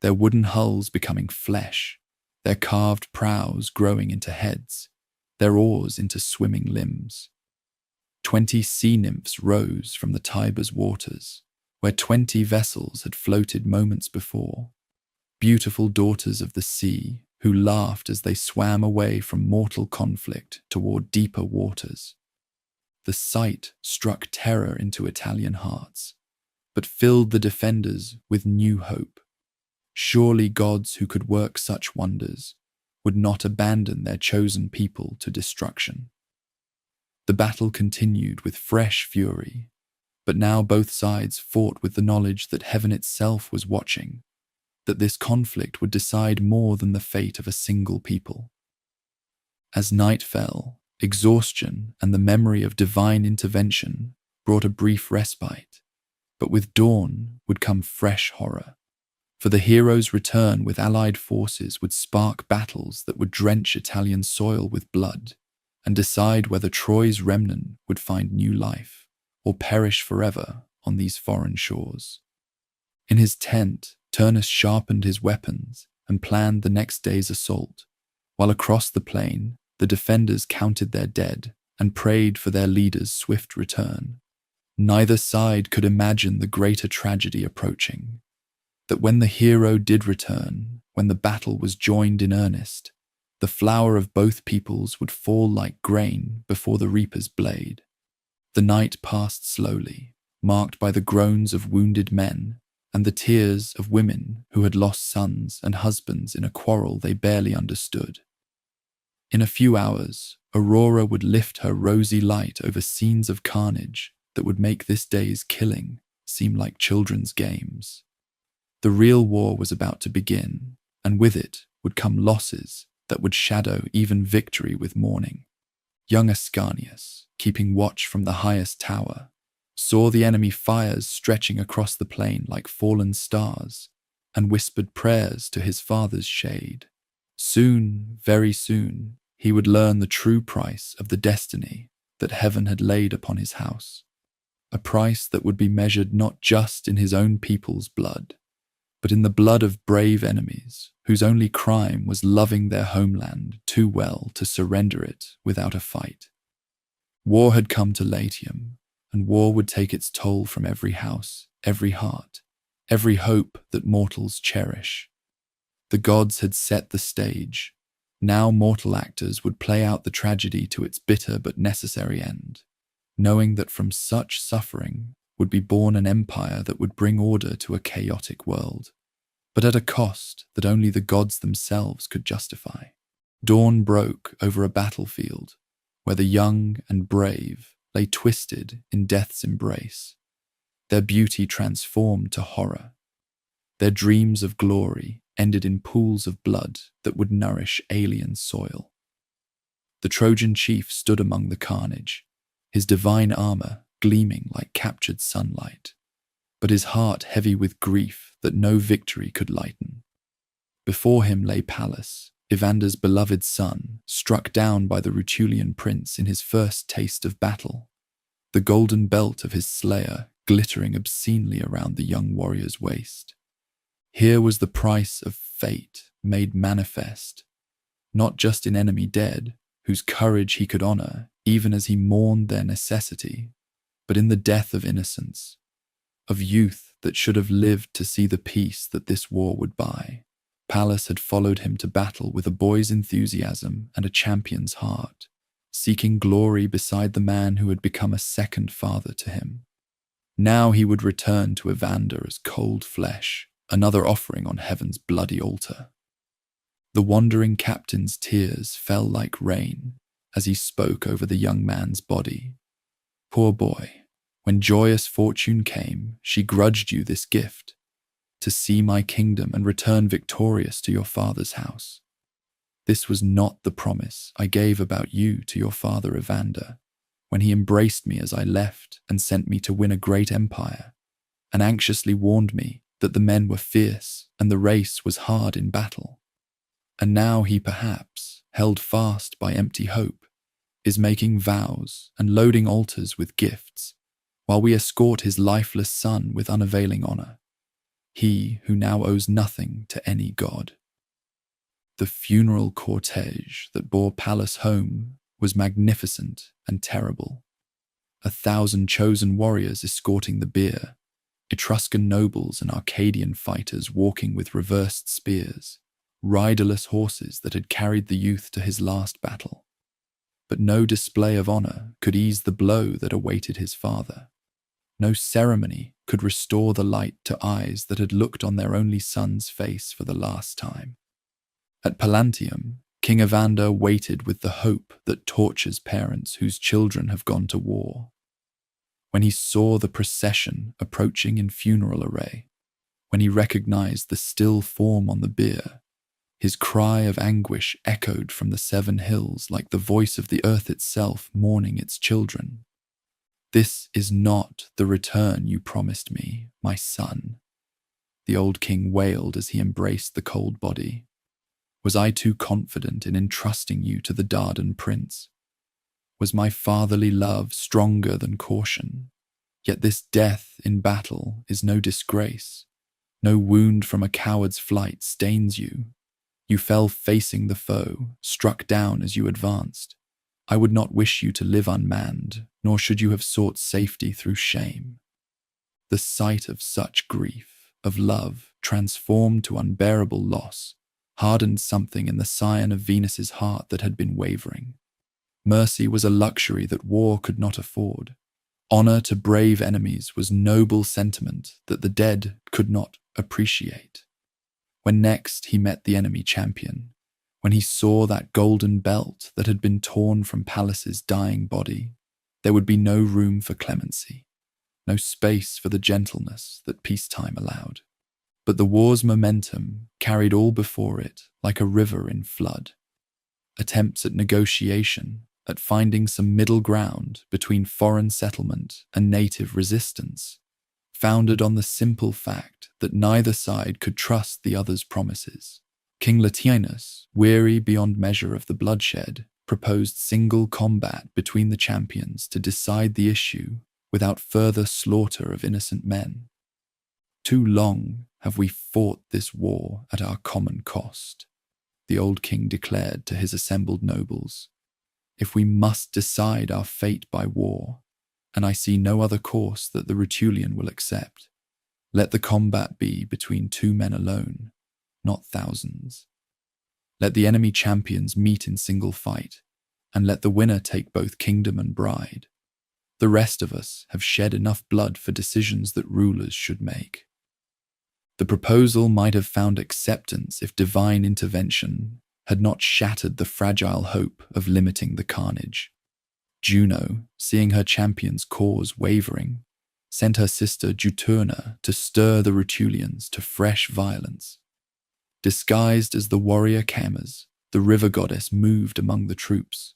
their wooden hulls becoming flesh, their carved prows growing into heads, their oars into swimming limbs. 20 sea nymphs rose from the Tiber's waters, where 20 vessels had floated moments before, beautiful daughters of the sea who laughed as they swam away from mortal conflict toward deeper waters. The sight struck terror into Italian hearts, but filled the defenders with new hope. Surely gods who could work such wonders would not abandon their chosen people to destruction. The battle continued with fresh fury, but now both sides fought with the knowledge that heaven itself was watching, that this conflict would decide more than the fate of a single people. As night fell, exhaustion and the memory of divine intervention brought a brief respite, but with dawn would come fresh horror. For the hero's return with allied forces would spark battles that would drench Italian soil with blood and decide whether Troy's remnant would find new life or perish forever on these foreign shores. In his tent, Turnus sharpened his weapons and planned the next day's assault, while across the plain, the defenders counted their dead and prayed for their leader's swift return. Neither side could imagine the greater tragedy approaching, that when the hero did return, when the battle was joined in earnest, the flower of both peoples would fall like grain before the reaper's blade. The night passed slowly, marked by the groans of wounded men and the tears of women who had lost sons and husbands in a quarrel they barely understood. In a few hours, Aurora would lift her rosy light over scenes of carnage that would make this day's killing seem like children's games. The real war was about to begin, and with it would come losses that would shadow even victory with mourning. Young Ascanius, keeping watch from the highest tower, saw the enemy fires stretching across the plain like fallen stars, and whispered prayers to his father's shade. Soon, very soon, he would learn the true price of the destiny that heaven had laid upon his house, a price that would be measured not just in his own people's blood, but in the blood of brave enemies whose only crime was loving their homeland too well to surrender it without a fight. War had come to Latium, and war would take its toll from every house, every heart, every hope that mortals cherish. The gods had set the stage. Now mortal actors would play out the tragedy to its bitter but necessary end, knowing that from such suffering would be born an empire that would bring order to a chaotic world, but at a cost that only the gods themselves could justify. Dawn broke over a battlefield where the young and brave lay twisted in death's embrace, their beauty transformed to horror. Their dreams of glory ended in pools of blood that would nourish alien soil. The Trojan chief stood among the carnage, his divine armor gleaming like captured sunlight, but his heart heavy with grief that no victory could lighten. Before him lay Pallas, Evander's beloved son, struck down by the Rutulian prince in his first taste of battle, the golden belt of his slayer glittering obscenely around the young warrior's waist. Here was the price of fate made manifest, not just in enemy dead, whose courage he could honor even as he mourned their necessity, but in the death of innocence, of youth that should have lived to see the peace that this war would buy. Pallas had followed him to battle with a boy's enthusiasm and a champion's heart, seeking glory beside the man who had become a second father to him. Now he would return to Evander as cold flesh, another offering on heaven's bloody altar. The wandering captain's tears fell like rain as he spoke over the young man's body. Poor boy, when joyous fortune came, she grudged you this gift, to see my kingdom and return victorious to your father's house. This was not the promise I gave about you to your father Evander, when he embraced me as I left and sent me to win a great empire, and anxiously warned me that the men were fierce and the race was hard in battle. And now he perhaps, held fast by empty hope, is making vows and loading altars with gifts, while we escort his lifeless son with unavailing honor, he who now owes nothing to any god. The funeral cortege that bore Pallas home was magnificent and terrible. 1,000 chosen warriors escorting the bier, Etruscan nobles and Arcadian fighters walking with reversed spears, riderless horses that had carried the youth to his last battle. But no display of honor could ease the blow that awaited his father. No ceremony could restore the light to eyes that had looked on their only son's face for the last time. At Pallanteum, King Evander waited with the hope that tortures parents whose children have gone to war. When he saw the procession approaching in funeral array, when he recognized the still form on the bier, his cry of anguish echoed from the 7 hills like the voice of the earth itself mourning its children. This is not the return you promised me, my son, the old king wailed as he embraced the cold body. Was I too confident in entrusting you to the Dardan prince? Was my fatherly love stronger than caution? Yet this death in battle is no disgrace. No wound from a coward's flight stains you. You fell facing the foe, struck down as you advanced. I would not wish you to live unmanned, nor should you have sought safety through shame. The sight of such grief, of love transformed to unbearable loss, hardened something in the scion of Venus's heart that had been wavering. Mercy was a luxury that war could not afford. Honor to brave enemies was noble sentiment that the dead could not appreciate. When next he met the enemy champion, when he saw that golden belt that had been torn from Pallas's dying body, there would be no room for clemency, no space for the gentleness that peacetime allowed. But the war's momentum carried all before it like a river in flood. Attempts at negotiation, at finding some middle ground between foreign settlement and native resistance, founded on the simple fact that neither side could trust the other's promises. King Latinus, weary beyond measure of the bloodshed, proposed single combat between the champions to decide the issue without further slaughter of innocent men. Too long have we fought this war at our common cost, the old king declared to his assembled nobles. If we must decide our fate by war, and I see no other course that the Rutulian will accept, let the combat be between 2 men alone, not thousands. Let the enemy champions meet in single fight, and let the winner take both kingdom and bride. The rest of us have shed enough blood for decisions that rulers should make. The proposal might have found acceptance if divine intervention had not shattered the fragile hope of limiting the carnage. Juno, seeing her champion's cause wavering, sent her sister Juturna to stir the Rutulians to fresh violence. Disguised as the warrior Camas, the river goddess moved among the troops,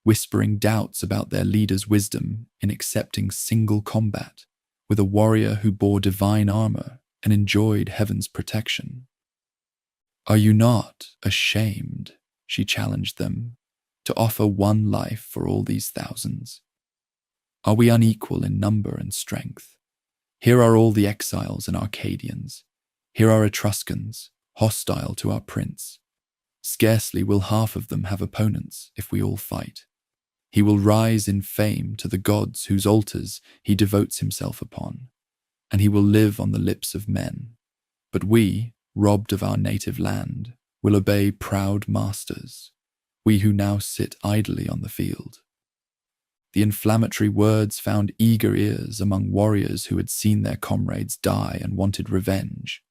whispering doubts about their leader's wisdom in accepting single combat with a warrior who bore divine armor and enjoyed heaven's protection. Are you not ashamed, she challenged them, to offer one life for all these thousands? Are we unequal in number and strength? Here are all the exiles and Arcadians. Here are Etruscans, hostile to our prince. Scarcely will half of them have opponents if we all fight. He will rise in fame to the gods whose altars he devotes himself upon, and he will live on the lips of men. But we, robbed of our native land, will obey proud masters, we who now sit idly on the field. The inflammatory words found eager ears among warriors who had seen their comrades die and wanted revenge,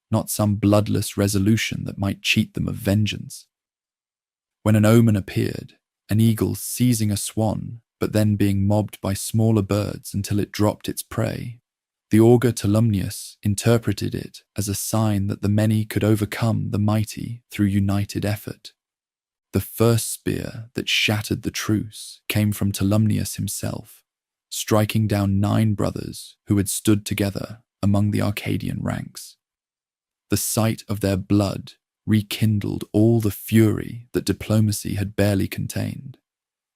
not some bloodless resolution that might cheat them of vengeance. When an omen appeared, an eagle seizing a swan, but then being mobbed by smaller birds until it dropped its prey, the augur Tolumnius interpreted it as a sign that the many could overcome the mighty through united effort. The first spear that shattered the truce came from Tolumnius himself, striking down 9 brothers who had stood together among the Arcadian ranks. The sight of their blood rekindled all the fury that diplomacy had barely contained,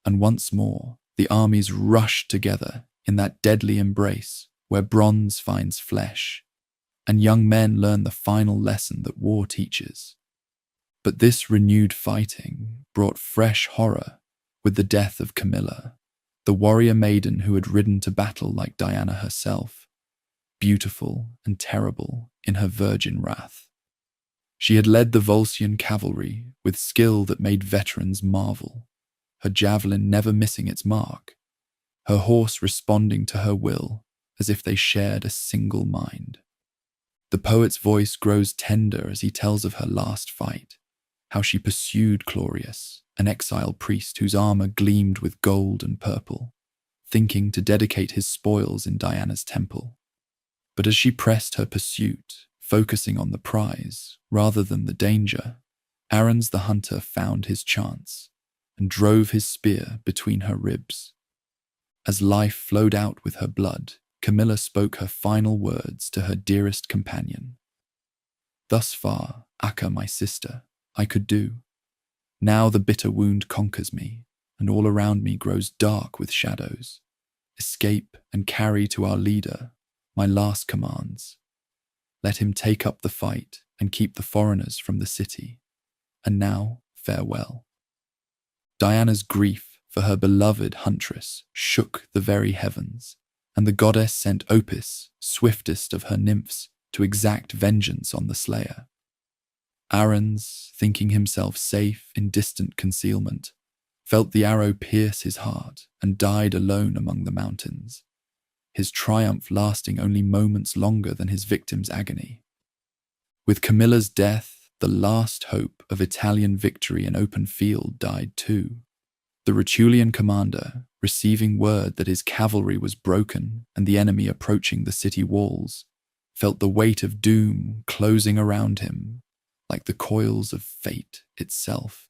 and once more the armies rushed together in that deadly embrace where bronze finds flesh, and young men learn the final lesson that war teaches. But this renewed fighting brought fresh horror with the death of Camilla, the warrior maiden who had ridden to battle like Diana herself, beautiful and terrible in her virgin wrath. She had led the Volscian cavalry with skill that made veterans marvel, her javelin never missing its mark, her horse responding to her will as if they shared a single mind. The poet's voice grows tender as he tells of her last fight, how she pursued Claudius, an exile priest whose armor gleamed with gold and purple, thinking to dedicate his spoils in Diana's temple. But as she pressed her pursuit, focusing on the prize rather than the danger, Aruns the hunter found his chance and drove his spear between her ribs. As life flowed out with her blood, Camilla spoke her final words to her dearest companion. Thus far, Acca, my sister, I could do. Now the bitter wound conquers me, and all around me grows dark with shadows. Escape and carry to our leader my last commands. Let him take up the fight and keep the foreigners from the city. And now, farewell. Diana's grief for her beloved huntress shook the very heavens, and the goddess sent Opis, swiftest of her nymphs, to exact vengeance on the slayer. Aruns, thinking himself safe in distant concealment, felt the arrow pierce his heart and died alone among the mountains, his triumph lasting only moments longer than his victim's agony. With Camilla's death, the last hope of Italian victory in open field died too. The Rutulian commander, receiving word that his cavalry was broken and the enemy approaching the city walls, felt the weight of doom closing around him like the coils of fate itself.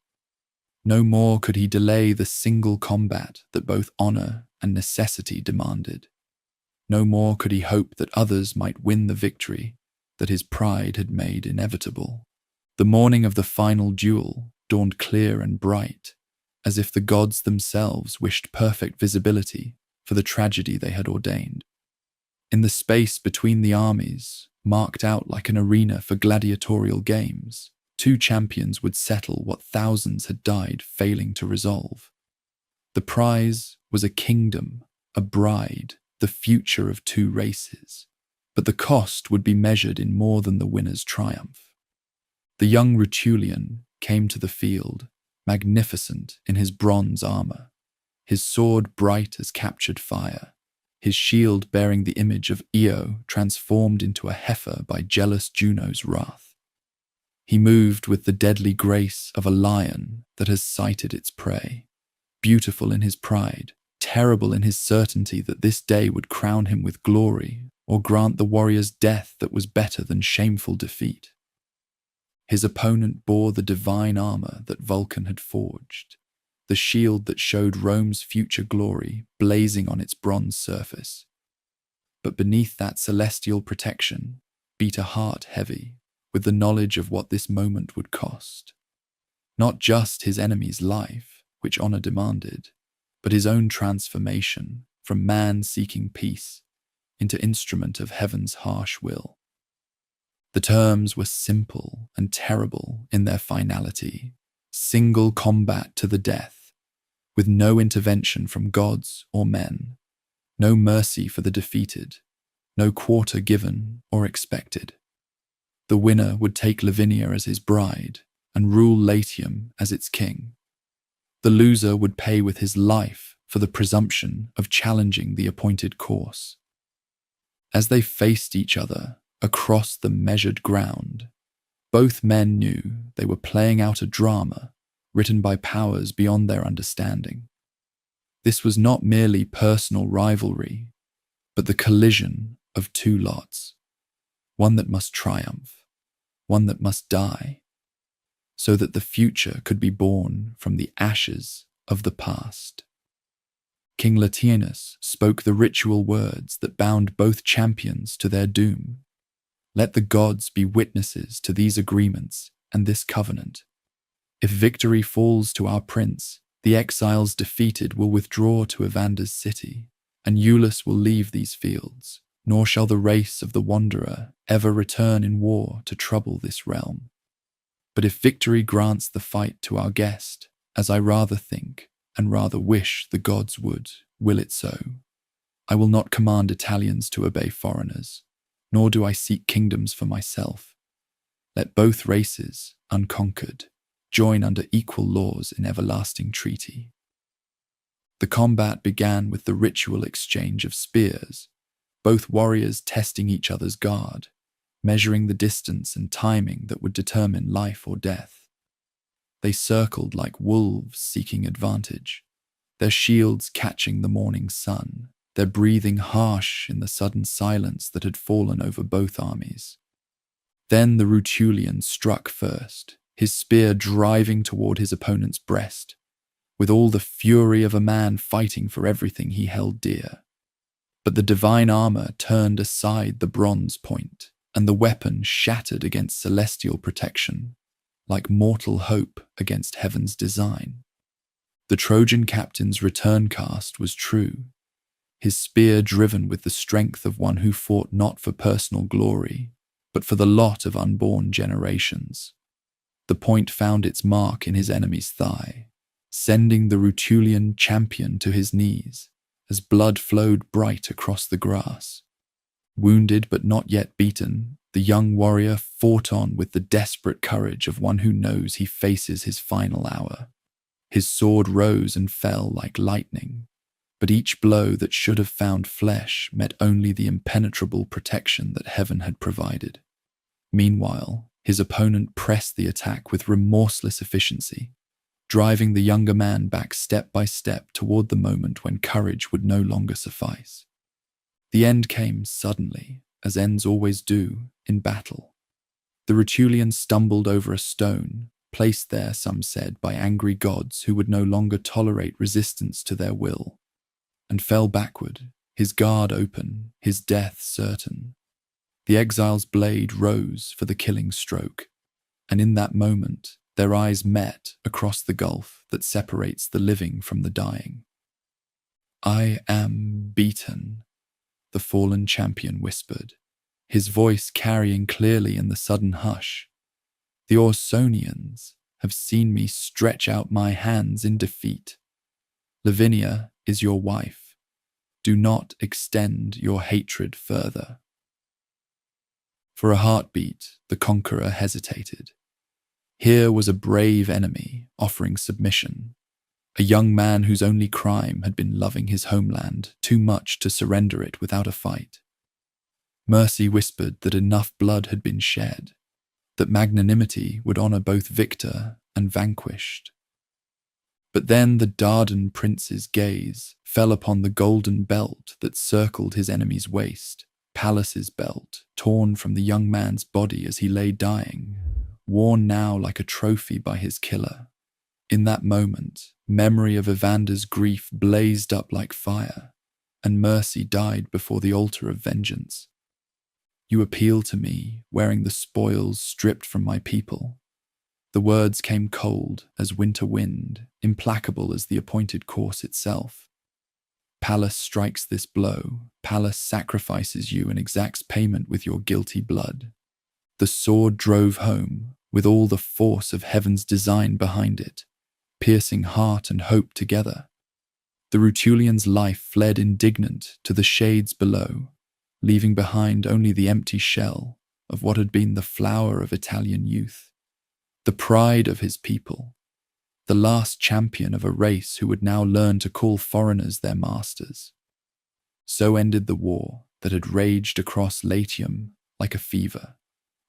No more could he delay the single combat that both honor and necessity demanded. No more could he hope that others might win the victory that his pride had made inevitable. The morning of the final duel dawned clear and bright, as if the gods themselves wished perfect visibility for the tragedy they had ordained. In the space between the armies, marked out like an arena for gladiatorial games, 2 champions would settle what thousands had died failing to resolve. The prize was a kingdom, a bride, the future of 2 races, but the cost would be measured in more than the winner's triumph. The young Rutulian came to the field, magnificent in his bronze armor, his sword bright as captured fire, his shield bearing the image of Io transformed into a heifer by jealous Juno's wrath. He moved with the deadly grace of a lion that has sighted its prey, beautiful in his pride, terrible in his certainty that this day would crown him with glory or grant the warrior's death that was better than shameful defeat. His opponent bore the divine armor that Vulcan had forged, the shield that showed Rome's future glory blazing on its bronze surface. But beneath that celestial protection beat a heart heavy with the knowledge of what this moment would cost. Not just his enemy's life, which honor demanded, but his own transformation from man seeking peace into instrument of heaven's harsh will. The terms were simple and terrible in their finality, single combat to the death, with no intervention from gods or men, no mercy for the defeated, no quarter given or expected. The winner would take Lavinia as his bride and rule Latium as its king. The loser would pay with his life for the presumption of challenging the appointed course. As they faced each other across the measured ground, both men knew they were playing out a drama written by powers beyond their understanding. This was not merely personal rivalry, but the collision of two lots, one that must triumph, one that must die, so that the future could be born from the ashes of the past. King Latinus spoke the ritual words that bound both champions to their doom. Let the gods be witnesses to these agreements and this covenant. If victory falls to our prince, the exiles defeated will withdraw to Evander's city, and Iulus will leave these fields, nor shall the race of the wanderer ever return in war to trouble this realm. But if victory grants the fight to our guest, as I rather think and rather wish the gods would, will it so? I will not command Italians to obey foreigners, nor do I seek kingdoms for myself. Let both races, unconquered, join under equal laws in everlasting treaty. The combat began with the ritual exchange of spears, both warriors testing each other's guard, measuring the distance and timing that would determine life or death. They circled like wolves seeking advantage, their shields catching the morning sun, their breathing harsh in the sudden silence that had fallen over both armies. Then the Rutulian struck first, his spear driving toward his opponent's breast, with all the fury of a man fighting for everything he held dear. But the divine armor turned aside the bronze point, and the weapon shattered against celestial protection, like mortal hope against heaven's design. The Trojan captain's return cast was true, his spear driven with the strength of one who fought not for personal glory, but for the lot of unborn generations. The point found its mark in his enemy's thigh, sending the Rutulian champion to his knees, as blood flowed bright across the grass. Wounded but not yet beaten, the young warrior fought on with the desperate courage of one who knows he faces his final hour. His sword rose and fell like lightning, but each blow that should have found flesh met only the impenetrable protection that heaven had provided. Meanwhile, his opponent pressed the attack with remorseless efficiency, driving the younger man back step by step toward the moment when courage would no longer suffice. The end came suddenly, as ends always do in battle. The Rutulian stumbled over a stone, placed there, some said, by angry gods who would no longer tolerate resistance to their will, and fell backward, his guard open, his death certain. The exile's blade rose for the killing stroke, and in that moment their eyes met across the gulf that separates the living from the dying. "I am beaten," the fallen champion whispered, his voice carrying clearly in the sudden hush. "The Orsonians have seen me stretch out my hands in defeat. Lavinia is your wife. Do not extend your hatred further." For a heartbeat, the conqueror hesitated. Here was a brave enemy offering submission, a young man whose only crime had been loving his homeland too much to surrender it without a fight. Mercy whispered that enough blood had been shed, that magnanimity would honor both victor and vanquished. But then the Dardan prince's gaze fell upon the golden belt that circled his enemy's waist, Pallas's belt, torn from the young man's body as he lay dying, worn now like a trophy by his killer. In that moment, memory of Evander's grief blazed up like fire, and Mercy died before the altar of vengeance. "You appeal to me, wearing the spoils stripped from my people." The words came cold as winter wind, implacable as the appointed course itself. "Pallas strikes this blow. Pallas sacrifices you and exacts payment with your guilty blood." The sword drove home, with all the force of heaven's design behind it, piercing heart and hope together. The Rutulian's life fled indignant to the shades below, leaving behind only the empty shell, of what had been the flower of Italian youth, the pride of his people, the last champion of a race who would now learn to call foreigners their masters. So ended the war that had raged across Latium like a fever,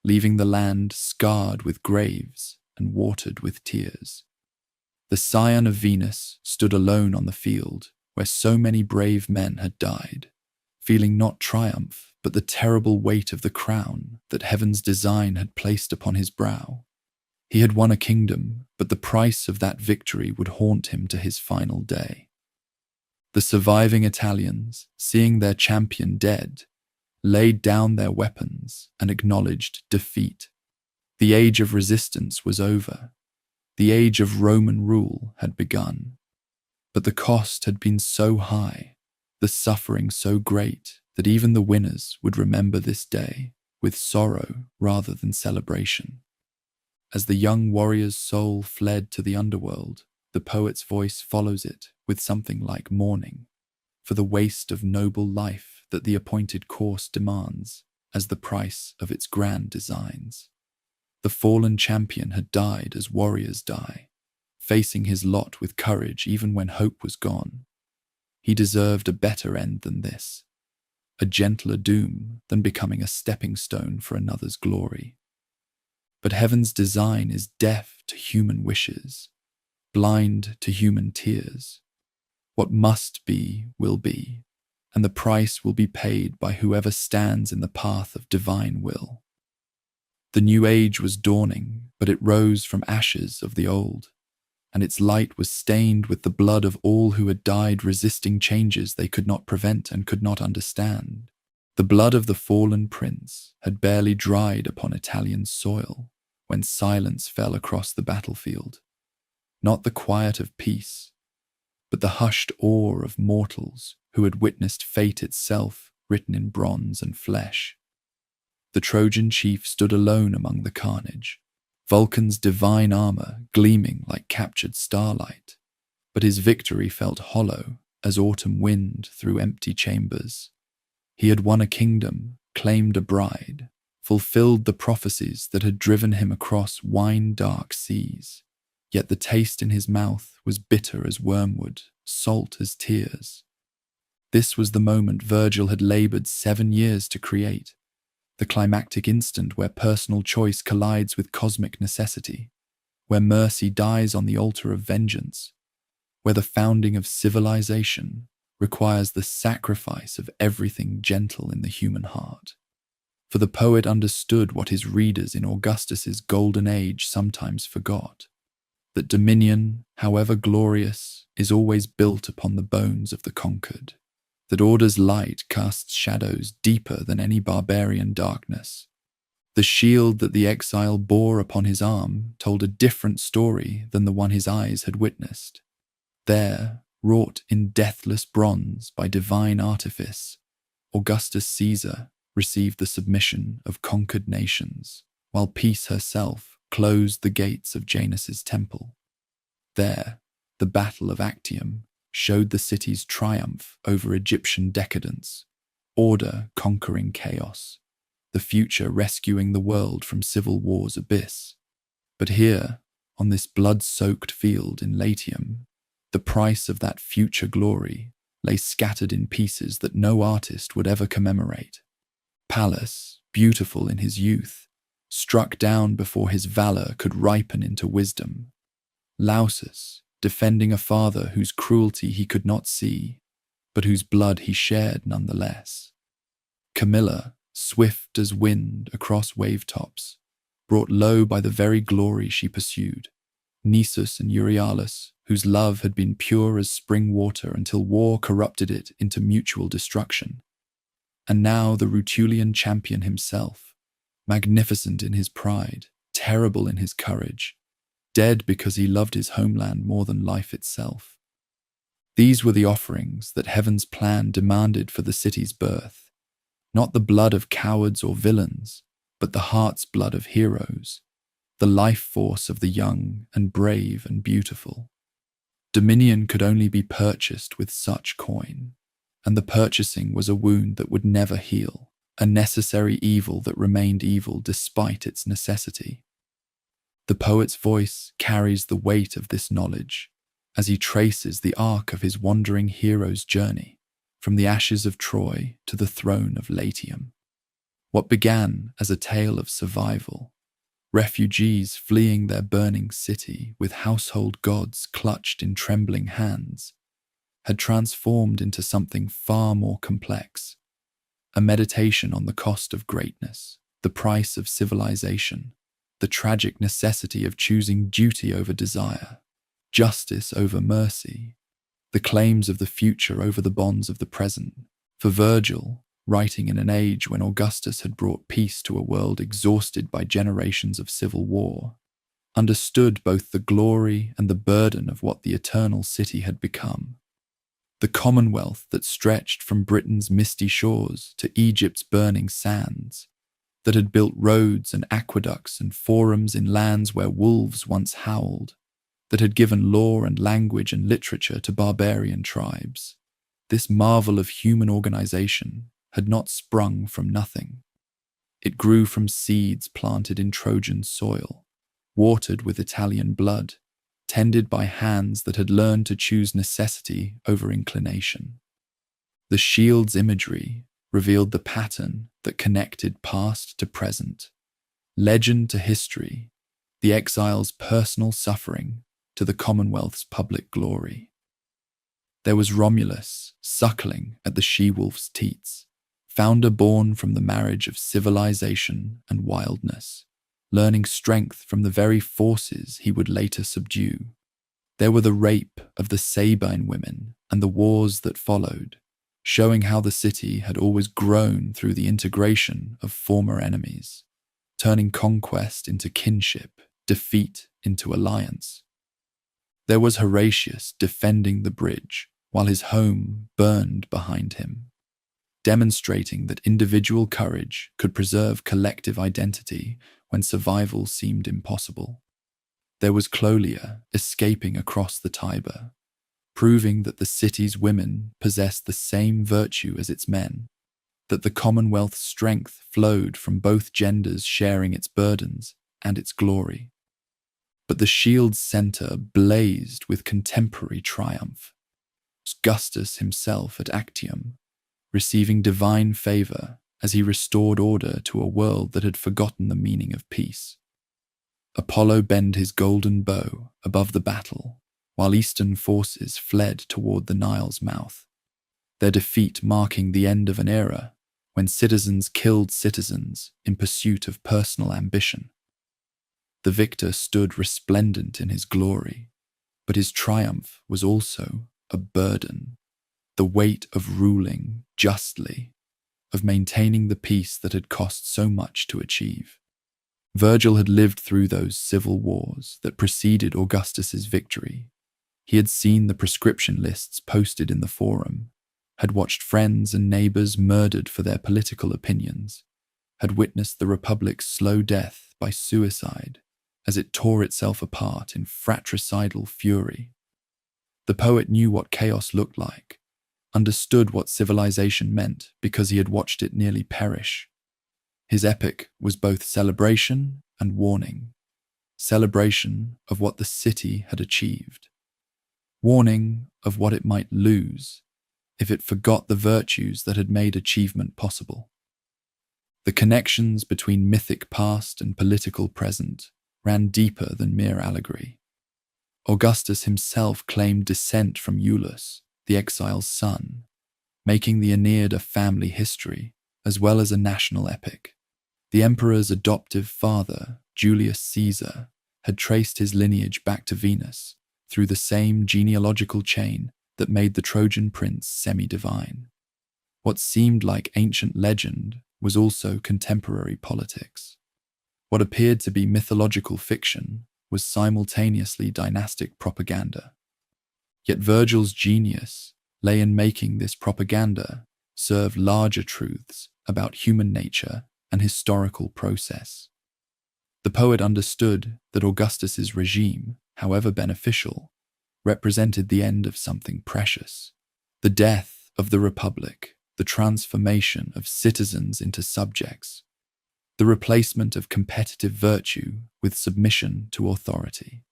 leaving the land scarred with graves and watered with tears. The scion of Venus stood alone on the field where so many brave men had died, feeling not triumph but the terrible weight of the crown that heaven's design had placed upon his brow. He had won a kingdom, but the price of that victory would haunt him to his final day. The surviving Italians, seeing their champion dead, laid down their weapons and acknowledged defeat. The age of resistance was over. The age of Roman rule had begun. But the cost had been so high, the suffering so great, that even the winners would remember this day with sorrow rather than celebration. As the young warrior's soul fled to the underworld, the poet's voice follows it with something like mourning, for the waste of noble life that the appointed course demands as the price of its grand designs. The fallen champion had died as warriors die, facing his lot with courage even when hope was gone. He deserved a better end than this, a gentler doom than becoming a stepping stone for another's glory. But heaven's design is deaf to human wishes, blind to human tears. What must be will be, and the price will be paid by whoever stands in the path of divine will. The new age was dawning, but it rose from ashes of the old, and its light was stained with the blood of all who had died resisting changes they could not prevent and could not understand. The blood of the fallen prince had barely dried upon Italian soil when silence fell across the battlefield. Not the quiet of peace, but the hushed awe of mortals who had witnessed fate itself written in bronze and flesh. The Trojan chief stood alone among the carnage, Vulcan's divine armor gleaming like captured starlight, but his victory felt hollow as autumn wind through empty chambers. He had won a kingdom, claimed a bride, fulfilled the prophecies that had driven him across wine-dark seas, yet the taste in his mouth was bitter as wormwood, salt as tears. This was the moment Virgil had labored 7 years to create, the climactic instant where personal choice collides with cosmic necessity, where mercy dies on the altar of vengeance, where the founding of civilization requires the sacrifice of everything gentle in the human heart. For the poet understood what his readers in Augustus's golden age sometimes forgot, that dominion, however glorious, is always built upon the bones of the conquered, that order's light casts shadows deeper than any barbarian darkness. The shield that the exile bore upon his arm told a different story than the one his eyes had witnessed. There, wrought in deathless bronze by divine artifice, Augustus Caesar received the submission of conquered nations, while peace herself closed the gates of Janus's temple. There, the Battle of Actium showed the city's triumph over Egyptian decadence, order conquering chaos, the future rescuing the world from civil war's abyss. But here, on this blood-soaked field in Latium, the price of that future glory lay scattered in pieces that no artist would ever commemorate. Pallas, beautiful in his youth, struck down before his valor could ripen into wisdom. Lausus, defending a father whose cruelty he could not see, but whose blood he shared nonetheless. Camilla, swift as wind across wave-tops, brought low by the very glory she pursued. Nisus and Euryalus, whose love had been pure as spring water until war corrupted it into mutual destruction. And now the Rutulian champion himself, magnificent in his pride, terrible in his courage, dead because he loved his homeland more than life itself. These were the offerings that heaven's plan demanded for the city's birth, not the blood of cowards or villains, but the heart's blood of heroes, the life force of the young and brave and beautiful. Dominion could only be purchased with such coin, and the purchasing was a wound that would never heal, a necessary evil that remained evil despite its necessity. The poet's voice carries the weight of this knowledge as he traces the arc of his wandering hero's journey from the ashes of Troy to the throne of Latium. What began as a tale of survival, refugees fleeing their burning city with household gods clutched in trembling hands, had transformed into something far more complex, a meditation on the cost of greatness, the price of civilization, the tragic necessity of choosing duty over desire, justice over mercy, the claims of the future over the bonds of the present. For Virgil, writing in an age when Augustus had brought peace to a world exhausted by generations of civil war, understood both the glory and the burden of what the eternal city had become. The commonwealth that stretched from Britain's misty shores to Egypt's burning sands, that had built roads and aqueducts and forums in lands where wolves once howled, that had given law and language and literature to barbarian tribes. This marvel of human organization had not sprung from nothing. It grew from seeds planted in Trojan soil, watered with Italian blood, tended by hands that had learned to choose necessity over inclination. The shield's imagery revealed the pattern that connected past to present, legend to history, the exile's personal suffering to the Commonwealth's public glory. There was Romulus, suckling at the she-wolf's teats, founder born from the marriage of civilization and wildness, learning strength from the very forces he would later subdue. There were the rape of the Sabine women and the wars that followed, showing how the city had always grown through the integration of former enemies, turning conquest into kinship, defeat into alliance. There was Horatius defending the bridge while his home burned behind him, demonstrating that individual courage could preserve collective identity when survival seemed impossible. There was Cloelia escaping across the Tiber, proving that the city's women possessed the same virtue as its men, that the Commonwealth's strength flowed from both genders sharing its burdens and its glory. But the shield's center blazed with contemporary triumph. Augustus himself at Actium, receiving divine favor as he restored order to a world that had forgotten the meaning of peace. Apollo bent his golden bow above the battle, while eastern forces fled toward the Nile's mouth, their defeat marking the end of an era when citizens killed citizens in pursuit of personal ambition. The victor stood resplendent in his glory, but his triumph was also a burden, the weight of ruling justly, of maintaining the peace that had cost so much to achieve. Virgil had lived through those civil wars that preceded Augustus's victory. He had seen the prescription lists posted in the forum, had watched friends and neighbors murdered for their political opinions, had witnessed the Republic's slow death by suicide as it tore itself apart in fratricidal fury. The poet knew what chaos looked like, understood what civilization meant because he had watched it nearly perish. His epic was both celebration and warning. Celebration of what the city had achieved. Warning of what it might lose if it forgot the virtues that had made achievement possible. The connections between mythic past and political present ran deeper than mere allegory. Augustus himself claimed descent from Iulus, the exile's son, making the Aeneid a family history as well as a national epic. The emperor's adoptive father, Julius Caesar, had traced his lineage back to Venus through the same genealogical chain that made the Trojan prince semi-divine. What seemed like ancient legend was also contemporary politics. What appeared to be mythological fiction was simultaneously dynastic propaganda. Yet Virgil's genius lay in making this propaganda serve larger truths about human nature and historical process. The poet understood that Augustus's regime, however beneficial, represented the end of something precious, the death of the Republic, the transformation of citizens into subjects, the replacement of competitive virtue with submission to authority.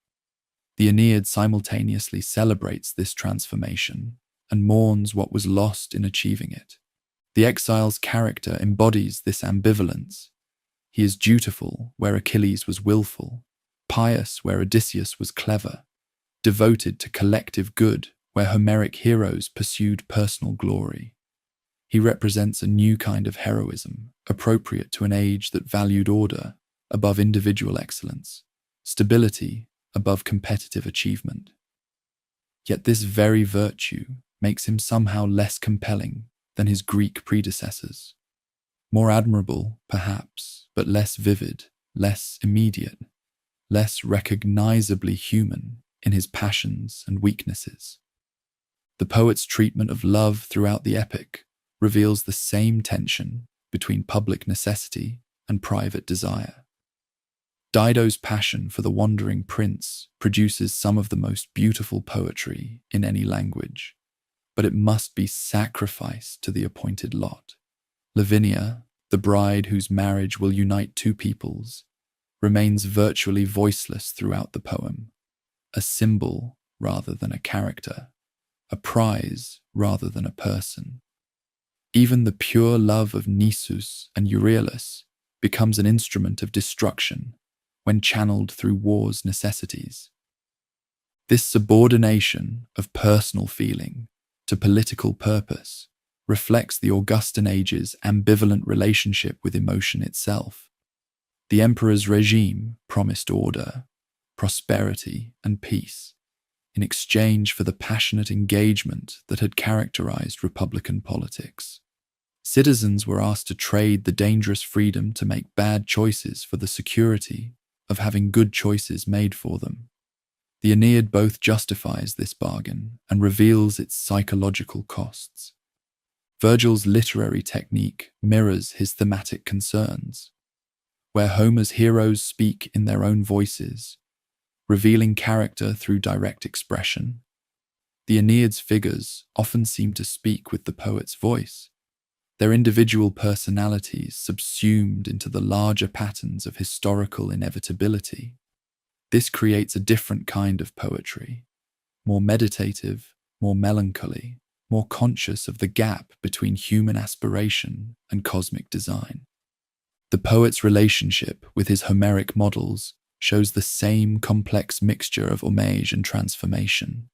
The Aeneid simultaneously celebrates this transformation and mourns what was lost in achieving it. The exile's character embodies this ambivalence. He is dutiful where Achilles was willful, pious where Odysseus was clever, devoted to collective good where Homeric heroes pursued personal glory. He represents a new kind of heroism, appropriate to an age that valued order above individual excellence, stability above competitive achievement. Yet this very virtue makes him somehow less compelling than his Greek predecessors. More admirable, perhaps, but less vivid, less immediate, less recognizably human in his passions and weaknesses. The poet's treatment of love throughout the epic reveals the same tension between public necessity and private desire. Dido's passion for the wandering prince produces some of the most beautiful poetry in any language, but it must be sacrificed to the appointed lot. Lavinia, the bride whose marriage will unite two peoples, remains virtually voiceless throughout the poem, a symbol rather than a character, a prize rather than a person. Even the pure love of Nisus and Euryalus becomes an instrument of destruction when channeled through war's necessities. This subordination of personal feeling to political purpose reflects the Augustan age's ambivalent relationship with emotion itself. The emperor's regime promised order, prosperity, and peace in exchange for the passionate engagement that had characterized republican politics. Citizens were asked to trade the dangerous freedom to make bad choices for the security of having good choices made for them. The Aeneid both justifies this bargain and reveals its psychological costs. Virgil's literary technique mirrors his thematic concerns, where Homer's heroes speak in their own voices, revealing character through direct expression. The Aeneid's figures often seem to speak with the poet's voice, their individual personalities subsumed into the larger patterns of historical inevitability. This creates a different kind of poetry, more meditative, more melancholy, more conscious of the gap between human aspiration and cosmic design. The poet's relationship with his Homeric models shows the same complex mixture of homage and transformation.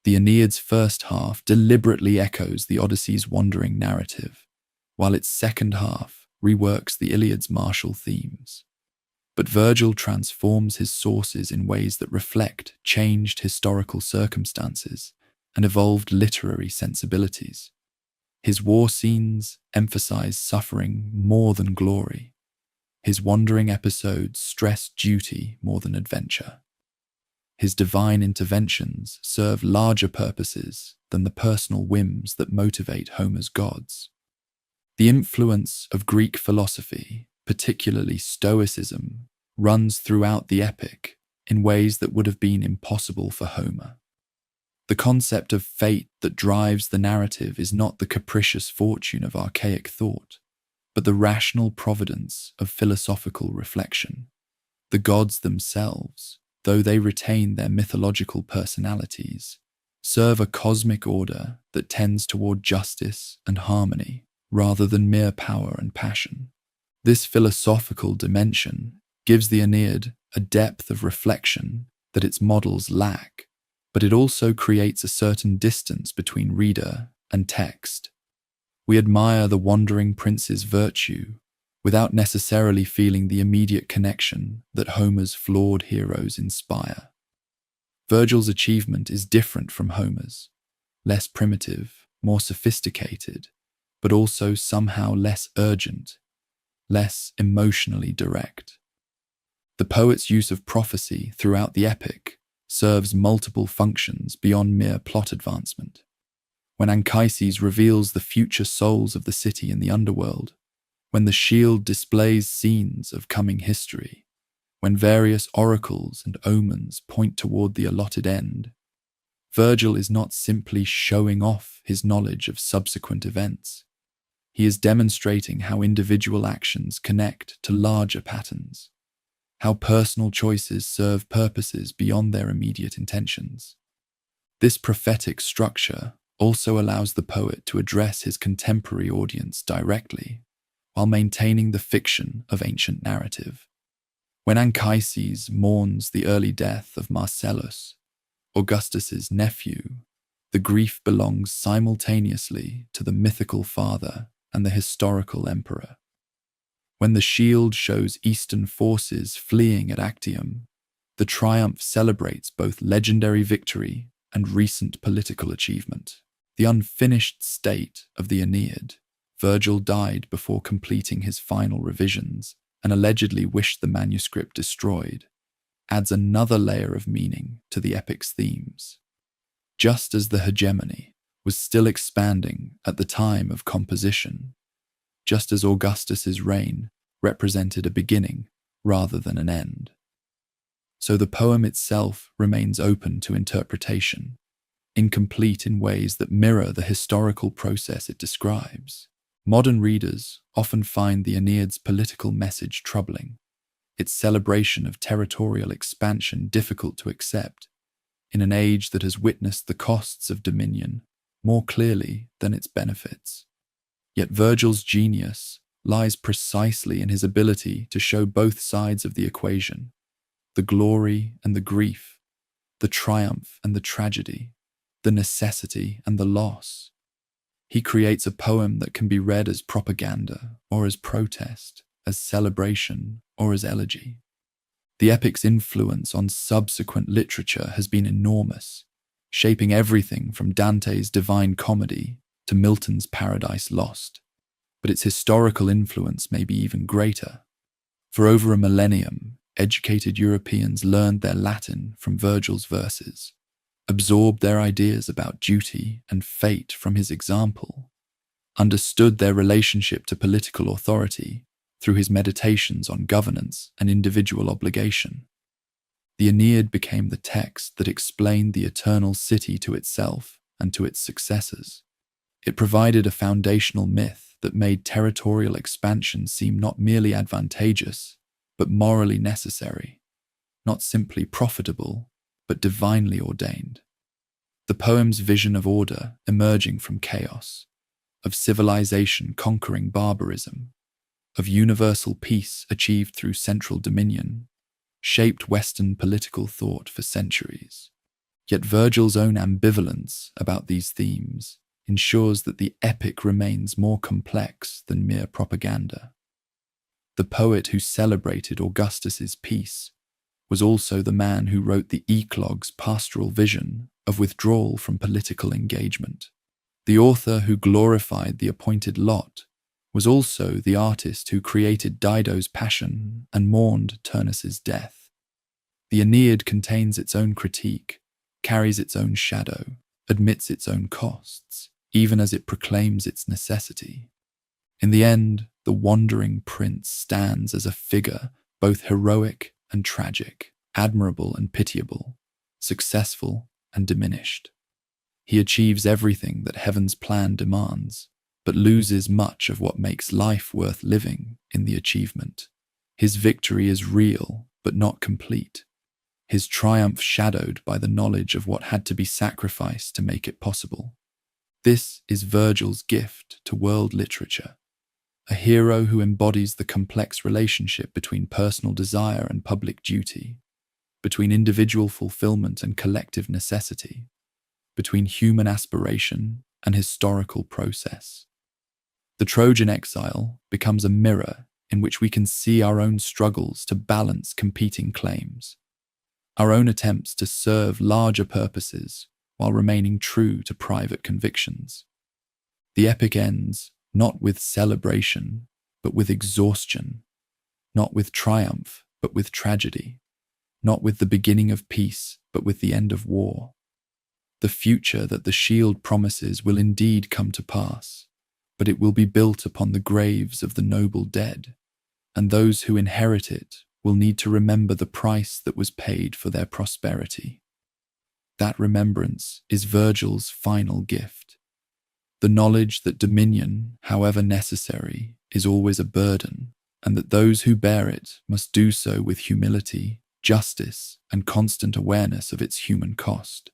The Aeneid's first half deliberately echoes the Odyssey's wandering narrative, while its second half reworks the Iliad's martial themes. But Virgil transforms his sources in ways that reflect changed historical circumstances and evolved literary sensibilities. His war scenes emphasize suffering more than glory. His wandering episodes stress duty more than adventure. His divine interventions serve larger purposes than the personal whims that motivate Homer's gods. The influence of Greek philosophy, particularly Stoicism, runs throughout the epic in ways that would have been impossible for Homer. The concept of fate that drives the narrative is not the capricious fortune of archaic thought, but the rational providence of philosophical reflection. The gods themselves, though they retain their mythological personalities, serve a cosmic order that tends toward justice and harmony rather than mere power and passion. This philosophical dimension gives the Aeneid a depth of reflection that its models lack, but it also creates a certain distance between reader and text. We admire the wandering prince's virtue without necessarily feeling the immediate connection that Homer's flawed heroes inspire. Virgil's achievement is different from Homer's, less primitive, more sophisticated, but also somehow less urgent, less emotionally direct. The poet's use of prophecy throughout the epic serves multiple functions beyond mere plot advancement. When Anchises reveals the future souls of the city in the underworld, when the shield displays scenes of coming history, when various oracles and omens point toward the allotted end, Virgil is not simply showing off his knowledge of subsequent events. He is demonstrating how individual actions connect to larger patterns, how personal choices serve purposes beyond their immediate intentions. This prophetic structure also allows the poet to address his contemporary audience directly, while maintaining the fiction of ancient narrative. When Anchises mourns the early death of Marcellus, Augustus's nephew, the grief belongs simultaneously to the mythical father and the historical emperor. When the shield shows Eastern forces fleeing at Actium, the triumph celebrates both legendary victory and recent political achievement. The unfinished state of the Aeneid. Virgil died before completing his final revisions and allegedly wished the manuscript destroyed, adds another layer of meaning to the epic's themes. Just as the hegemony was still expanding at the time of composition, just as Augustus's reign represented a beginning rather than an end. So the poem itself remains open to interpretation, incomplete in ways that mirror the historical process it describes. Modern readers often find the Aeneid's political message troubling, its celebration of territorial expansion difficult to accept, in an age that has witnessed the costs of dominion more clearly than its benefits. Yet Virgil's genius lies precisely in his ability to show both sides of the equation, the glory and the grief, the triumph and the tragedy, the necessity and the loss. He creates a poem that can be read as propaganda or as protest, as celebration or as elegy. The epic's influence on subsequent literature has been enormous, shaping everything from Dante's Divine Comedy to Milton's Paradise Lost. But its historical influence may be even greater. For over a millennium, educated Europeans learned their Latin from Virgil's verses, absorbed their ideas about duty and fate from his example, understood their relationship to political authority through his meditations on governance and individual obligation. The Aeneid became the text that explained the eternal city to itself and to its successors. It provided a foundational myth that made territorial expansion seem not merely advantageous, but morally necessary, not simply profitable, but divinely ordained. The poem's vision of order emerging from chaos, of civilization conquering barbarism, of universal peace achieved through central dominion, shaped Western political thought for centuries. Yet Virgil's own ambivalence about these themes ensures that the epic remains more complex than mere propaganda. The poet who celebrated Augustus's peace was also the man who wrote the eclogue's pastoral vision of withdrawal from political engagement. The author who glorified the appointed lot was also the artist who created Dido's passion and mourned Turnus's death. The Aeneid contains its own critique, carries its own shadow, admits its own costs, even as it proclaims its necessity. In the end, the wandering prince stands as a figure both heroic and tragic, admirable and pitiable, successful and diminished. He achieves everything that heaven's plan demands, but loses much of what makes life worth living in the achievement. His victory is real, but not complete. His triumph shadowed by the knowledge of what had to be sacrificed to make it possible. This is Virgil's gift to world literature, a hero who embodies the complex relationship between personal desire and public duty, between individual fulfillment and collective necessity, between human aspiration and historical process. The Trojan exile becomes a mirror in which we can see our own struggles to balance competing claims, our own attempts to serve larger purposes while remaining true to private convictions. The epic ends not with celebration, but with exhaustion, not with triumph, but with tragedy, not with the beginning of peace, but with the end of war. The future that the shield promises will indeed come to pass, but it will be built upon the graves of the noble dead, and those who inherit it will need to remember the price that was paid for their prosperity. That remembrance is Virgil's final gift, The knowledge that dominion, however necessary, is always a burden, and that those who bear it must do so with humility, justice, and constant awareness of its human cost.